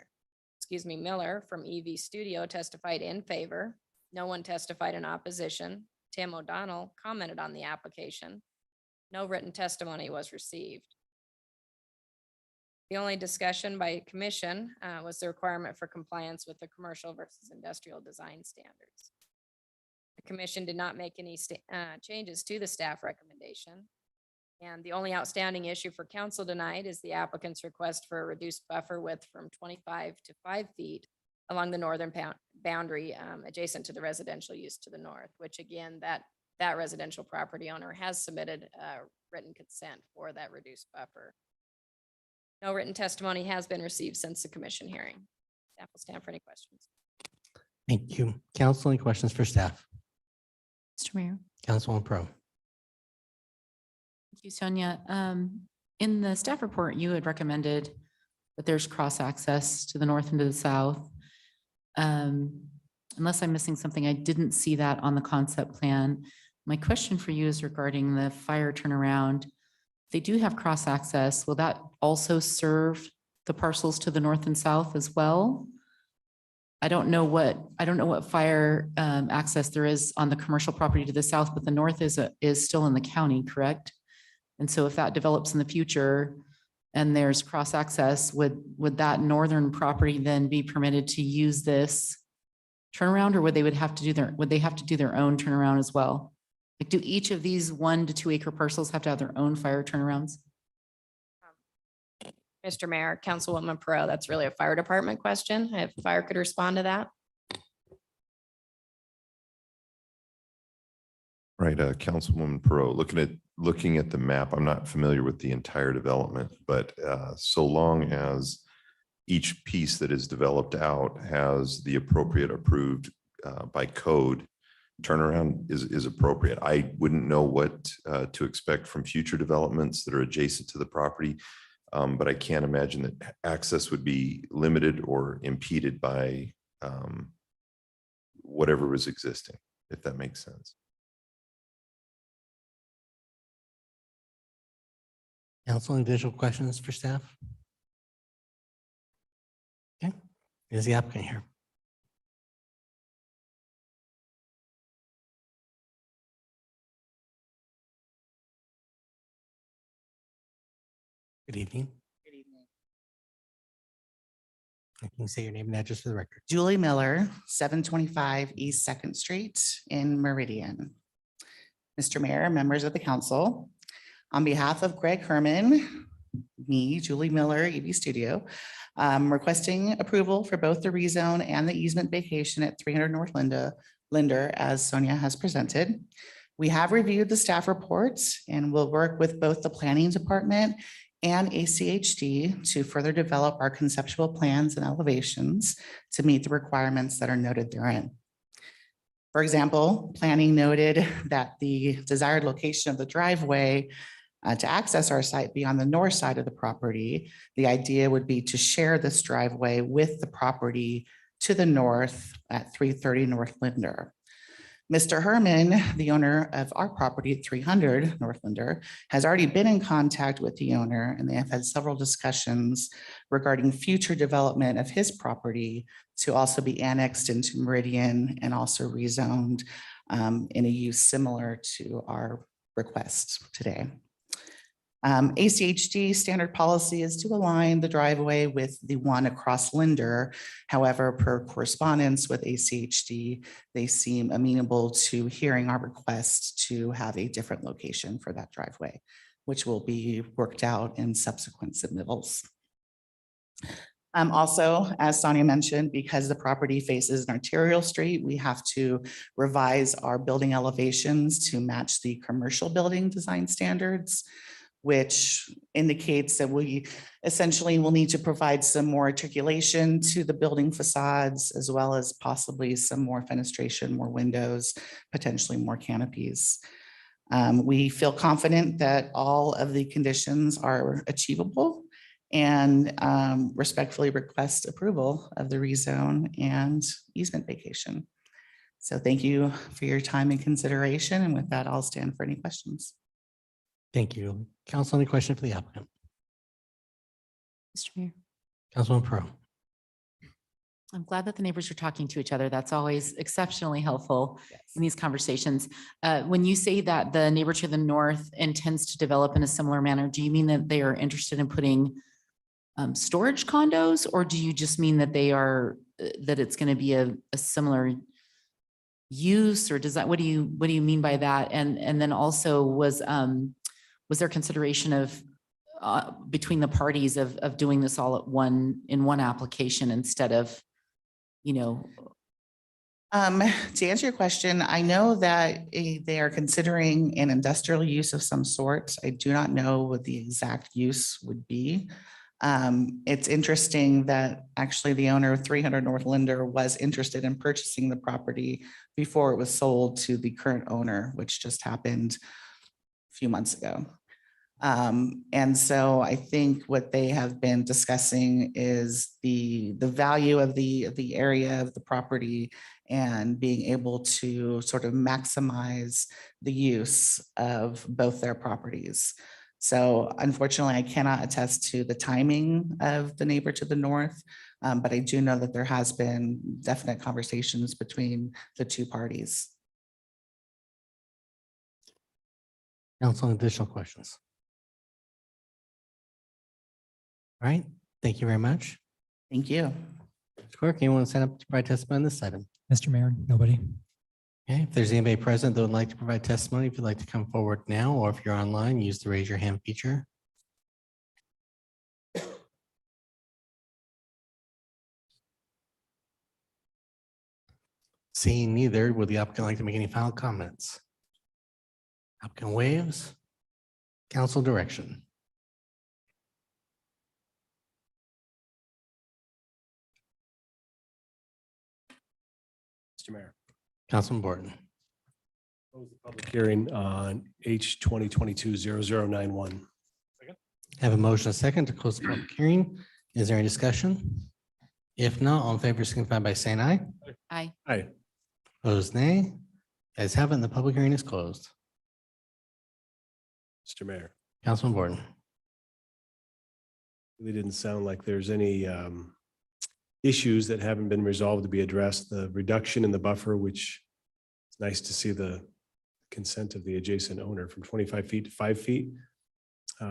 from EV Studio testified in favor. No one testified in opposition. Tim O'Donnell commented on the application. No written testimony was received. The only discussion by commission was the requirement for compliance with the commercial versus industrial design standards. The commission did not make any changes to the staff recommendation. And the only outstanding issue for council tonight is the applicant's request for a reduced buffer width from 25 to 5 feet along the northern boundary adjacent to the residential use to the north, which again, that residential property owner has submitted written consent for that reduced buffer. No written testimony has been received since the commission hearing. Staff will stand for any questions. Thank you. Council, any questions for staff? Mr. Mayor. Councilwoman Pro. Thank you, Sonia. In the staff report, you had recommended that there's cross access to the north and to the south. Unless I'm missing something, I didn't see that on the concept plan. My question for you is regarding the fire turnaround. They do have cross access. Will that also serve the parcels to the north and south as well? I don't know what fire access there is on the commercial property to the south, but the north is still in the county, correct? And so if that develops in the future and there's cross access, would that northern property then be permitted to use this turnaround, or would they have to do their own turnaround as well? Like, do each of these 1 to 2 acre parcels have to have their own fire turnarounds? Mr. Mayor, Councilwoman Pro, that's really a fire department question. If fire could respond to that. Right, Councilwoman Perot, looking at the map, I'm not familiar with the entire development, but so long as each piece that is developed out has the appropriate approved by code, turnaround is appropriate. I wouldn't know what to expect from future developments that are adjacent to the property, but I can't imagine that access would be limited or impeded by whatever is existing, if that makes sense. Council, any additional questions for staff? Okay, is the applicant here? Good evening. Good evening. Can you say your name and address for the record? Julie Miller, 725 East Second Street in Meridian. Mr. Mayor, members of the council, on behalf of Greg Herman, me, Julie Miller, EB Studio, requesting approval for both the rezone and the easement vacation at 300 North Linder, as Sonia has presented. We have reviewed the staff reports and will work with both the planning department and ACHD to further develop our conceptual plans and elevations to meet the requirements that are noted therein. For example, planning noted that the desired location of the driveway to access our site be on the north side of the property. The idea would be to share this driveway with the property to the north at 330 North Linder. Mr. Herman, the owner of our property at 300 North Linder, has already been in contact with the owner, and they have had several discussions regarding future development of his property to also be annexed into Meridian and also rezoned in a use similar to our request today. ACHD standard policy is to align the driveway with the one across Linder. However, per correspondence with ACHD, they seem amenable to hearing our request to have a different location for that driveway, which will be worked out in subsequent submittals. Also, as Sonia mentioned, because the property faces an arterial street, we have to revise our building elevations to match the commercial building design standards, which indicates that we essentially will need to provide some more articulation to the building facades, as well as possibly some more fenestration, more windows, potentially more canopies. We feel confident that all of the conditions are achievable and respectfully request approval of the rezone and easement vacation. So thank you for your time and consideration. And with that, I'll stand for any questions. Thank you. Council, any question for the applicant? Mr. Mayor, Councilman Pro. I'm glad that the neighbors are talking to each other. That's always exceptionally helpful in these conversations. When you say that the neighbor to the north intends to develop in a similar manner, do you mean that they are interested in putting storage condos, or do you just mean that they are that it's going to be a similar use or design? What do you mean by that? And then also was there consideration of between the parties of doing this all in one application instead of, you know? To answer your question, I know that they are considering an industrial use of some sort. I do not know what the exact use would be. It's interesting that actually the owner of 300 North Linder was interested in purchasing the property before it was sold to the current owner, which just happened a few months ago. And so I think what they have been discussing is the value of the area of the property and being able to sort of maximize the use of both their properties. So unfortunately, I cannot attest to the timing of the neighbor to the north, but I do know that there has been definite conversations between the two parties. Council, additional questions? All right, thank you very much. Thank you. Mr. Clerk, anyone sign up to provide testimony on this item? Mr. Mayor, nobody. Okay, if there's anybody present that would like to provide testimony, if you'd like to come forward now, or if you're online, use the raise your hand feature. Seeing neither, would the applicant like to make any final comments? Applicant waves. Council direction. Mr. Mayor. Councilman Borton. Close the public hearing on H 2022-0091. Have a motion and a second to close the public hearing. Is there any discussion? If not, all in favor signify by saying aye. Aye. Aye. Opposed, nay. As have it, the public hearing is closed. Mr. Mayor. Councilman Borton. Really didn't sound like there's any issues that haven't been resolved to be addressed. The reduction in the buffer, which it's nice to see the consent of the adjacent owner from 25 feet to 5 feet.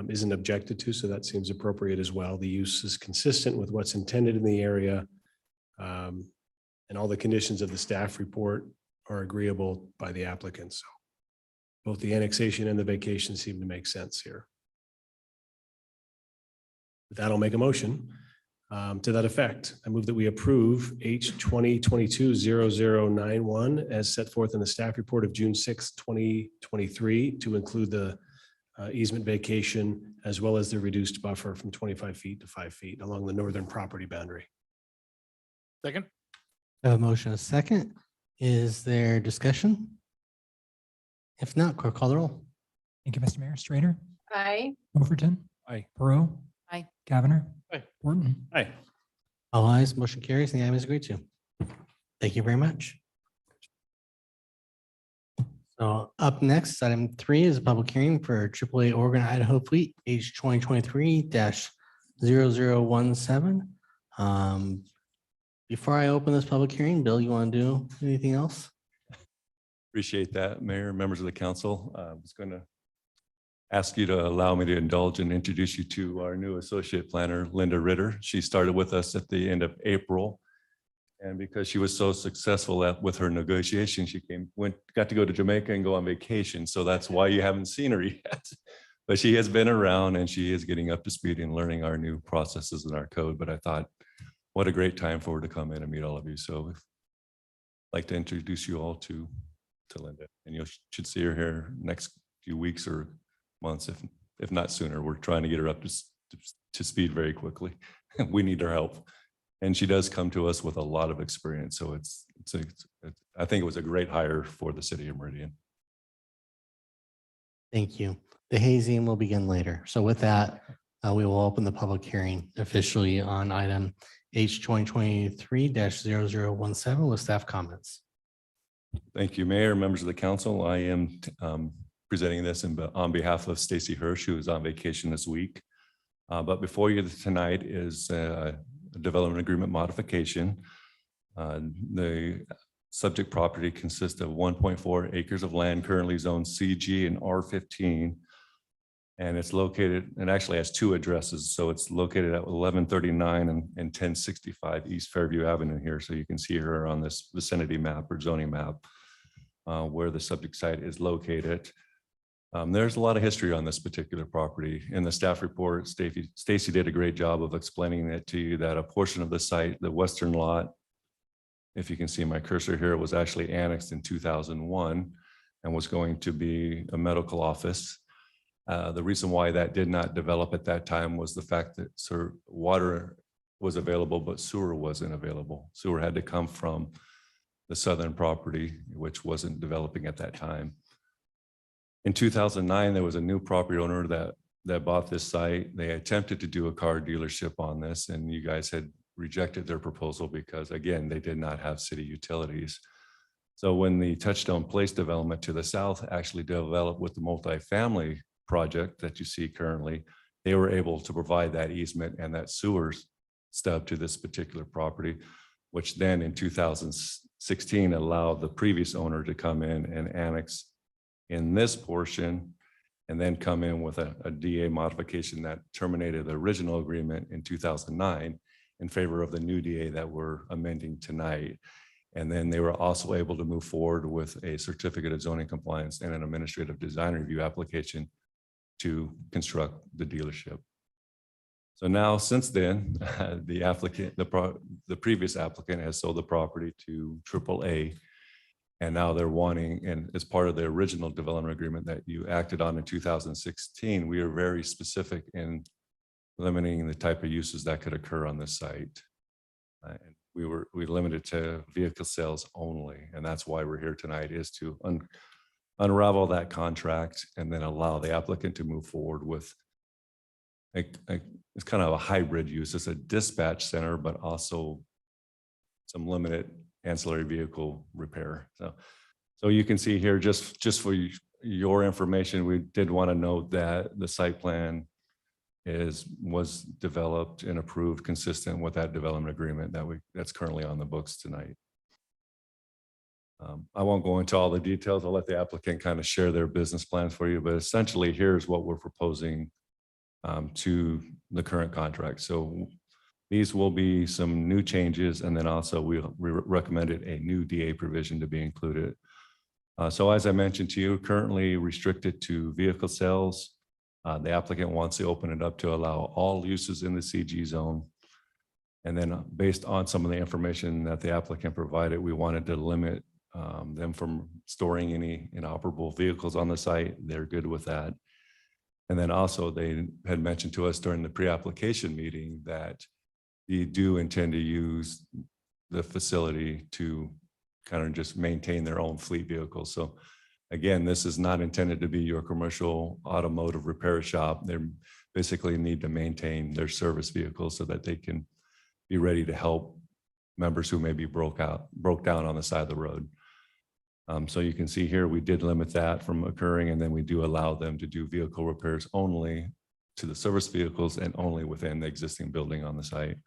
isn't objected to, so that seems appropriate as well. The use is consistent with what's intended in the area. And all the conditions of the staff report are agreeable by the applicant. So both the annexation and the vacation seem to make sense here. With that, I'll make a motion to that effect. I move that we approve H 2022-0091 as set forth in the staff report of June 6, 2023 to include the easement vacation as well as the reduced buffer from 25 feet to 5 feet along the northern property boundary. Second. A motion, a second. Is there discussion? If not, clerk call the roll. Thank you, Mr. Mayor. Strainer, Aye. Overton. Aye. Perot. Aye. Cavanagh. Aye. Borton. Aye. All ayes, motion carries, and the item is agreed to. Thank you very much. So up next, item 3 is a public hearing for AAA Oregon Idaho Fleet H 2023-0017. Before I open this public hearing, Bill, you want to do anything else? Appreciate that, Mayor, members of the council. I was going to ask you to allow me to indulge and introduce you to our new associate planner, Linda Ritter. She started with us at the end of April. And because she was so successful with her negotiation, she got to go to Jamaica and go on vacation. So that's why you haven't seen her yet. But she has been around and she is getting up to speed and learning our new processes and our code. But I thought, what a great time for her to come in and meet all of you. So I'd like to introduce you all to Linda, and you should see her here next few weeks or months, if not sooner. We're trying to get her up to speed very quickly. We need her help. And she does come to us with a lot of experience. So I think it was a great hire for the city of Meridian. Thank you. The hazing will begin later. So with that, we will open the public hearing officially on item H 2023-0017 with staff comments. Thank you, Mayor, members of the council. I am presenting this on behalf of Stacy Hirsch, who is on vacation this week. But before you tonight is a development agreement modification. The subject property consists of 1.4 acres of land currently zoned CG and R15. And it's located, and actually has 2 addresses. So it's located at 1139 and 1065 East Fairview Avenue here. So you can see her on this vicinity map or zoning map where the subject site is located. There's a lot of history on this particular property. In the staff report, Stacy did a great job of explaining it to you that a portion of the site, the western lot, if you can see my cursor here, was actually annexed in 2001 and was going to be a medical office. The reason why that did not develop at that time was the fact that water was available, but sewer wasn't available. Sewer had to come from the southern property, which wasn't developing at that time. In 2009, there was a new property owner that bought this site. They attempted to do a car dealership on this, and you guys had rejected their proposal because, again, they did not have city utilities. So when the Touchstone Place development to the south actually developed with the multifamily project that you see currently, they were able to provide that easement and that sewer stub to this particular property, which then in 2016 allowed the previous owner to come in and annex in this portion and then come in with a DA modification that terminated the original agreement in 2009 in favor of the new DA that we're amending tonight. And then they were also able to move forward with a certificate of zoning compliance and an administrative design review application to construct the dealership. So now, since then, the applicant, the previous applicant has sold the property to AAA. And now they're wanting, and as part of the original development agreement that you acted on in 2016, we are very specific in limiting the type of uses that could occur on this site. And we limited to vehicle sales only. And that's why we're here tonight, is to unravel that contract and then allow the applicant to move forward with it's kind of a hybrid use. It's a dispatch center, but also some limited ancillary vehicle repair. So you can see here, just for your information, we did want to note that the site plan was developed and approved consistent with that development agreement that's currently on the books tonight. I won't go into all the details. I'll let the applicant kind of share their business plans for you, but essentially here's what we're proposing to the current contract. So these will be some new changes, and then also we recommended a new DA provision to be included. So as I mentioned to you, currently restricted to vehicle sales. The applicant wants to open it up to allow all uses in the CG zone. And then based on some of the information that the applicant provided, we wanted to limit them from storing any inoperable vehicles on the site. They're good with that. And then also they had mentioned to us during the pre-application meeting that you do intend to use the facility to kind of just maintain their own fleet vehicles. So again, this is not intended to be your commercial automotive repair shop. They basically need to maintain their service vehicles so that they can be ready to help members who maybe broke down on the side of the road. So you can see here, we did limit that from occurring, and then we do allow them to do vehicle repairs only to the service vehicles and only within the existing building on the site.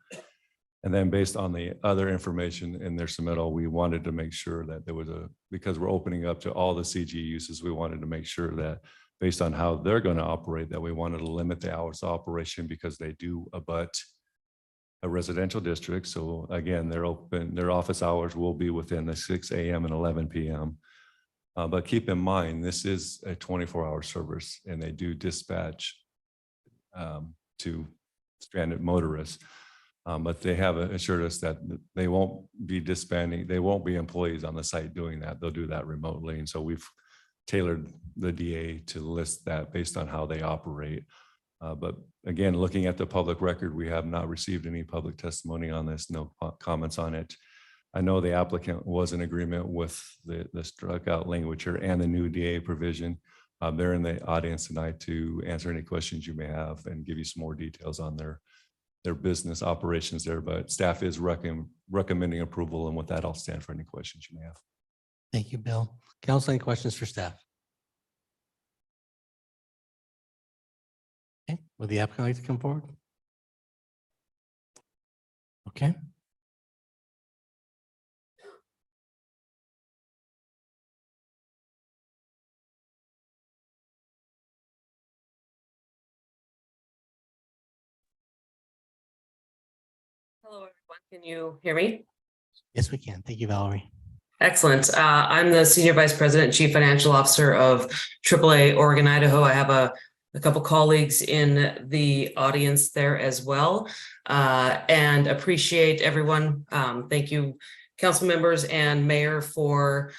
And then based on the other information in their submittal, we wanted to make sure that there was because we're opening up to all the CG uses, we wanted to make sure that based on how they're going to operate, that we wanted to limit the hours of operation because they do abut a residential district. So again, their office hours will be within the 6 a.m. and 11 p.m. But keep in mind, this is a 24-hour service, and they do dispatch to stranded motorists. But they have assured us that they won't be disbanding, they won't be employees on the site doing that. They'll do that remotely. And so we've tailored the DA to list that based on how they operate. But again, looking at the public record, we have not received any public testimony on this, no comments on it. I know the applicant was in agreement with the struck out language here and the new DA provision. They're in the audience tonight to answer any questions you may have and give you some more details on their business operations there, but staff is recommending approval, and with that, I'll stand for any questions you may have. Thank you, Bill. Council, any questions for staff? Okay, would the applicant like to come forward? Okay. Hello, everyone. Can you hear me? Yes, we can. Thank you, Valerie. Excellent. I'm the Senior Vice President and Chief Financial Officer of AAA Oregon, Idaho. I have a couple colleagues in the audience there as well, and appreciate everyone. Thank you, council members and mayor, for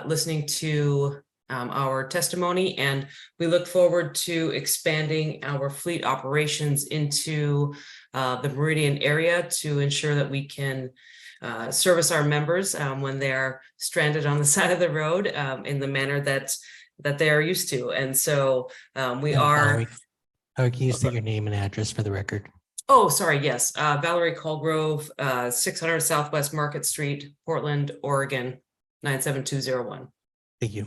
listening to our testimony, and we look forward to expanding our fleet operations into the Meridian area to ensure that we can service our members when they're stranded on the side of the road in the manner that they are used to. And so we are. Valerie, can you state your name and address for the record? Oh, sorry. Yes. Valerie Colgrove, 600 Southwest Market Street, Portland, Oregon, 97201. Thank you.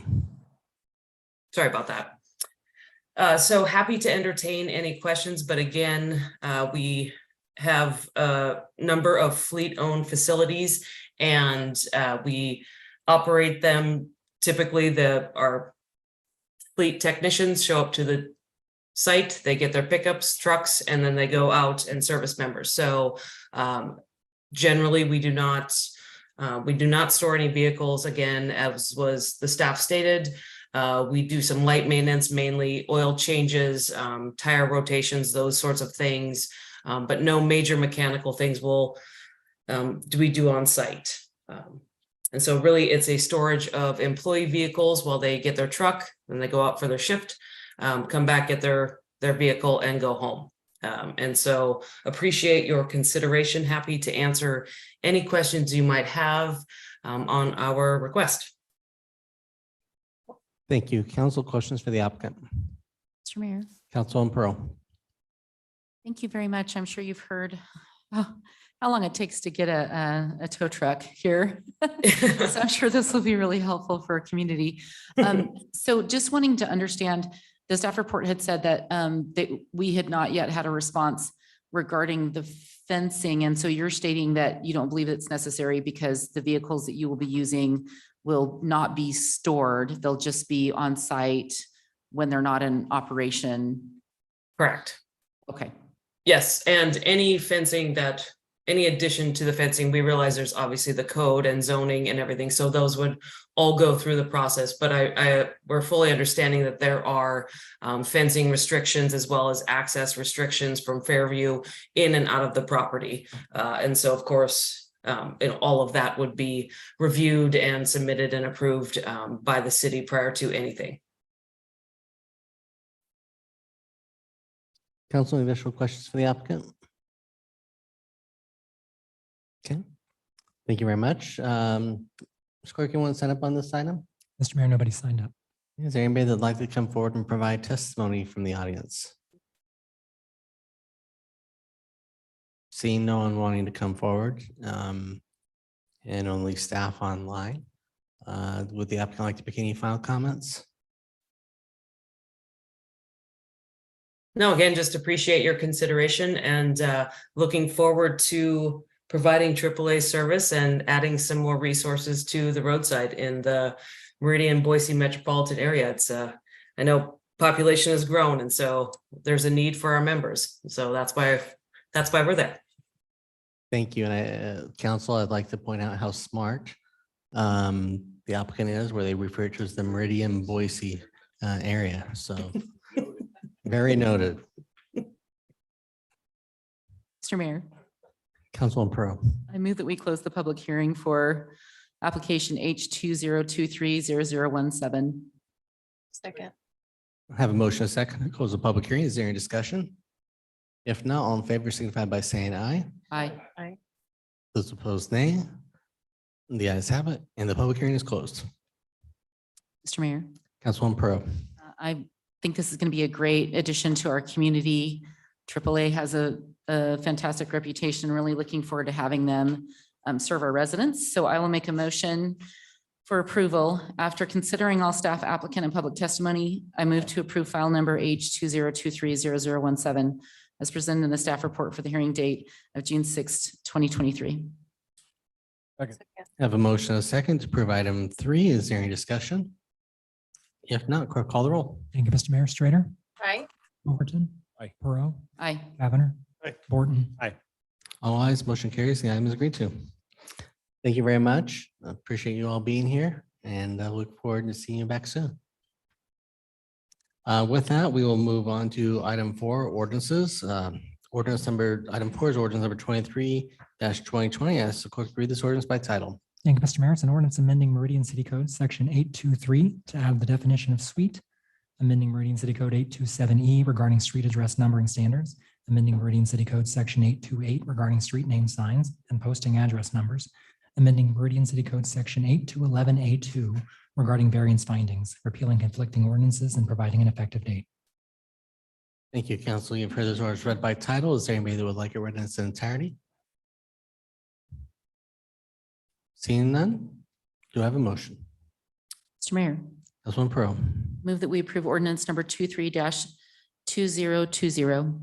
Sorry about that. So happy to entertain any questions, but again, we have a number of fleet-owned facilities, and we operate them. Typically, our fleet technicians show up to the site, they get their pickups, trucks, and then they go out and service members. So generally, we do not store any vehicles. Again, as was the staff stated, we do some light maintenance, mainly oil changes, tire rotations, those sorts of things, but no major mechanical things we do on site. And so really it's a storage of employee vehicles while they get their truck, then they go out for their shift, come back, get their vehicle and go home. And so appreciate your consideration. Happy to answer any questions you might have on our request. Thank you. Council, questions for the applicant? Mr. Mayor. Councilwoman Pearl. Thank you very much. I'm sure you've heard how long it takes to get a tow truck here. So I'm sure this will be really helpful for our community. So just wanting to understand, the staff report had said that we had not yet had a response regarding the fencing. And so you're stating that you don't believe it's necessary because the vehicles that you will be using will not be stored. They'll just be on site when they're not in operation. Correct. Okay. Yes, and any fencing any addition to the fencing, we realize there's obviously the code and zoning and everything, so those would all go through the process, but we're fully understanding that there are fencing restrictions as well as access restrictions from Fairview in and out of the property. And so of course, all of that would be reviewed and submitted and approved by the city prior to anything. Council, any additional questions for the applicant? Okay, thank you very much. Ms. Clerk, you want to sign up on this item? Mr. Mayor, nobody signed up. Is there anybody that'd like to come forward and provide testimony from the audience? Seeing no one wanting to come forward, and only staff online, would the applicant like to make any final comments? No, again, just appreciate your consideration and looking forward to providing AAA service and adding some more resources to the roadside in the Meridian Boise metropolitan area. It's I know population has grown, and so there's a need for our members. So that's why we're there. Thank you. And council, I'd like to point out how smart the applicant is, where they refer to as the Meridian Boise area. So very noted. Mr. Mayor, Councilman Pro. I move that we close the public hearing for application H20230017. Second. I have a motion, a second, to close the public hearing. Is there any discussion? If not, all in favor signify by saying aye. Aye. Aye. Those opposed, nay. The ayes have it, and the public hearing is closed. Mr. Mayor, Councilman Pro. I think this is going to be a great addition to our community. AAA has a fantastic reputation. Really looking forward to having them serve our residents. So I will make a motion for approval. After considering all staff, applicant, and public testimony, I move to approve file number H20230017 as presented in the staff report for the hearing date of June 6th, 2023. I have a motion, a second, to approve item 3. Is there any discussion? If not, clerk call the roll. Thank you, Mr. Mayor. Strater, Aye. Overton. Aye. Perot, Aye. Cavanagh. Aye. Borton. All ayes, motion carries. The item is agreed to. Thank you very much. I appreciate you all being here, and I look forward to seeing you back soon. With that, we will move on to item 4, ordinances. Item 4 is ordinance number 23-2020. Ask the clerk to read this ordinance by title. Thank you, Mr. Mayor. It's an ordinance amending Meridian City Code, section 823, to add the definition of suite, amending Meridian City Code 827E regarding street address numbering standards, amending Meridian City Code section 828 regarding street name signs and posting address numbers, amending Meridian City Code section 8211A2 regarding variance findings, repealing conflicting ordinances and providing an effective date. Thank you, council. You've heard this ordinance read by title. Is there anybody that would like it read in its entirety? Seeing none, do I have a motion? Mr. Mayor, Councilman Pro. move that we approve ordinance number 23-2020.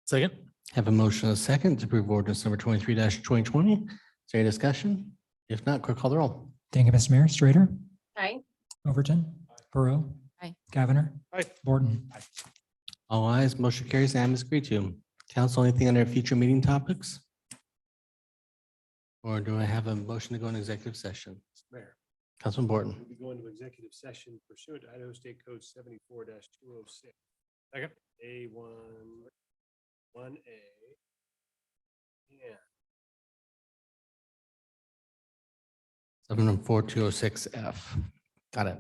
Second. Have a motion, a second, to approve ordinance number 23-2020. Is there any discussion? If not, clerk call the roll. Thank you, Mr. Mayor. Strater, Aye. Overton, Perot. Aye. Cavanagh. Aye. Borton. All ayes, motion carries. The item is agreed to. Council, anything under future meeting topics? Or do I have a motion to go into executive session? Mayor, Councilman Borton. we go into executive session pursuant to Idaho State Code 74-206. Second. A1A. Yeah. 74206F. Got it.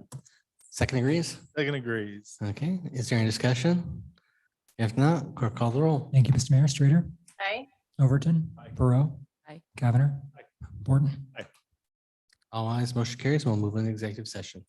Second agrees? Second agrees. Okay. Is there any discussion? If not, clerk call the roll. Thank you, Mr. Mayor. Strater, Aye. Overton, Perot. Aye. Cavanagh. Borton. All ayes, motion carries. We'll move into executive session.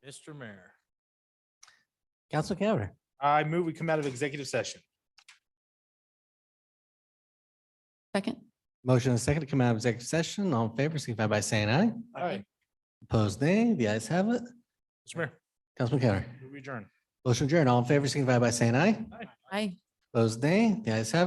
Mr. Mayor, Council Cavanaugh. I move we come out of executive session. Second. Motion and a second to come out of executive session. All in favor, signify by saying aye. Aye. Opposed, nay. The ayes have it. Mr. Mayor, Councilman Cavanaugh. we adjourn. Motion adjourned. All in favor, signify by saying aye. Aye. Opposed, nay. The ayes have it.